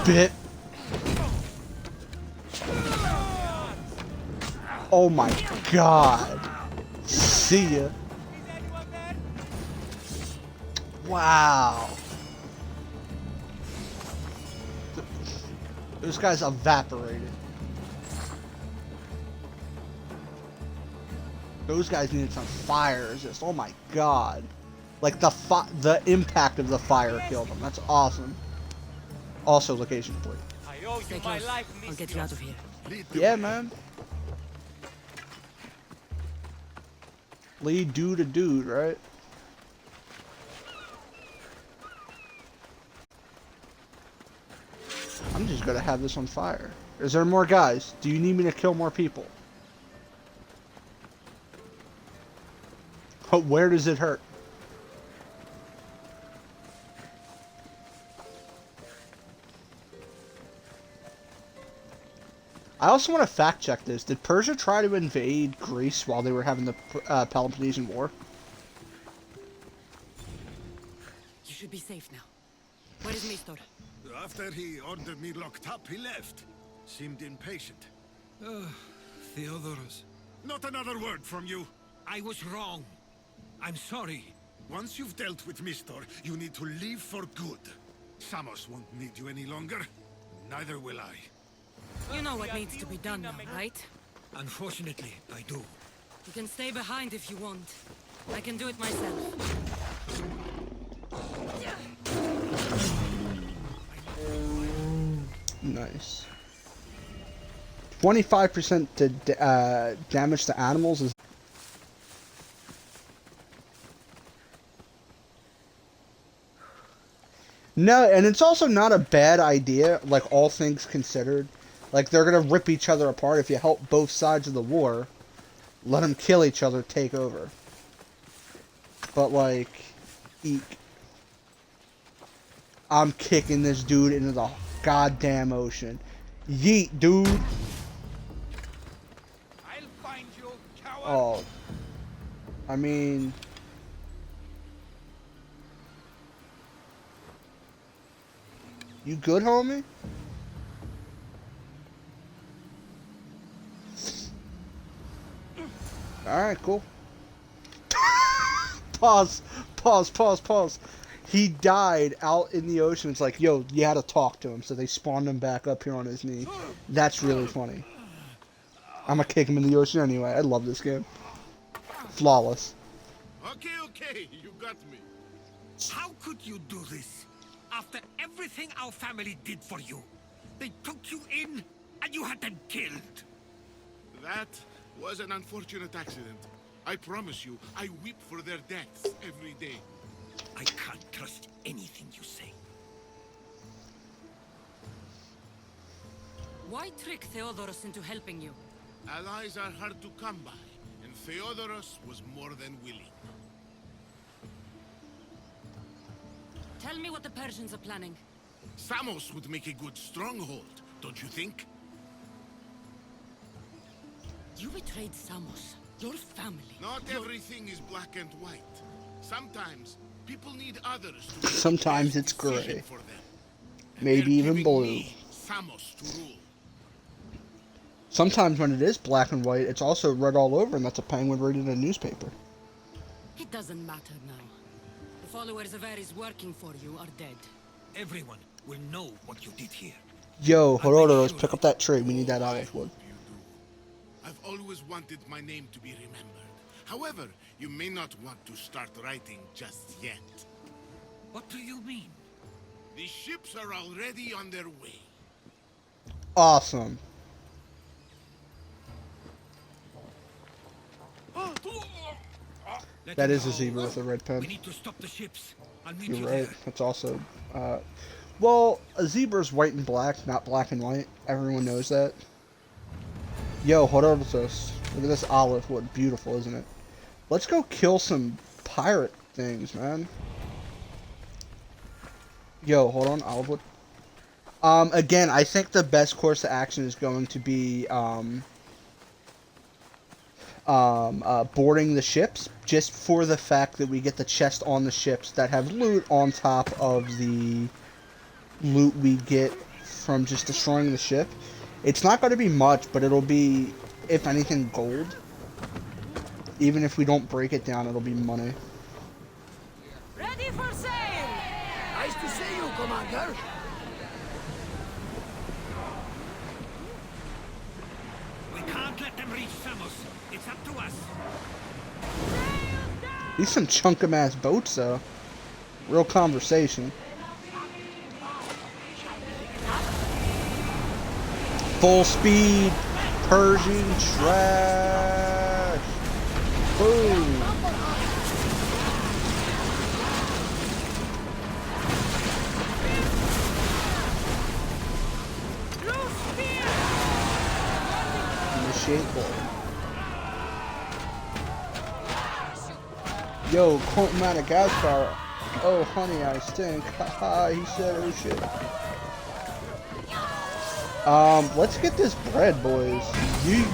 Bit. Oh my god. See ya. Wow. Those guys evaporated. Those guys needed some fire resist. Oh my god. Like the impact of the fire killed them. That's awesome. Also location point. I owe you my life, I'll get you out of here. Yeah, man. Lead dude to dude, right? I'm just gonna have this on fire. Is there more guys? Do you need me to kill more people? Oh, where does it hurt? I also want to fact check this. Did Persia try to invade Greece while they were having the Peloponnesian War? You should be safe now. Where is Mistor? After he ordered me locked up, he left. Seemed impatient. Theodorus. Not another word from you. I was wrong. I'm sorry. Once you've dealt with Mistor, you need to leave for good. Samos won't need you any longer. Neither will I. You know what needs to be done now, right? Unfortunately, I do. You can stay behind if you want. I can do it myself. Nice. 25% to damage to animals is... No, and it's also not a bad idea, like, all things considered. Like, they're gonna rip each other apart. If you help both sides of the war, let them kill each other, take over. But, like, eek. I'm kicking this dude into the goddamn ocean. Yeet, dude. I'll find you, coward. Oh. I mean... You good, homie? Alright, cool. Pause. He died out in the ocean. It's like, yo, you had to talk to him, so they spawned him back up here on his knee. That's really funny. I'm gonna kick him in the ocean anyway. I love this game. Flawless. Okay, you got me. How could you do this? After everything our family did for you. They took you in, and you had them killed. That was an unfortunate accident. I promise you, I weep for their deaths every day. I can't trust anything you say. Why trick Theodorus into helping you? Allies are hard to come by, and Theodorus was more than willing. Tell me what the Persians are planning. Samos would make a good stronghold, don't you think? You betrayed Samos, your family. Not everything is black and white. Sometimes people need others to Sometimes it's gray. for them. Maybe even blue. Samos to rule. Sometimes when it is black and white, it's also red all over, and that's a penguin reading a newspaper. It doesn't matter now. The followers of Ares working for you are dead. Everyone will know what you did here. Yo, Herodotus, pick up that tree. We need that olive wood. I've always wanted my name to be remembered. However, you may not want to start writing just yet. What do you mean? The ships are already on their way. Awesome. That is a zebra with a red pen. We need to stop the ships. I'll meet You're you right. there. That's also... well, a zebra's white and black, not black and white. Everyone knows that. Yo, Herodotus. Look at this olive wood. Beautiful, isn't it? Let's go kill some pirate things, man. Yo, hold on. Olive wood. Again, I think the best course of action is going to be, boarding the ships, just for the fact that we get the chest on the ships that have loot on top of the loot we get from just destroying the ship. It's not going to be much, but it'll be if anything, gold. Even if we don't break it down, it'll be money. Ready for sail! Nice to see you, Commander. We can't let them reach Samos. It's up to us. These some chunkum-ass boats, though. Real conversation. Full speed Persian trash. Boom. Initiate board. Yo, Count Madagascar. Oh, honey, I stink. Haha, he said, oh shit. Let's get this bread, boys. Yeet.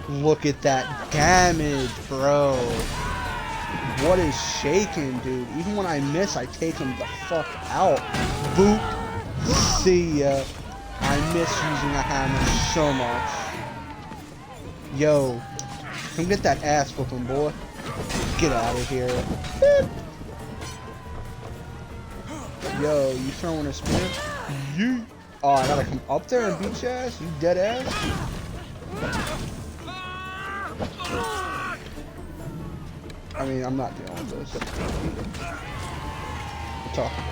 Look at that damage, bro. What is shaking, dude? Even when I miss, I take him the fuck out. Boop. See ya. I miss using a hammer so much. Yo. Come get that ass whooping, boy. Get out of here. Yo, you throwing a spear? Yeet. Oh, I gotta come up there and beat your ass? You dead ass? I mean, I'm not dealing with this. We're talking.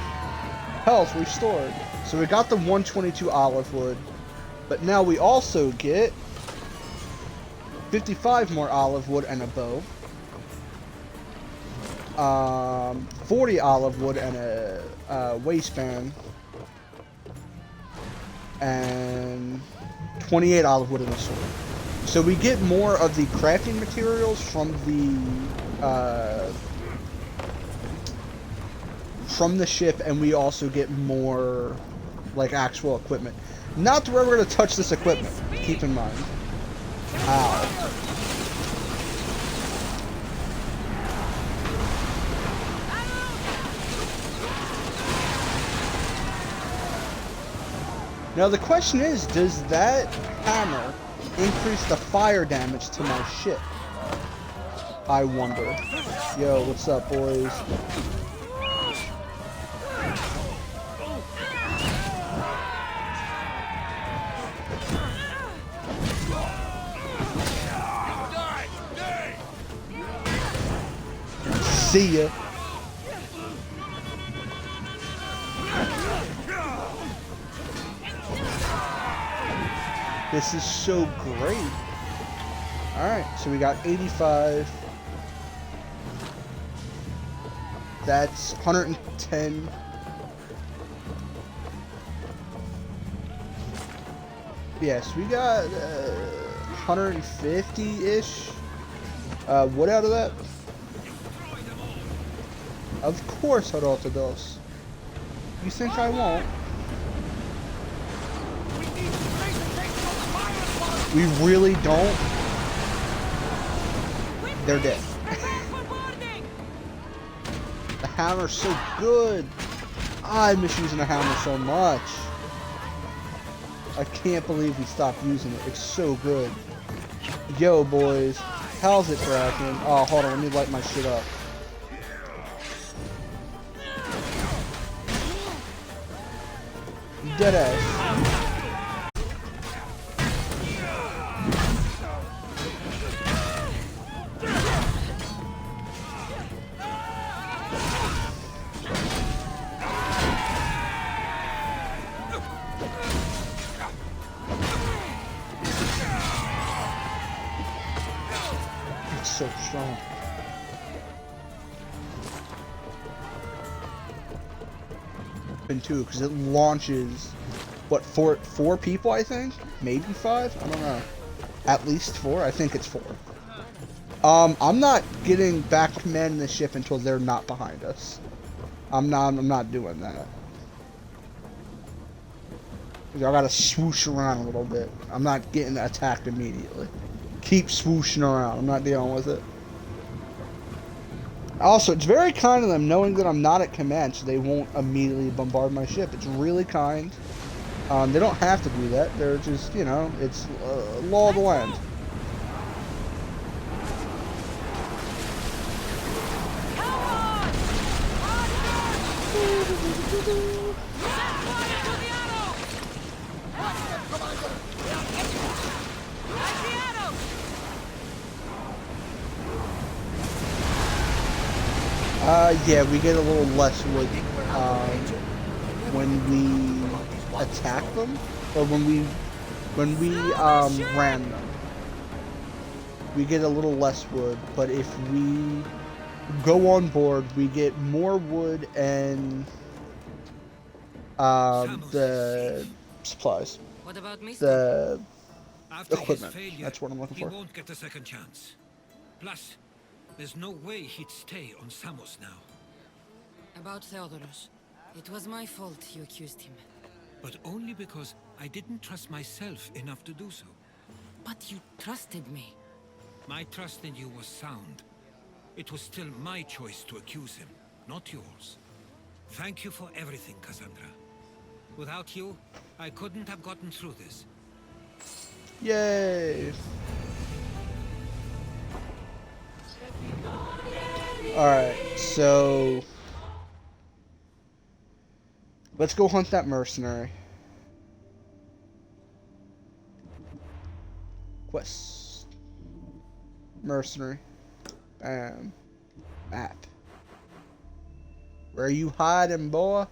Health restored. So we got the 122 olive wood, but now we also get 55 more olive wood and a bow. 40 olive wood and a waistband. And 28 olive wood and a sword. So we get more of the crafting materials from the ship, and we also get more like actual equipment. Not where we're gonna touch this equipment. Keep in mind. Ow. Now the question is, does that hammer increase the fire damage to my ship? I wonder. Yo, what's up, boys? See ya. This is so great. Alright, so we got 85. That's 110. Yes, we got 150-ish wood out of that. Of course, Herodotus. You think I won't? We really don't. They're dead. The hammer's so good. I miss using the hammer so much. I can't believe we stopped using it. It's so good. Yo, boys. How's it cracking? Oh, hold on. Let me light my shit up. Dead ass. It's so strong. Too, because it launches what, four people, I think, maybe 5, I don't know, at least 4. I think it's 4. I'm not getting back command in the ship until they're not behind us. I'm not doing that. I gotta swoosh around a little bit. I'm not getting attacked immediately. Keep swooshing around. I'm not dealing with it. Also, it's very kind of them knowing that I'm not at command, so they won't immediately bombard my ship. It's really kind. They don't have to do that. They're just, you know, it's law of the land. Yeah, we get a little less wood when we attack them, or when we ram them. We get a little less wood, but if we go on board, we get more wood and the supplies. What about Mr. The After equipment. His failure, That's what I'm looking for. He won't get a second chance. Plus, there's no way he'd stay on Samos now. About Theodoros. It was my fault you accused him. But only because I didn't trust myself enough to do so. But you trusted me. My trust in you was sound. It was still my choice to accuse him, not yours. Thank you for everything, Cassandra. Without you, I couldn't have gotten through this. Yay! Alright, so let's go hunt that mercenary. Quest. Mercenary. Bam. Map. Where you hiding, boy?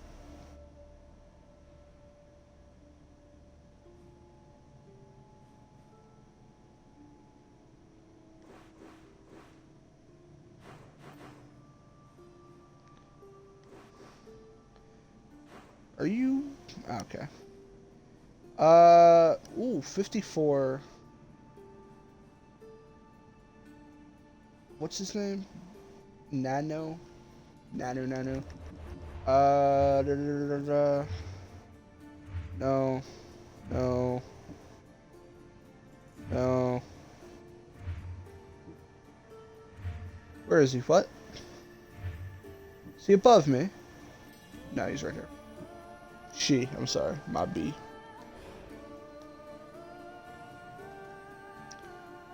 Are you? Okay. Ooh, 54. What's his name? Nano? Nano. No. Where is he? What? Is he above me? No, he's right here. I'm sorry, my B.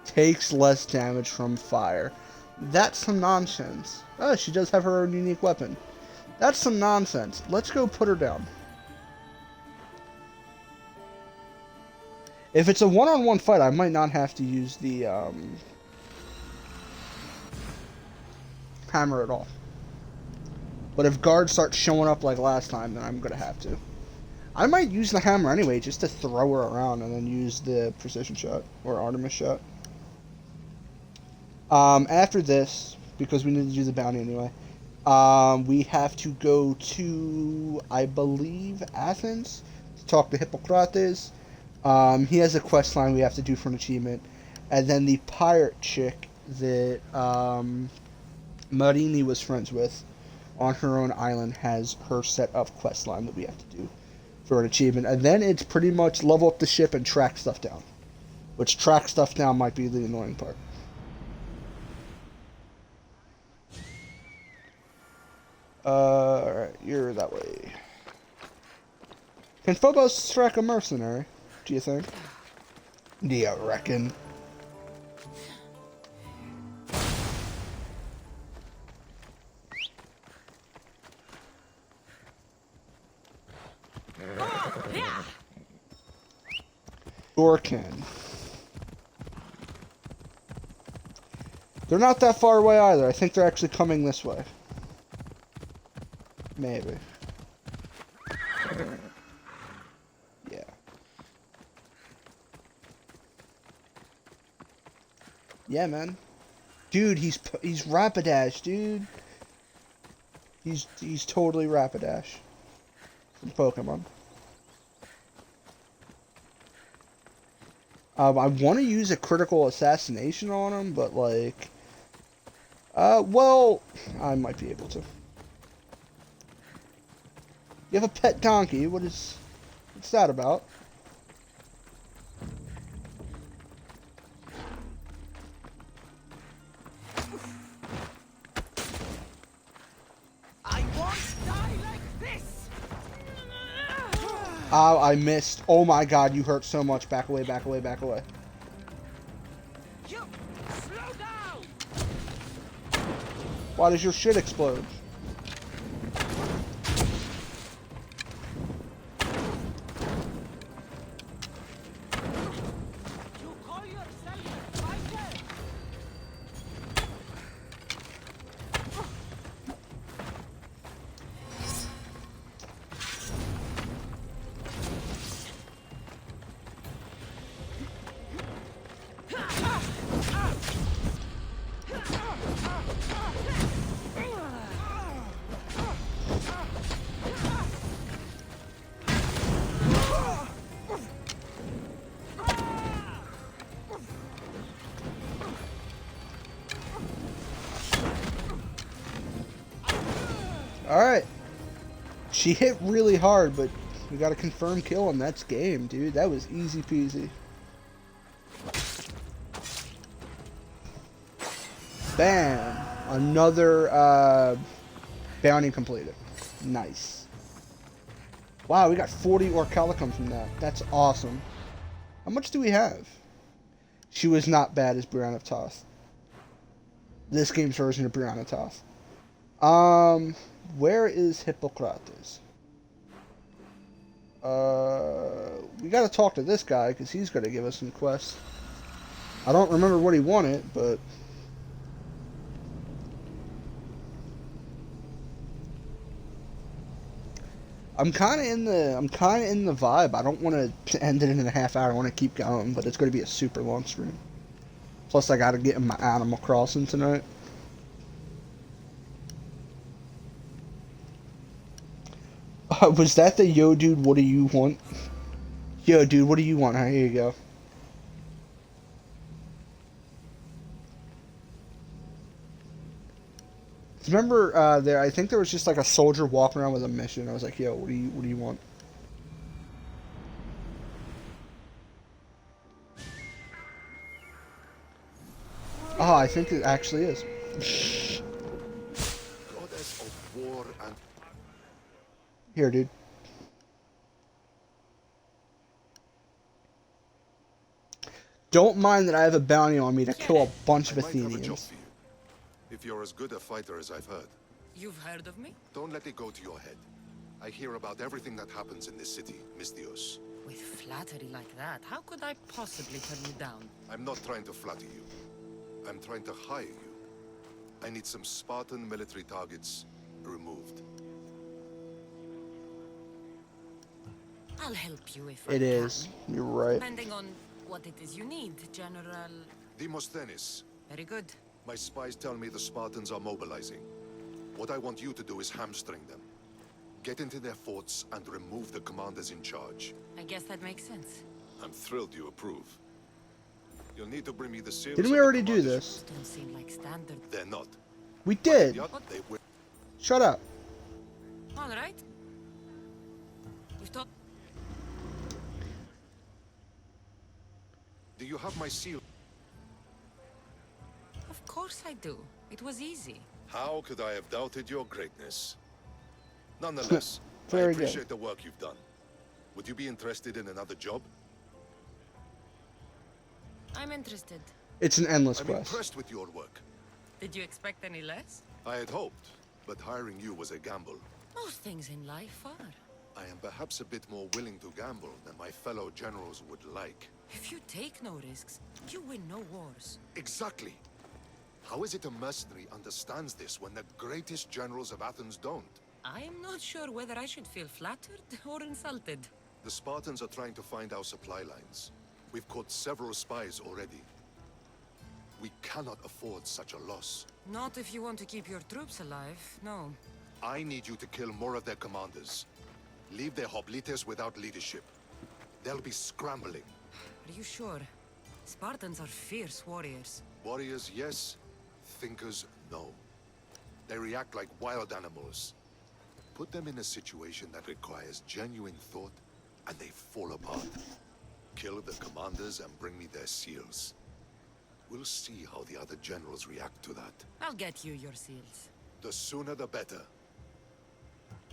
Takes less damage from fire. That's some nonsense. Oh, she does have her own unique weapon. That's some nonsense. Let's go put her down. If it's a one-on-one fight, I might not have to use the hammer at all. But if guards start showing up like last time, then I'm gonna have to. I might use the hammer anyway, just to throw her around and then use the precision shot, or Artemis shot. After this, because we need to do the bounty anyway, we have to go to, I believe, Athens to talk to Hippocrates. He has a quest line we have to do for an achievement. And then the pirate chick that Marini was friends with on her own island has her set of quest line that we have to do for an achievement. And then it's pretty much level up the ship and track stuff down. Which track stuff down might be the annoying part. Alright, you're that way. Can Phobos track a mercenary, do you think? Do you reckon? Or can. They're not that far away either. I think they're actually coming this way. Maybe. Yeah. Yeah, man. Dude, he's Rapidash, dude. He's totally Rapidash from Pokemon. I want to use a critical assassination on him, but like, well, I might be able to. You have a pet donkey. What's that about? Oh, I missed. Oh my god, you hurt so much. Back away, back away, back away. You slow down. Why does your shit explode? You call yourself a fighter? Alright. She hit really hard, but we got a confirmed kill, and that's game, dude. That was easy peasy. Bam! Another bounty completed. Nice. Wow, we got 40 Orcalicum from that. That's awesome. How much do we have? She was not bad as Brianna of Toth. This game's version of Brianna of Toth. Where is Hippocrates? We gotta talk to this guy, because he's gonna give us some quests. I don't remember what he wanted, but... I'm kinda in the vibe. I don't want to end it in a half hour. I want to keep going, but it's going to be a super long stream. Plus, I got to get in my Animal Crossing tonight. Was that the yo dude, what do you want? Yo dude, what do you want? Here you go. Remember there, I think there was just like a soldier walking around with a mission. I was like, yo, what do you want? Oh, I think it actually is. Goddess of war and... Here, dude. Don't mind that I have a bounty on me to kill a bunch of Athenians. If you're as good a fighter as I've heard. You've heard of me? Don't let it go to your head. I hear about everything that happens in this city, Mystios. With flattery like that, how could I possibly turn you down? I'm not trying to flatter you. I'm trying to hire you. I need some Spartan military targets removed. I'll help you if I It is. You're right. Depending on what it is you need, General... Demosthenes. Very good. My spies tell me the Spartans are mobilizing. What I want you to do is hamstring them. Get into their forts and remove the commanders in charge. I guess that makes sense. I'm thrilled you approve. You'll need to bring me the seals. Didn't we already do this? Don't seem like standard. They're not. We did. They will. Shut up. All right. You've thought... Do you have my seal? Of course I do. It was easy. How could I have doubted your greatness? Nonetheless, I Very appreciate good. the work you've done. Would you be interested in another job? I'm interested. It's an endless I'm quest. impressed with your work. Did you expect any less? I had hoped, but hiring you was a gamble. Most things in life are. I am perhaps a bit more willing to gamble than my fellow generals would like. If you take no risks, you win no wars. Exactly. How is it a mercenary understands this when the greatest generals of Athens don't? I'm not sure whether I should feel flattered or insulted. The Spartans are trying to find our supply lines. We've caught several spies already. We cannot afford such a loss. Not if you want to keep your troops alive, no. I need you to kill more of their commanders. Leave their hoplites without leadership. They'll be scrambling. Are you sure? Spartans are fierce warriors. Warriors, yes. Thinkers, no. They react like wild animals. Put them in a situation that requires genuine thought, and they fall apart. Kill the commanders and bring me their seals. We'll see how the other generals react to that. I'll get you your seals. The sooner the better.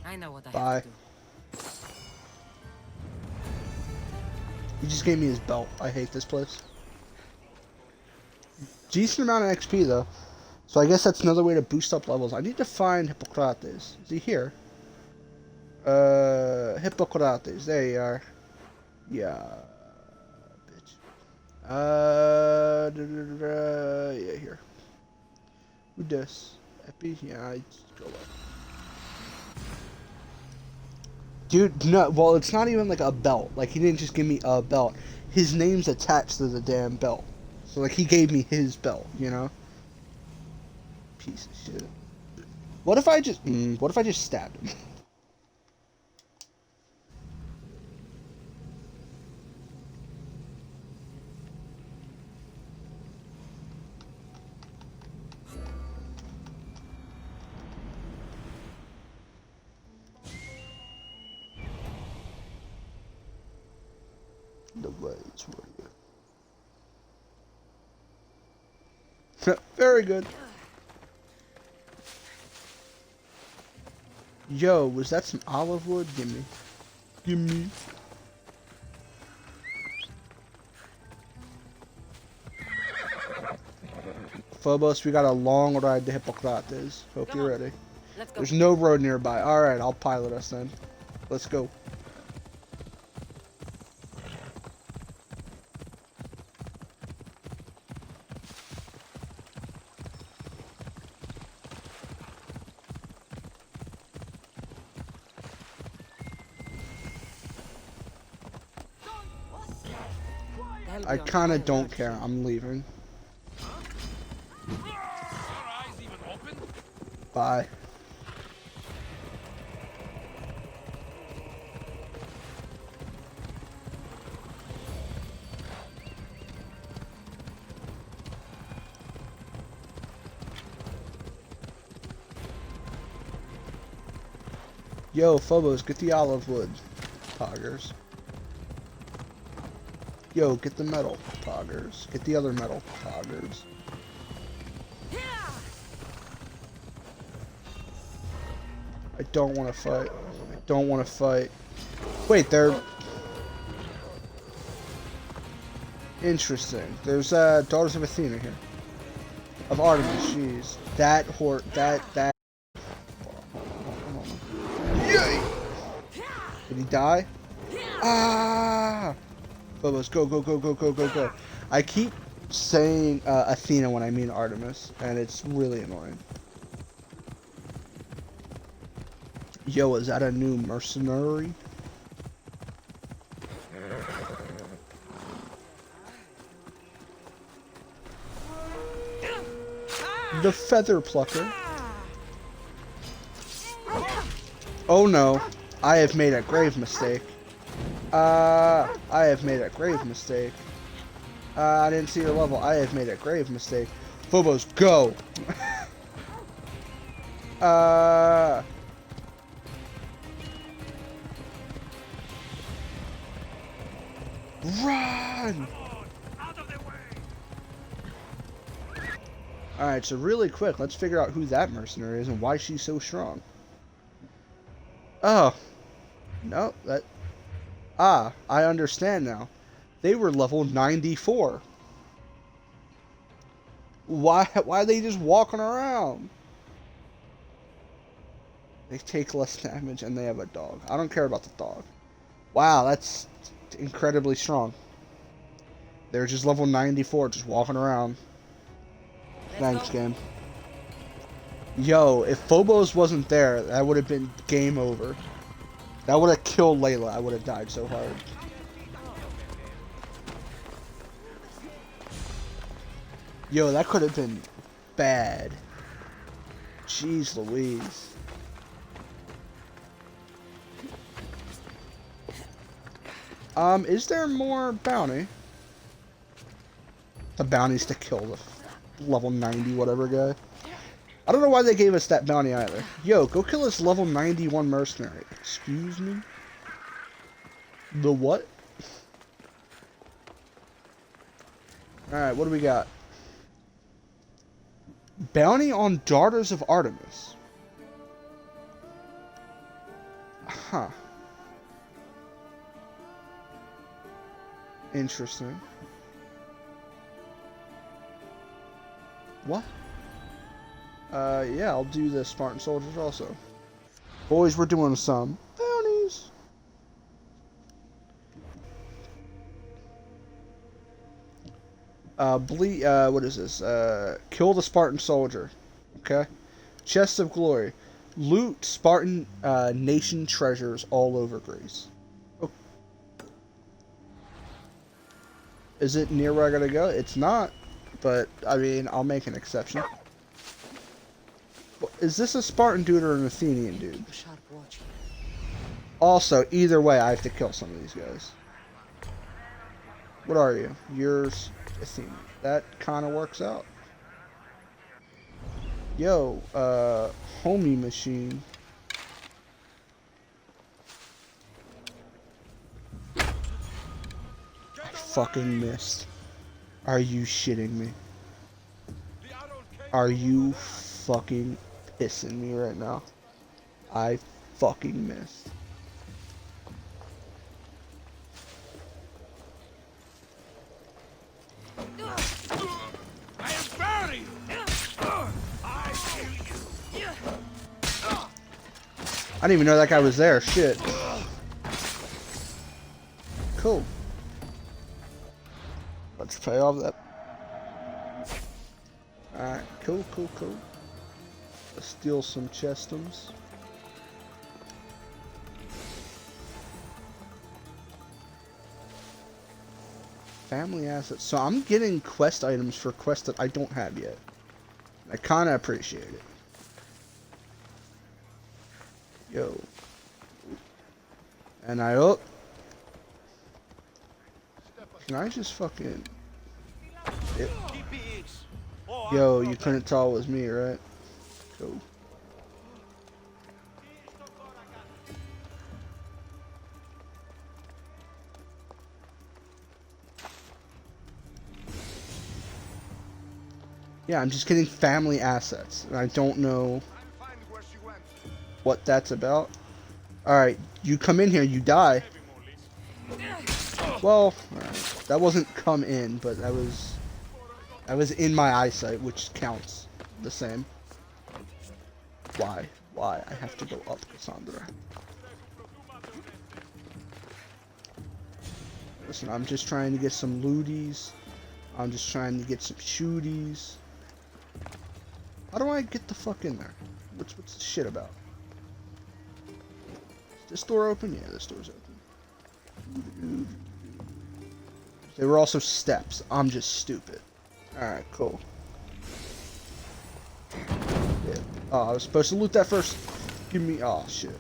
I know what I Bye. have to do. He just gave me his belt. I hate this place. Decent amount of XP though. So I guess that's another way to boost up levels. I need to find Hippocrates. Is he here? Hippocrates. There you are. Yeah. Bitch. Yeah, here. Who this? Epi? Yeah, I just go up. Dude, no, well, it's not even like a belt. Like, he didn't just give me a belt. His name's attached to the damn belt. So, like, he gave me his belt, you know? Piece of shit. What if I just stabbed him? The ways were you? Very good. Yo, was that some olive wood? Gimme. Gimme. Phobos, we got a long ride to Hippocrates. Hope you're ready. Let's go. There's no road nearby. Alright, I'll pilot us then. Let's go. I kinda don't care. I'm leaving. Bye. Yo, Phobos, get the olive wood. Poggers. Yo, get the metal. Poggers. Get the other metal. Poggers. I don't want to fight. I don't want to fight. Wait, they're... Interesting. There's, Daughters of Athena here. Of Artemis, jeez. That that... Yay! Did he die? Ah! Phobos, go, go, go, go, go, go, go. I keep saying, Athena when I mean Artemis, and it's really annoying. Yo, is that a new mercenary? The feather plucker. Oh no, I have made a grave mistake. I have made a grave mistake. I didn't see your level. I have made a grave mistake. Phobos, go! Run! Alright, so really quick, let's figure out who that mercenary is and why she's so strong. Oh. No, that... Ah, I understand now. They were level 94. Why are they just walking around? They take less damage and they have a dog. I don't care about the dog. Wow, that's incredibly strong. They're just level 94, just walking around. Thanks, game. Yo, if Phobos wasn't there, that would have been game over. That would have killed Layla. I would have died so hard. Yo, that could have been bad. Jeez Louise. Is there more bounty? The bounty's to kill the level 90 whatever guy. I don't know why they gave us that bounty either. Yo, go kill this level 91 mercenary. Excuse me? The what? Alright, what do we got? Bounty on Daughters of Artemis. Huh. Interesting. What? Yeah, I'll do the Spartan soldiers also. Boys, we're doing some bounties. What is this? Kill the Spartan soldier. Okay. Chest of glory. Loot Spartan nation treasures all over Greece. Oh. Is it near where I gotta go? It's not, but I mean, I'll make an exception. Is this a Spartan dude or an Athenian dude? Also, either way, I have to kill some of these guys. What are you? You're Athenian. That kind of works out. Yo, homie machine. I fucking missed. Are you shitting me? Are you fucking pissing me right now? I fucking missed. I am bury you. I kill you. I didn't even know that guy was there. Shit. Cool. Let's pay off that. Alright, cool. Let's steal some chestums. Family assets. So I'm getting quest items for quests that I don't have yet. I kind of appreciate it. Yo. And can I just fucking... Yep. Yo, you couldn't tell it was me, right? Cool. Yeah, I'm just getting family assets, and I don't know what that's about. Alright, you come in here, you die. Well, alright. That wasn't come in, but that was in my eyesight, which counts the same. Why? Why? I have to go up, Cassandra. Listen, I'm just trying to get some looties. I'm just trying to get some shooties. How do I get the fuck in there? What's the shit about? Is this door open? Yeah, this door's open. There were also steps. I'm just stupid. Alright, cool. Yeah. Oh, I was supposed to loot that first. Give me... Oh, shit.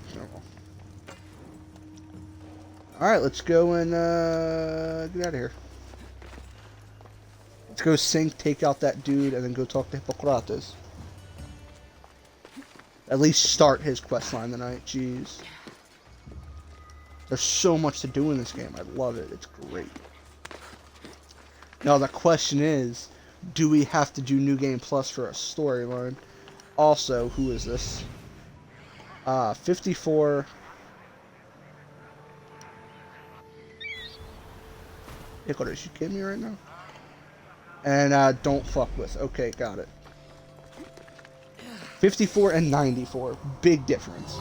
Alright, let's go and get out of here. Let's go sink, take out that dude, and then go talk to Hippocrates. At least start his questline tonight. Jeez. There's so much to do in this game. I love it. It's great. Now the question is, do we have to do New Game Plus for a storyline? Also, who is this? 54. Icarus, you kidding me right now? And don't fuck with. Okay, got it. 54 and 94. Big difference.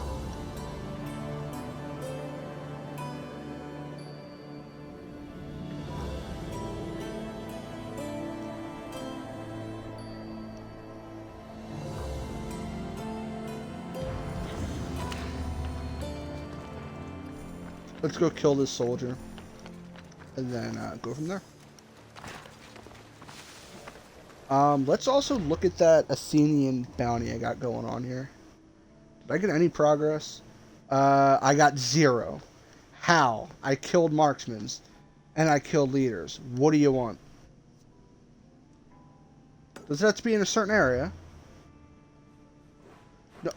Let's go kill this soldier. And then go from there. Let's also look at that Athenian bounty I got going on here. Did I get any progress? I got 0. How? I killed marksmen. And I killed leaders. What do you want? Does that have to be in a certain area?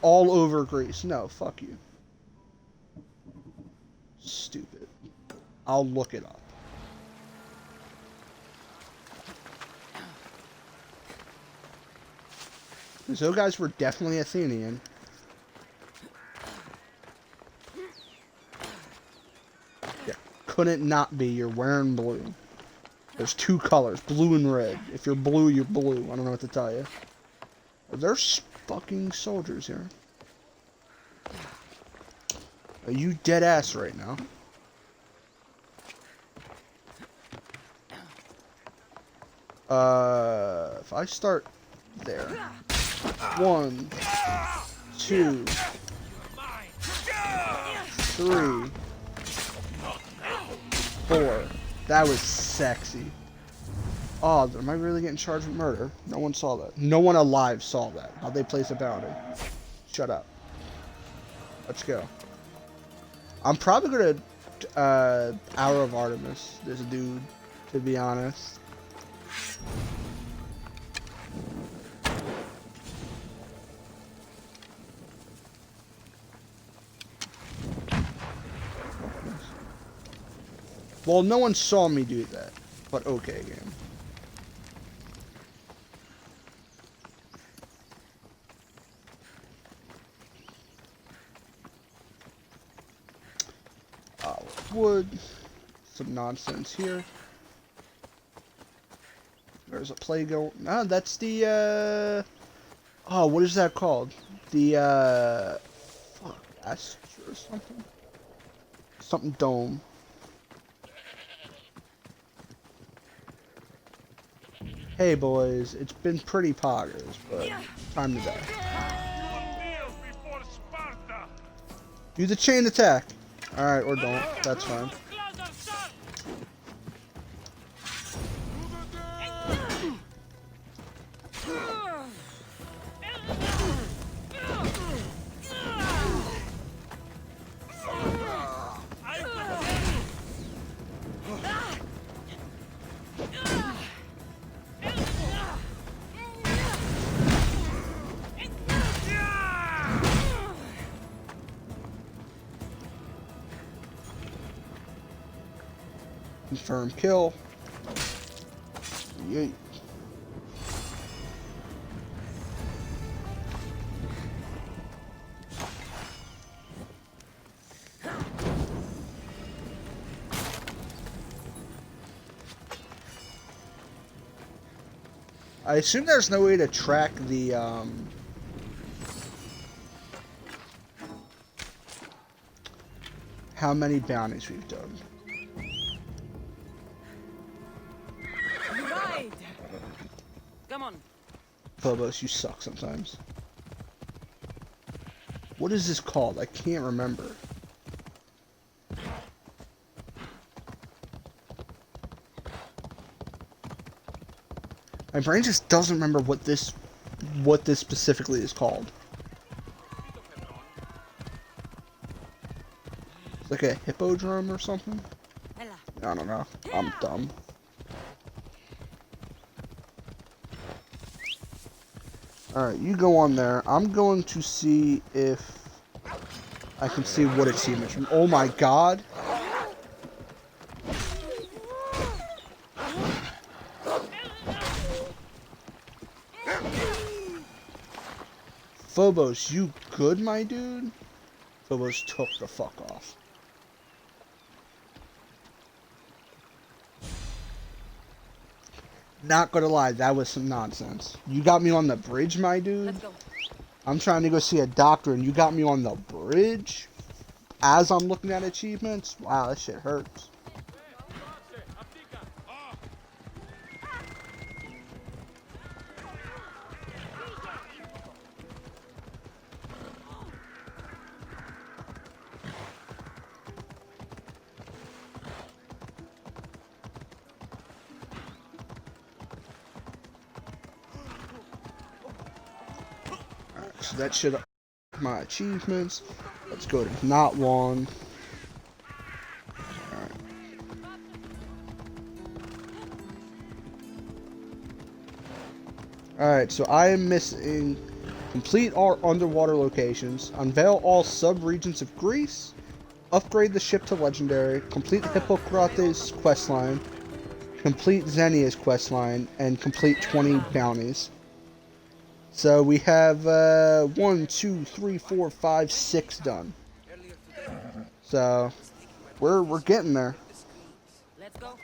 All over Greece. No, fuck you. Stupid. I'll look it up. Those guys were definitely Athenian. Yeah, couldn't not be. You're wearing blue. There's two colors, blue and red. If you're blue, you're blue. I don't know what to tell you. There's fucking soldiers here. Are you dead ass right now? If I start there. 1, 2, 3, 4. That was sexy. Oh, am I really getting charged with murder? No one saw that. No one alive saw that. How'd they place a bounty? Shut up. Let's go. I'm probably gonna Hour of Artemis this dude, to be honest. Well, no one saw me do that, but okay, game. Wood. Some nonsense here. There's a plague going. No, that's the, oh, what is that called? The, fuck, Astro or something? Something dome. Hey, boys, it's been pretty poggers, but time to die. Do the chain attack. Alright, or don't. That's fine. Confirm kill. Yeet. I assume there's no way to track the how many bounties we've done. Come on. Phobos, you suck sometimes. What is this called? I can't remember. My brain just doesn't remember what this specifically is called. It's like a hippodrome or something? I don't know. I'm dumb. Alright, you go on there. I'm going to see if I can see what achievements from. Oh my god! Phobos, you good, my dude? Phobos took the fuck off. Not gonna lie, that was some nonsense. You got me on the bridge, my dude. I'm trying to go see a doctor and you got me on the bridge? As I'm looking at achievements? Wow, that shit hurts. So that should up my achievements. Let's go to not one. Alright, so I am missing complete all underwater locations, unveil all sub-regions of Greece, upgrade the ship to legendary, complete Hippocrates questline, complete Xenia's questline, and complete 20 bounties. So we have 1, 2, 3, 4, 5, 6 done. So we're getting there. Let's go.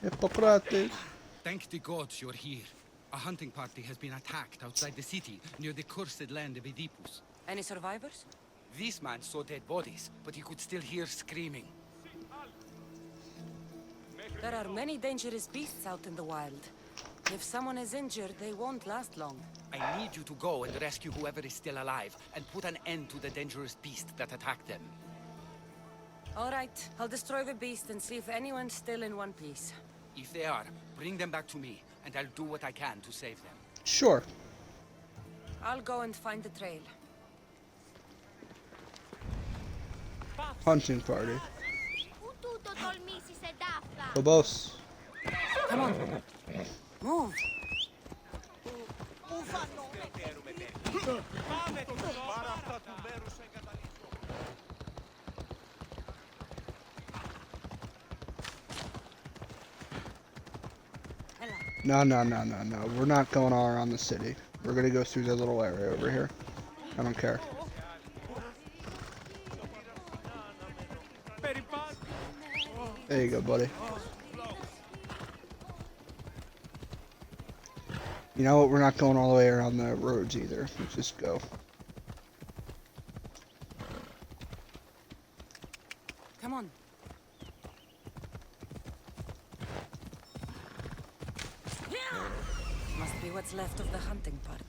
Hippocrates. Thank the gods you're here. A hunting party has been attacked outside the city, near the cursed land of Oedipus. Any survivors? This man saw dead bodies, but he could still hear screaming. There are many dangerous beasts out in the wild. If someone is injured, they won't last long. I need you to go and rescue whoever is still alive, and put an end to the dangerous beast that attacked them. All right, I'll destroy the beast and see if anyone's still in one piece. If they are, bring them back to me, and I'll do what I can to save them. Sure. I'll go and find the trail. Hunting party. Babos. Come on. Move. No. We're not going all around the city. We're gonna go through the little area over here. I don't care. There you go, buddy. You know what? We're not going all the way around the roads either. Let's just go. Come on. Must be what's left of the hunting party.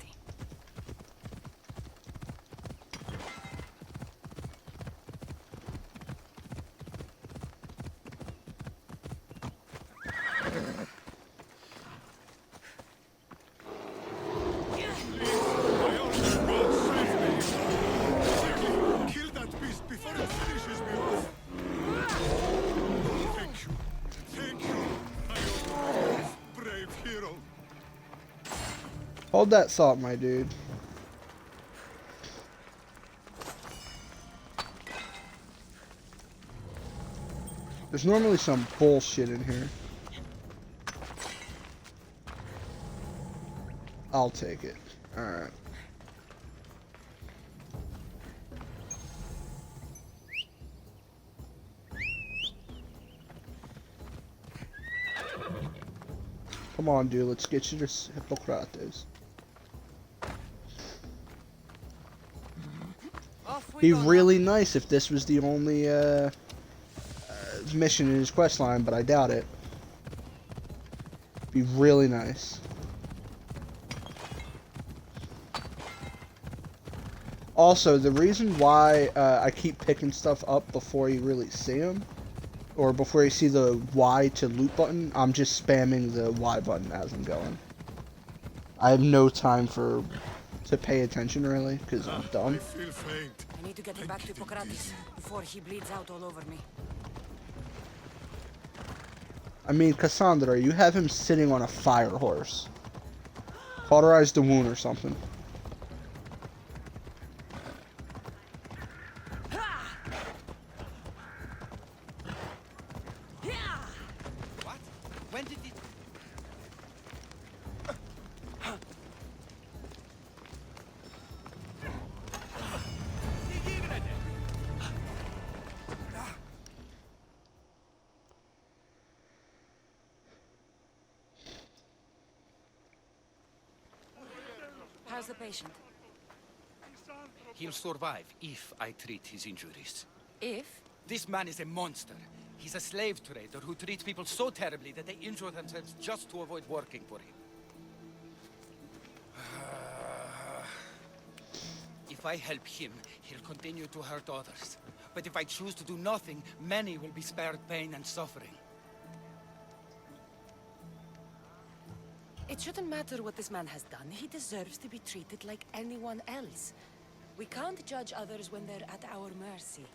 Hold that thought, my dude. There's normally some bullshit in here. I'll take it. Alright. Come on, dude. Let's get you to Hippocrates. Be really nice if this was the only mission in his quest line, but I doubt it. Be really nice. Also, the reason why I keep picking stuff up before you really see them, or before you see the Y to loot button, I'm just spamming the Y button as I'm going. I have no time to pay attention really, because I'm dumb. I need to get him back to Hippocrates before he bleeds out all over me. I mean, Cassandra, you have him sitting on a fire horse. Cauterize the wound or something. What? When did it... How's the patient? He'll survive if I treat his injuries. If? This man is a monster. He's a slave trader who treats people so terribly that they injure themselves just to avoid working for him. If I help him, he'll continue to hurt others. But if I choose to do nothing, many will be spared pain and suffering. It shouldn't matter what this man has done. He deserves to be treated like anyone else. We can't judge others when they're at our mercy.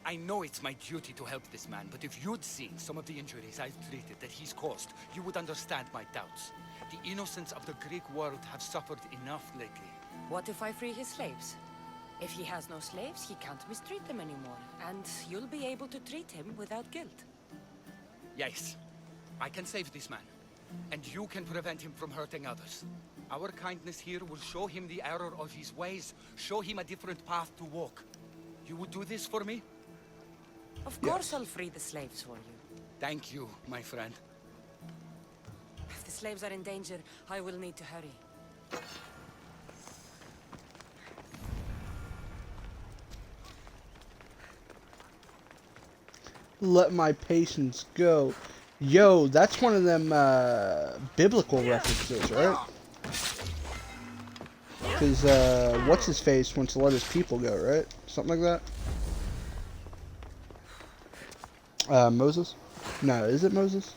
I know it's my duty to help this man, but if you'd seen some of the injuries I've treated that he's caused, you would understand my doubts. The innocents of the Greek world have suffered enough lately. What if I free his slaves? If he has no slaves, he can't mistreat them anymore, and you'll be able to treat him without guilt. Yes, I can save this man, and you can prevent him from hurting others. Our kindness here will show him the error of his ways, show him a different path to walk. You would do this for me? Of course I'll free the slaves for you. Thank you, my friend. slaves are in danger, I will need to hurry. Let my patience go. Yo, that's one of them biblical references, right? Because what's his face wants to let his people go, right? Something like that. Moses? No, is it Moses?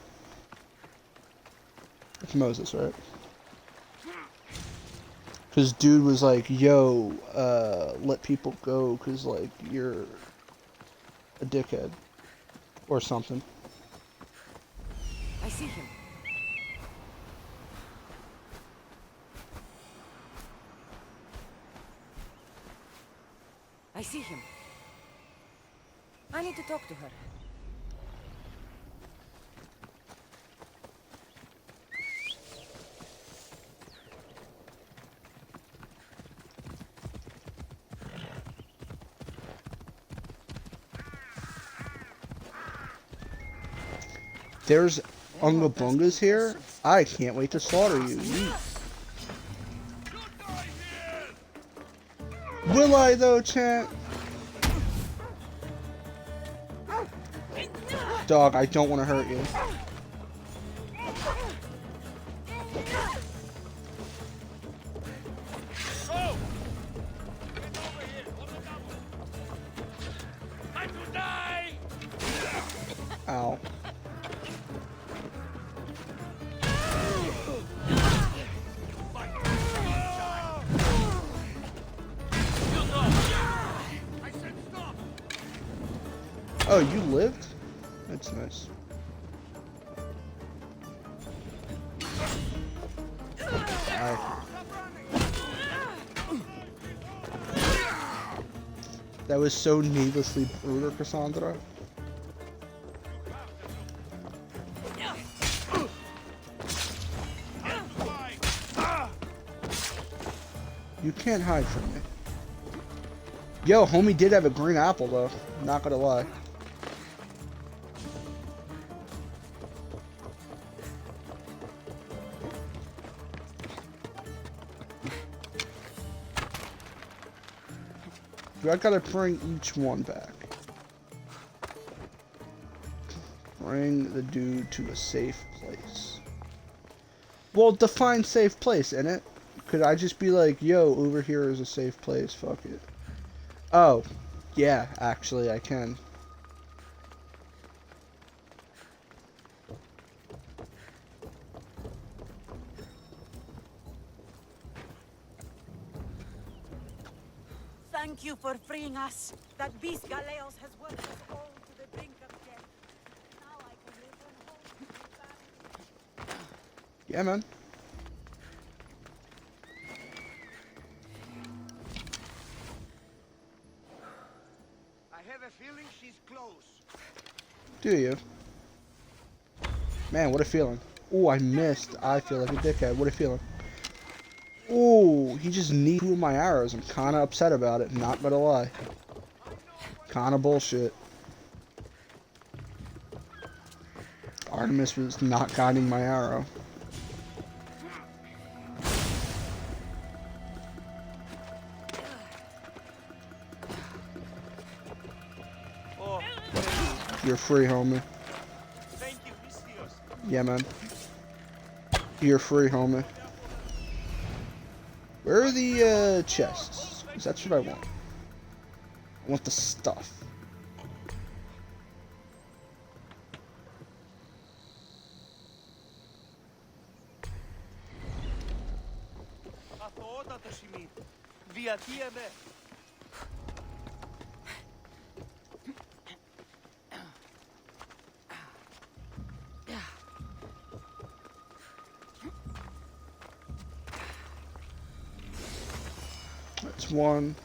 It's Moses, right? Because dude was like, yo, let people go because, like, you're a dickhead. Or something. I see him. I see him. I need to talk to her. There's Unga Bungas here. I can't wait to slaughter you. Yeet. Will I though, chat? Dog, I don't want to hurt you. Ow. Oh, you lived? That's nice. Alright. That was so needlessly brutal, Cassandra. You can't hide from me. Yo, homie did have a green apple, though. Not gonna lie. I gotta bring each one back. Bring the dude to a safe place. Well, define safe place, innit? Could I just be like, yo, over here is a safe place, fuck it. Oh, yeah, actually I can. Thank you for freeing us. That beast Galeos has worked us all to the brink of death. Now I can return home to my family. Yeah, man. I have a feeling she's close. Do you? Man, what a feeling. Oh, I missed. I feel like a dickhead. What a feeling. Oh, he just kneed through my arrows. I'm kind of upset about it. Not gonna lie. Kind of bullshit. Artemis was not guiding my arrow. You're free, homie. Thank you, Mistios. Yeah, man. You're free, homie. Where are the chests? Because that's what I want. I want the stuff. That's one.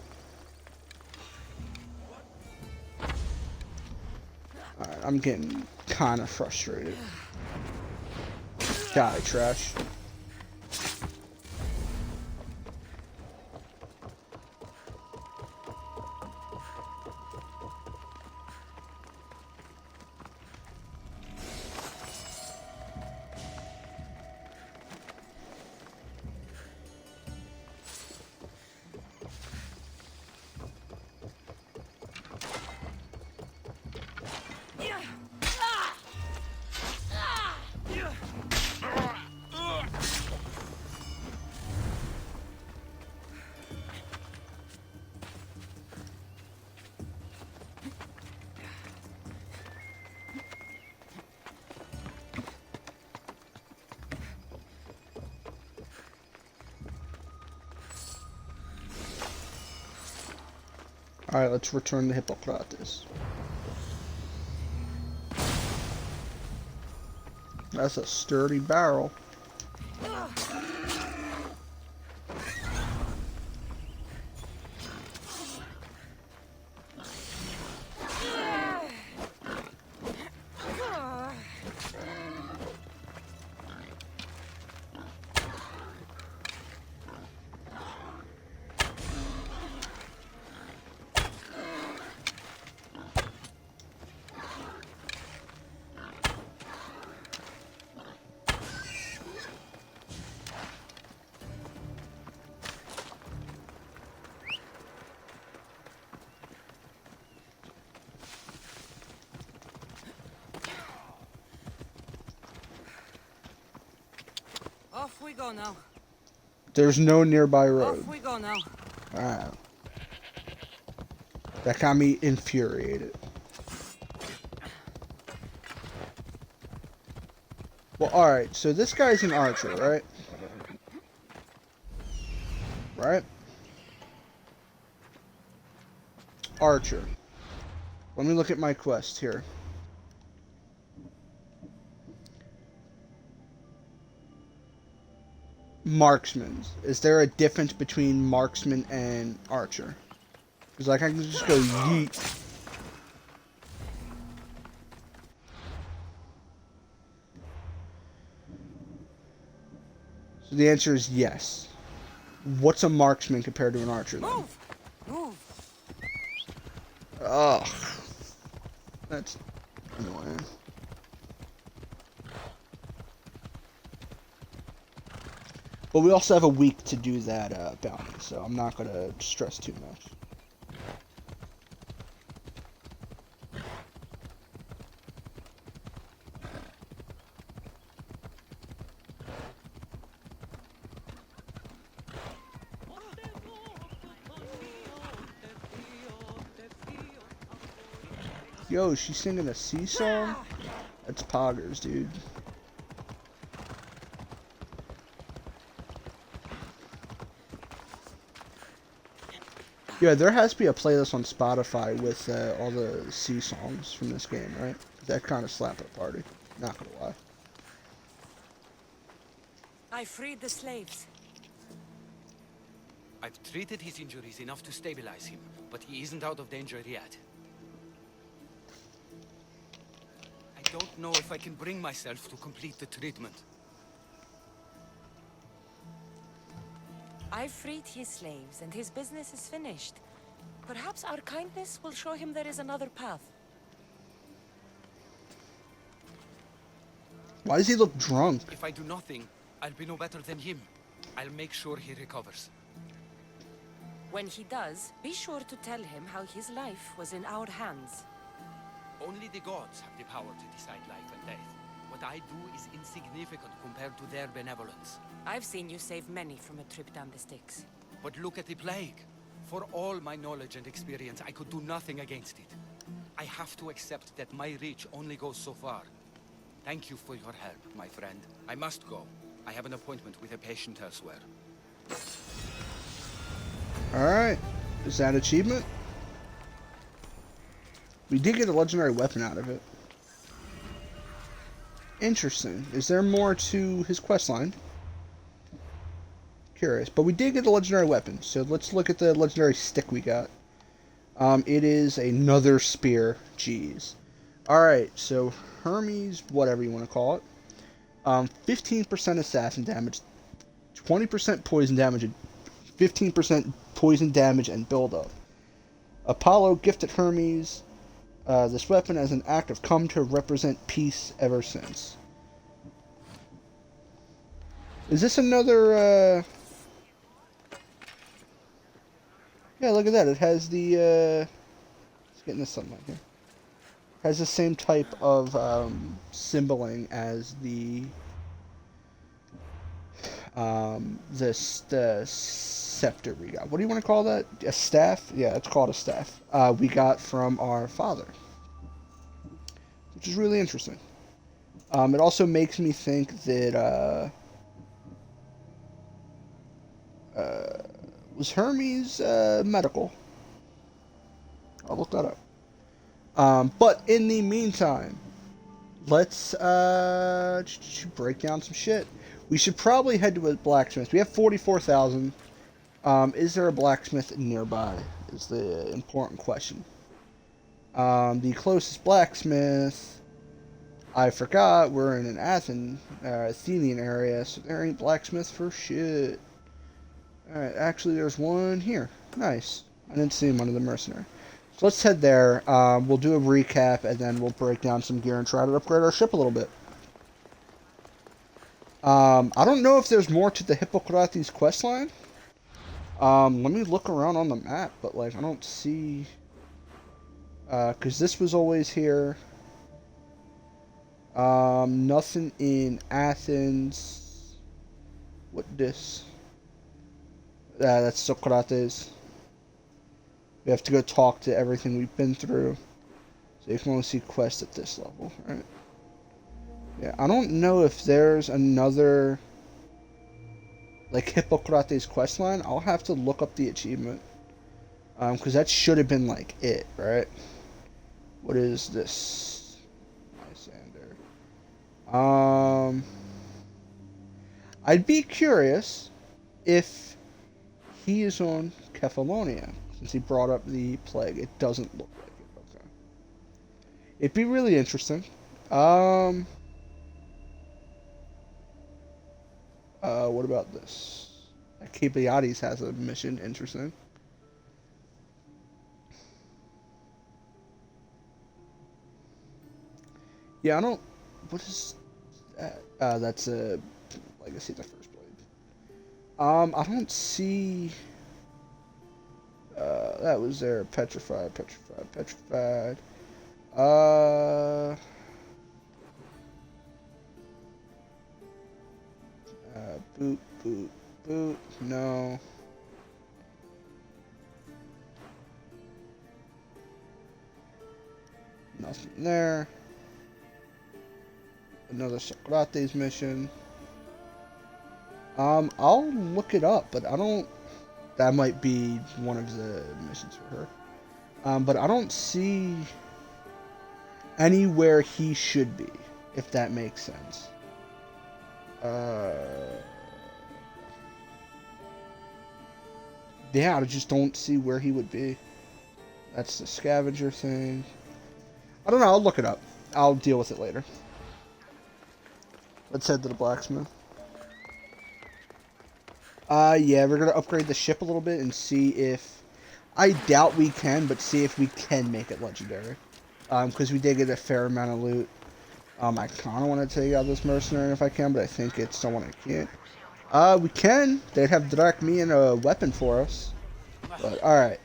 Alright, I'm getting kind of frustrated. Die, trash. Alright, let's return the Hippocrates. That's a sturdy barrel. Off we go now. There's no nearby road. Off we go now. Alright. That got me infuriated. Well, alright, so this guy's an archer, right? Right? Archer. Let me look at my quest here. Marksman. Is there a difference between marksman and archer? Because like I can just go yeet. So the answer is yes. What's a marksman compared to an archer then? Move! Move! Ugh. That's annoying. But we also have a week to do that bounty, so I'm not going to stress too much. Yo, she's singing a sea song? That's poggers, dude. Yeah, there has to be a playlist on Spotify with all the sea songs from this game, right? That kind of slap at party. Not gonna lie. I freed the slaves. I've treated his injuries enough to stabilize him, but he isn't out of danger yet. I don't know if I can bring myself to complete the treatment. I freed his slaves, and his business is finished. Perhaps our kindness will show him there is another path. Why does he look drunk? If I do nothing, I'll be no better than him. I'll make sure he recovers. When he does, be sure to tell him how his life was in our hands. Only the gods have the power to decide life and death. What I do is insignificant compared to their benevolence. I've seen you save many from a trip down the Styx. But look at the plague. For all my knowledge and experience, I could do nothing against it. I have to accept that my reach only goes so far. Thank you for your help, my friend. I must go. I have an appointment with a patient elsewhere. Alright. Is that achievement? We did get a legendary weapon out of it. Interesting. Is there more to his questline? Curious. But we did get a legendary weapon, so let's look at the legendary stick we got. It is another spear. Jeez. Alright, so Hermes, whatever you want to call it. 15% assassin damage, 20% poison damage, and 15% poison damage and buildup. Apollo gifted Hermes this weapon as an act of come to represent peace ever since. Is this another, yeah, look at that. It has the, let's get in the sunlight here. It has the same type of, symboling as the scepter we got. What do you want to call that? A staff? Yeah, it's called a staff. We got from our father. Which is really interesting. It also makes me think that, was Hermes, medical? I'll look that up. But in the meantime, let's break down some shit. We should probably head to a blacksmith. We have 44,000. Is there a blacksmith nearby? Is the important question. The closest blacksmith, I forgot, we're in an Athenian area, so there ain't blacksmith for shit. Alright, actually there's one here. Nice. I didn't see him under the mercenary. So let's head there. We'll do a recap, and then we'll break down some gear and try to upgrade our ship a little bit. I don't know if there's more to the Hippocrates questline. Let me look around on the map, but like I don't see... because this was always here. Nothing in Athens. What this? That's Socrates. We have to go talk to everything we've been through. So you can only see quests at this level, right? Yeah, I don't know if there's another like Hippocrates questline. I'll have to look up the achievement. Because that should have been like it, right? What is this? Lysander. I'd be curious if he is on Kephallonia, since he brought up the plague. It doesn't look like it. Okay. It'd be really interesting. What about this? Alcibiades has a mission. Interesting. Yeah, I don't... What is that? That's a Legacy of the First Blade. I don't see... that was there. Petrified. Boot. No. Nothing there. Another Socrates mission. I'll look it up, but I don't... That might be one of the missions for her. But I don't see anywhere he should be, if that makes sense. Yeah, I just don't see where he would be. That's the scavenger thing. I don't know, I'll look it up. I'll deal with it later. Let's head to the blacksmith. Yeah, we're gonna upgrade the ship a little bit and see if... I doubt we can, but see if we can make it legendary. Because we did get a fair amount of loot. I kind of want to take out this mercenary if I can, but I think it's someone I can't. We can. They'd have Drachmi and a weapon for us. But, alright.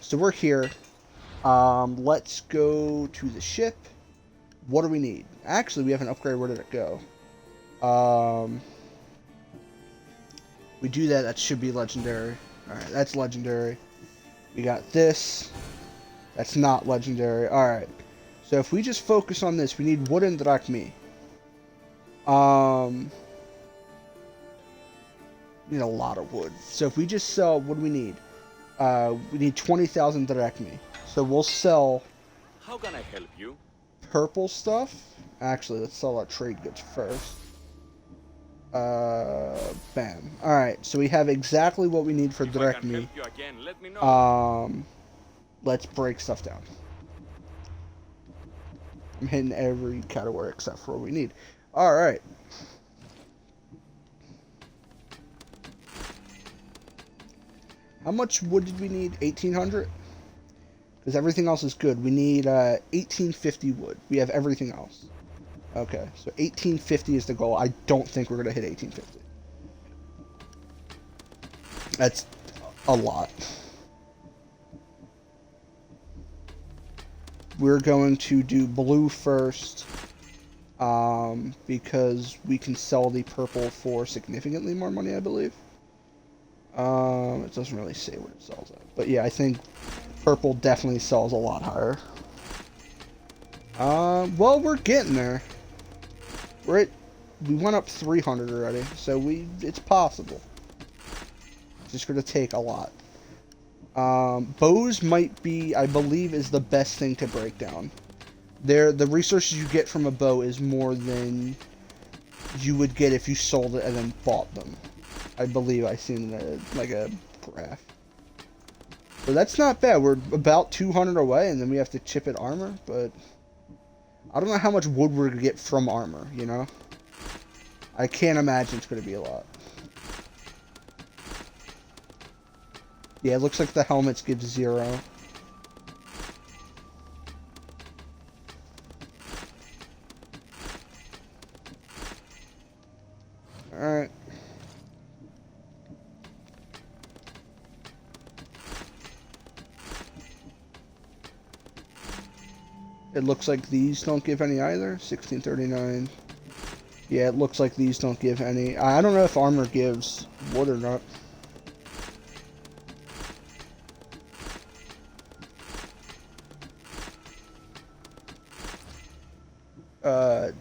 So we're here. Let's go to the ship. What do we need? Actually, we have an upgrade. Where did it go? We do that. That should be legendary. Alright, that's legendary. We got this. That's not legendary. Alright. So if we just focus on this, we need wood and drachmi. Need a lot of wood. So if we just sell, what do we need? We need 20,000 drachmi. So we'll sell... How can I help you? Purple stuff. Actually, let's sell our trade goods first. Bam. Alright, so we have exactly what we need for drachmi. Let's break stuff down. I'm hitting every category except for what we need. Alright. How much wood did we need? 1,800? Because everything else is good. We need 1,850 wood. We have everything else. Okay, so 1,850 is the goal. I don't think we're going to hit 1,850. That's a lot. We're going to do blue first, because we can sell the purple for significantly more money, I believe. It doesn't really say what it sells at. But yeah, I think purple definitely sells a lot higher. Well, we're getting there. We went up 300 already, so it's possible. It's just going to take a lot. Bows might be, I believe, is the best thing to break down. The resources you get from a bow is more than you would get if you sold it and then bought them. I believe I seen like a graph. So that's not bad. We're about 200 away, and then we have to chip at armor, but I don't know how much wood we're gonna get from armor, you know? I can't imagine it's gonna be a lot. Yeah, it looks like the helmets give 0. Alright. It looks like these don't give any either. 1639. Yeah, it looks like these don't give any. I don't know if armor gives wood or not.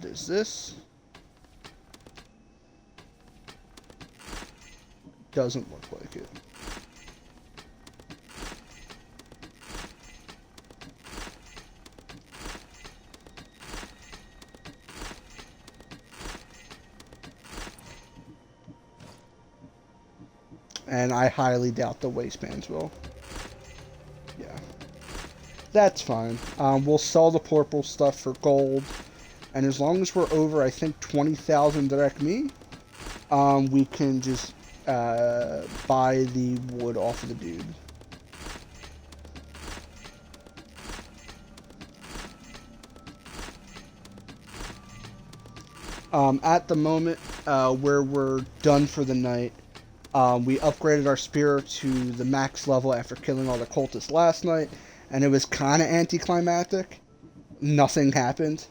Does this? Doesn't look like it. And I highly doubt the waistbands will. Yeah. That's fine. We'll sell the purple stuff for gold. And as long as we're over, I think, 20,000 direct me, we can just buy the wood off of the dude. At the moment, where we're done for the night, we upgraded our spear to the max level after killing all the cultists last night, and it was kind of anticlimactic. Nothing happened.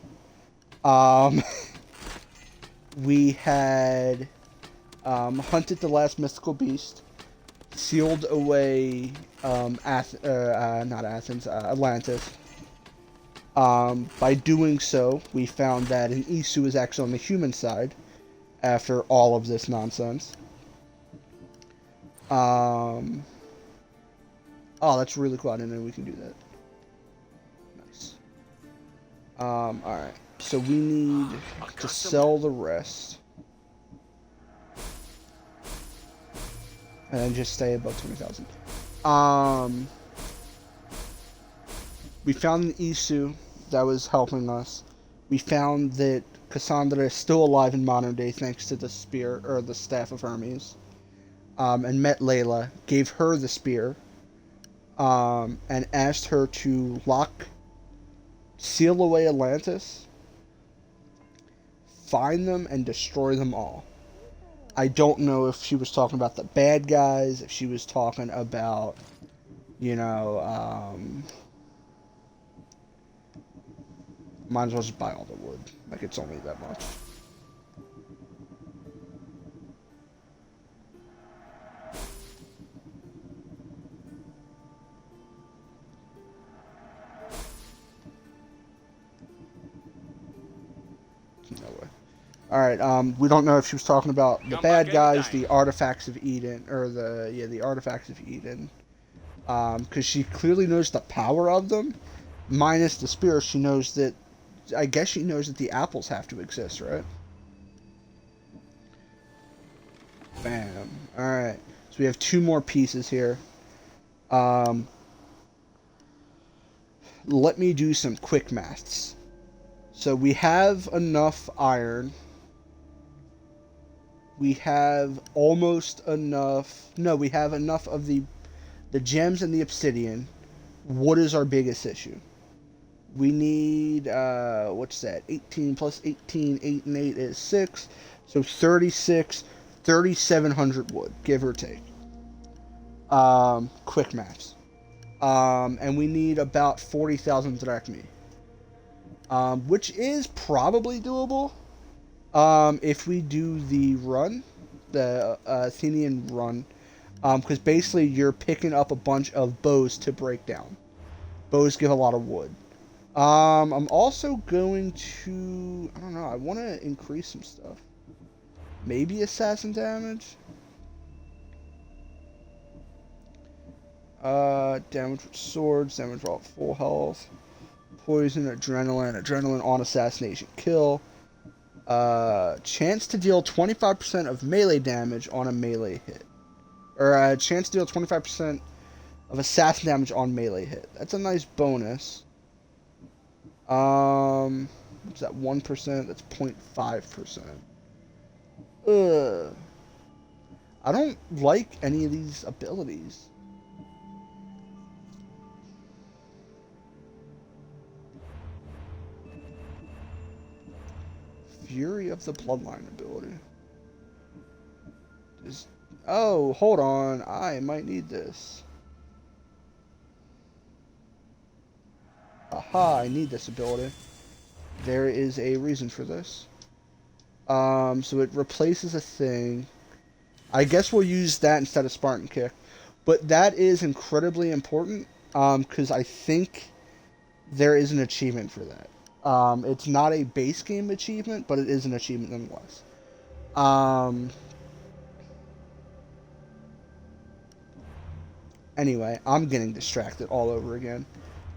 We had hunted the last mystical beast, sealed away Atlantis. By doing so, we found that an Isu is actually on the human side after all of this nonsense. Oh, that's really cool. I didn't know we can do that. Nice. Alright. So we need to sell the rest. And then just stay above 20,000. We found an Isu that was helping us. We found that Cassandra is still alive in modern day thanks to the spear, or the staff of Hermes. And met Layla, gave her the spear, and asked her to seal away Atlantis, find them, and destroy them all. I don't know if she was talking about the bad guys, if she was talking about, you know, might as well just buy all the wood. Like, it's only that much. No way. Alright, we don't know if she was talking about the bad guys, the artifacts of Eden, or the artifacts of Eden. Because she clearly knows the power of them. Minus the spear, she knows that, I guess she knows that the apples have to exist, right? Bam. Alright, so we have 2 more pieces here. Let me do some quick maths. So we have enough iron. We have almost enough. No, we have enough of the gems and the obsidian. What is our biggest issue? We need, what's that? 18 plus 18, 8 and 8 is 6. So 36, 3,700 wood, give or take. Quick maths. And we need about 40,000 drachmi. Which is probably doable. If we do the run, the Athenian run. Because basically you're picking up a bunch of bows to break down. Bows give a lot of wood. I'm also going to, I don't know, I want to increase some stuff. Maybe assassin damage? Damage with swords, damage while at full health. Poison, adrenaline on assassination kill. Chance to deal 25% of melee damage on a melee hit. Or chance to deal 25% of assassin damage on melee hit. That's a nice bonus. What's that? 1%? That's 0.5%. Ugh. I don't like any of these abilities. Fury of the Bloodline ability. Oh, hold on. I might need this. Aha, I need this ability. There is a reason for this. So it replaces a thing. I guess we'll use that instead of Spartan Kick. But that is incredibly important, because I think there is an achievement for that. It's not a base game achievement, but it is an achievement nonetheless. Anyway, I'm getting distracted all over again.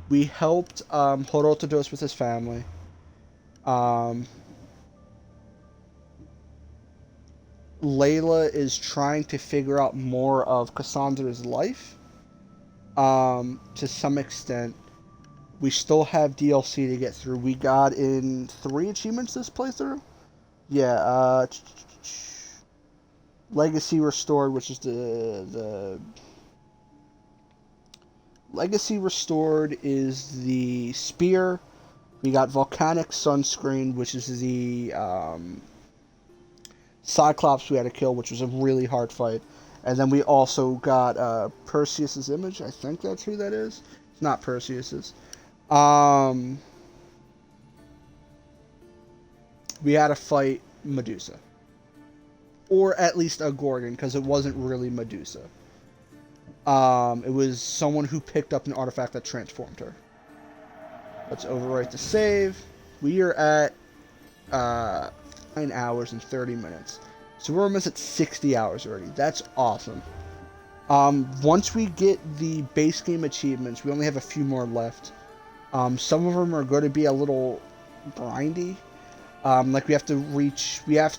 We helped Horotodos with his family. Layla is trying to figure out more of Cassandra's life. To some extent. We still have DLC to get through. We got in 3 achievements this playthrough. Yeah, Legacy Restored, which is the Legacy Restored is the spear. We got Volcanic Sunscreen, which is the Cyclops we had to kill, which was a really hard fight. And then we also got Perseus's image. I think that's who that is. It's not Perseus's. We had to fight Medusa. Or at least a Gorgon, because it wasn't really Medusa. It was someone who picked up an artifact that transformed her. Let's overwrite the save. We are at 9 hours and 30 minutes. So we're almost at 60 hours already. That's awesome. Once we get the base game achievements, we only have a few more left. Some of them are going to be a little grindy. Like we have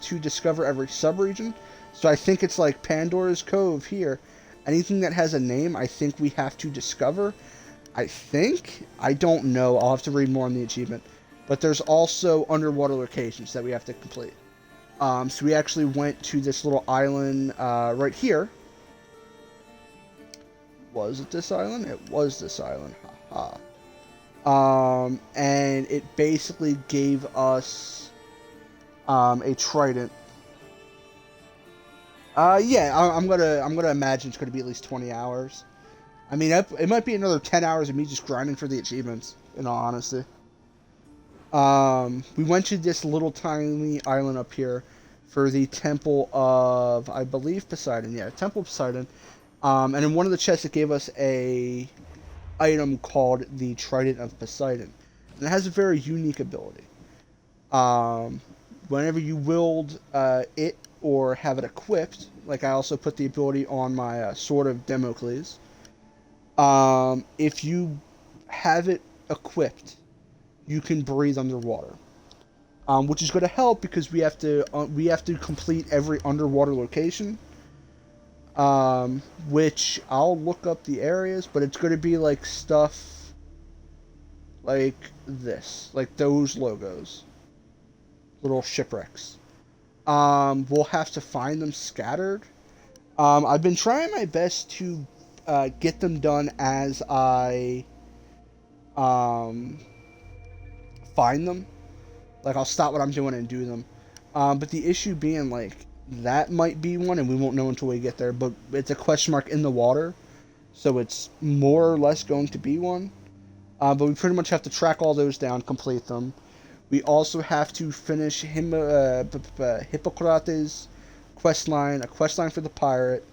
to discover every sub-region. So I think it's like Pandora's Cove here. Anything that has a name, I think we have to discover. I don't know. I'll have to read more on the achievement. But there's also underwater locations that we have to complete. So we actually went to this little island right here. Was it this island? It was this island. Haha. And it basically gave us a trident. Yeah, I'm gonna imagine it's gonna be at least 20 hours. I mean, it might be another 10 hours of me just grinding for the achievements, in all honesty. We went to this little tiny island up here for the Temple of, I believe, Poseidon. Yeah, Temple of Poseidon. And in one of the chests, it gave us a item called the Trident of Poseidon. And it has a very unique ability. Whenever you wield it or have it equipped, like I also put the ability on my Sword of Damocles, if you have it equipped, you can breathe underwater, which is going to help because we have to complete every underwater location. Which I'll look up the areas, but it's going to be like stuff like this, like those logos, little shipwrecks. We'll have to find them scattered. I've been trying my best to get them done as I find them. Like, I'll stop what I'm doing and do them. But the issue being, like, that might be one, and we won't know until we get there. But it's a question mark in the water, so it's more or less going to be one. But we pretty much have to track all those down, complete them. We also have to finish Hippocrates' questline, a questline for the pirate.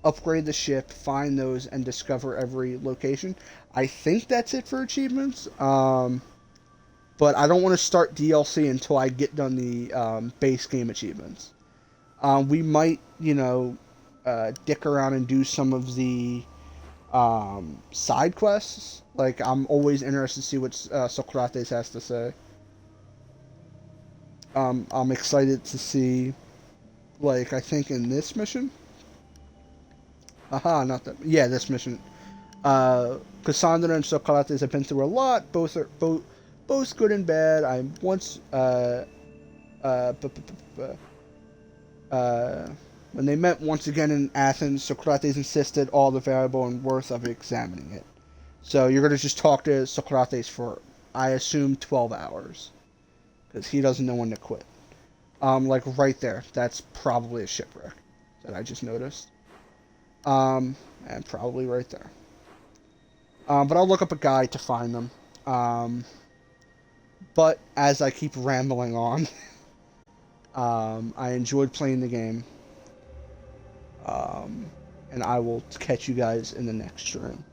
Upgrade the ship, find those, and discover every location. I think that's it for achievements. But I don't want to start DLC until I get done the base game achievements. We might, dick around and do some of the side quests. Like, I'm always interested to see what Socrates has to say. I'm excited to see, like, I think in this mission. Aha, not that. Yeah, this mission. Cassandra and Socrates have been through a lot. Both are both good and bad. I once when they met once again in Athens, Socrates insisted all the variable and worth of examining it. So you're gonna just talk to Socrates for, I assume, 12 hours, because he doesn't know when to quit. Like right there, that's probably a shipwreck that I just noticed. And probably right there. But I'll look up a guide to find them. But as I keep rambling on, I enjoyed playing the game. And I will catch you guys in the next stream.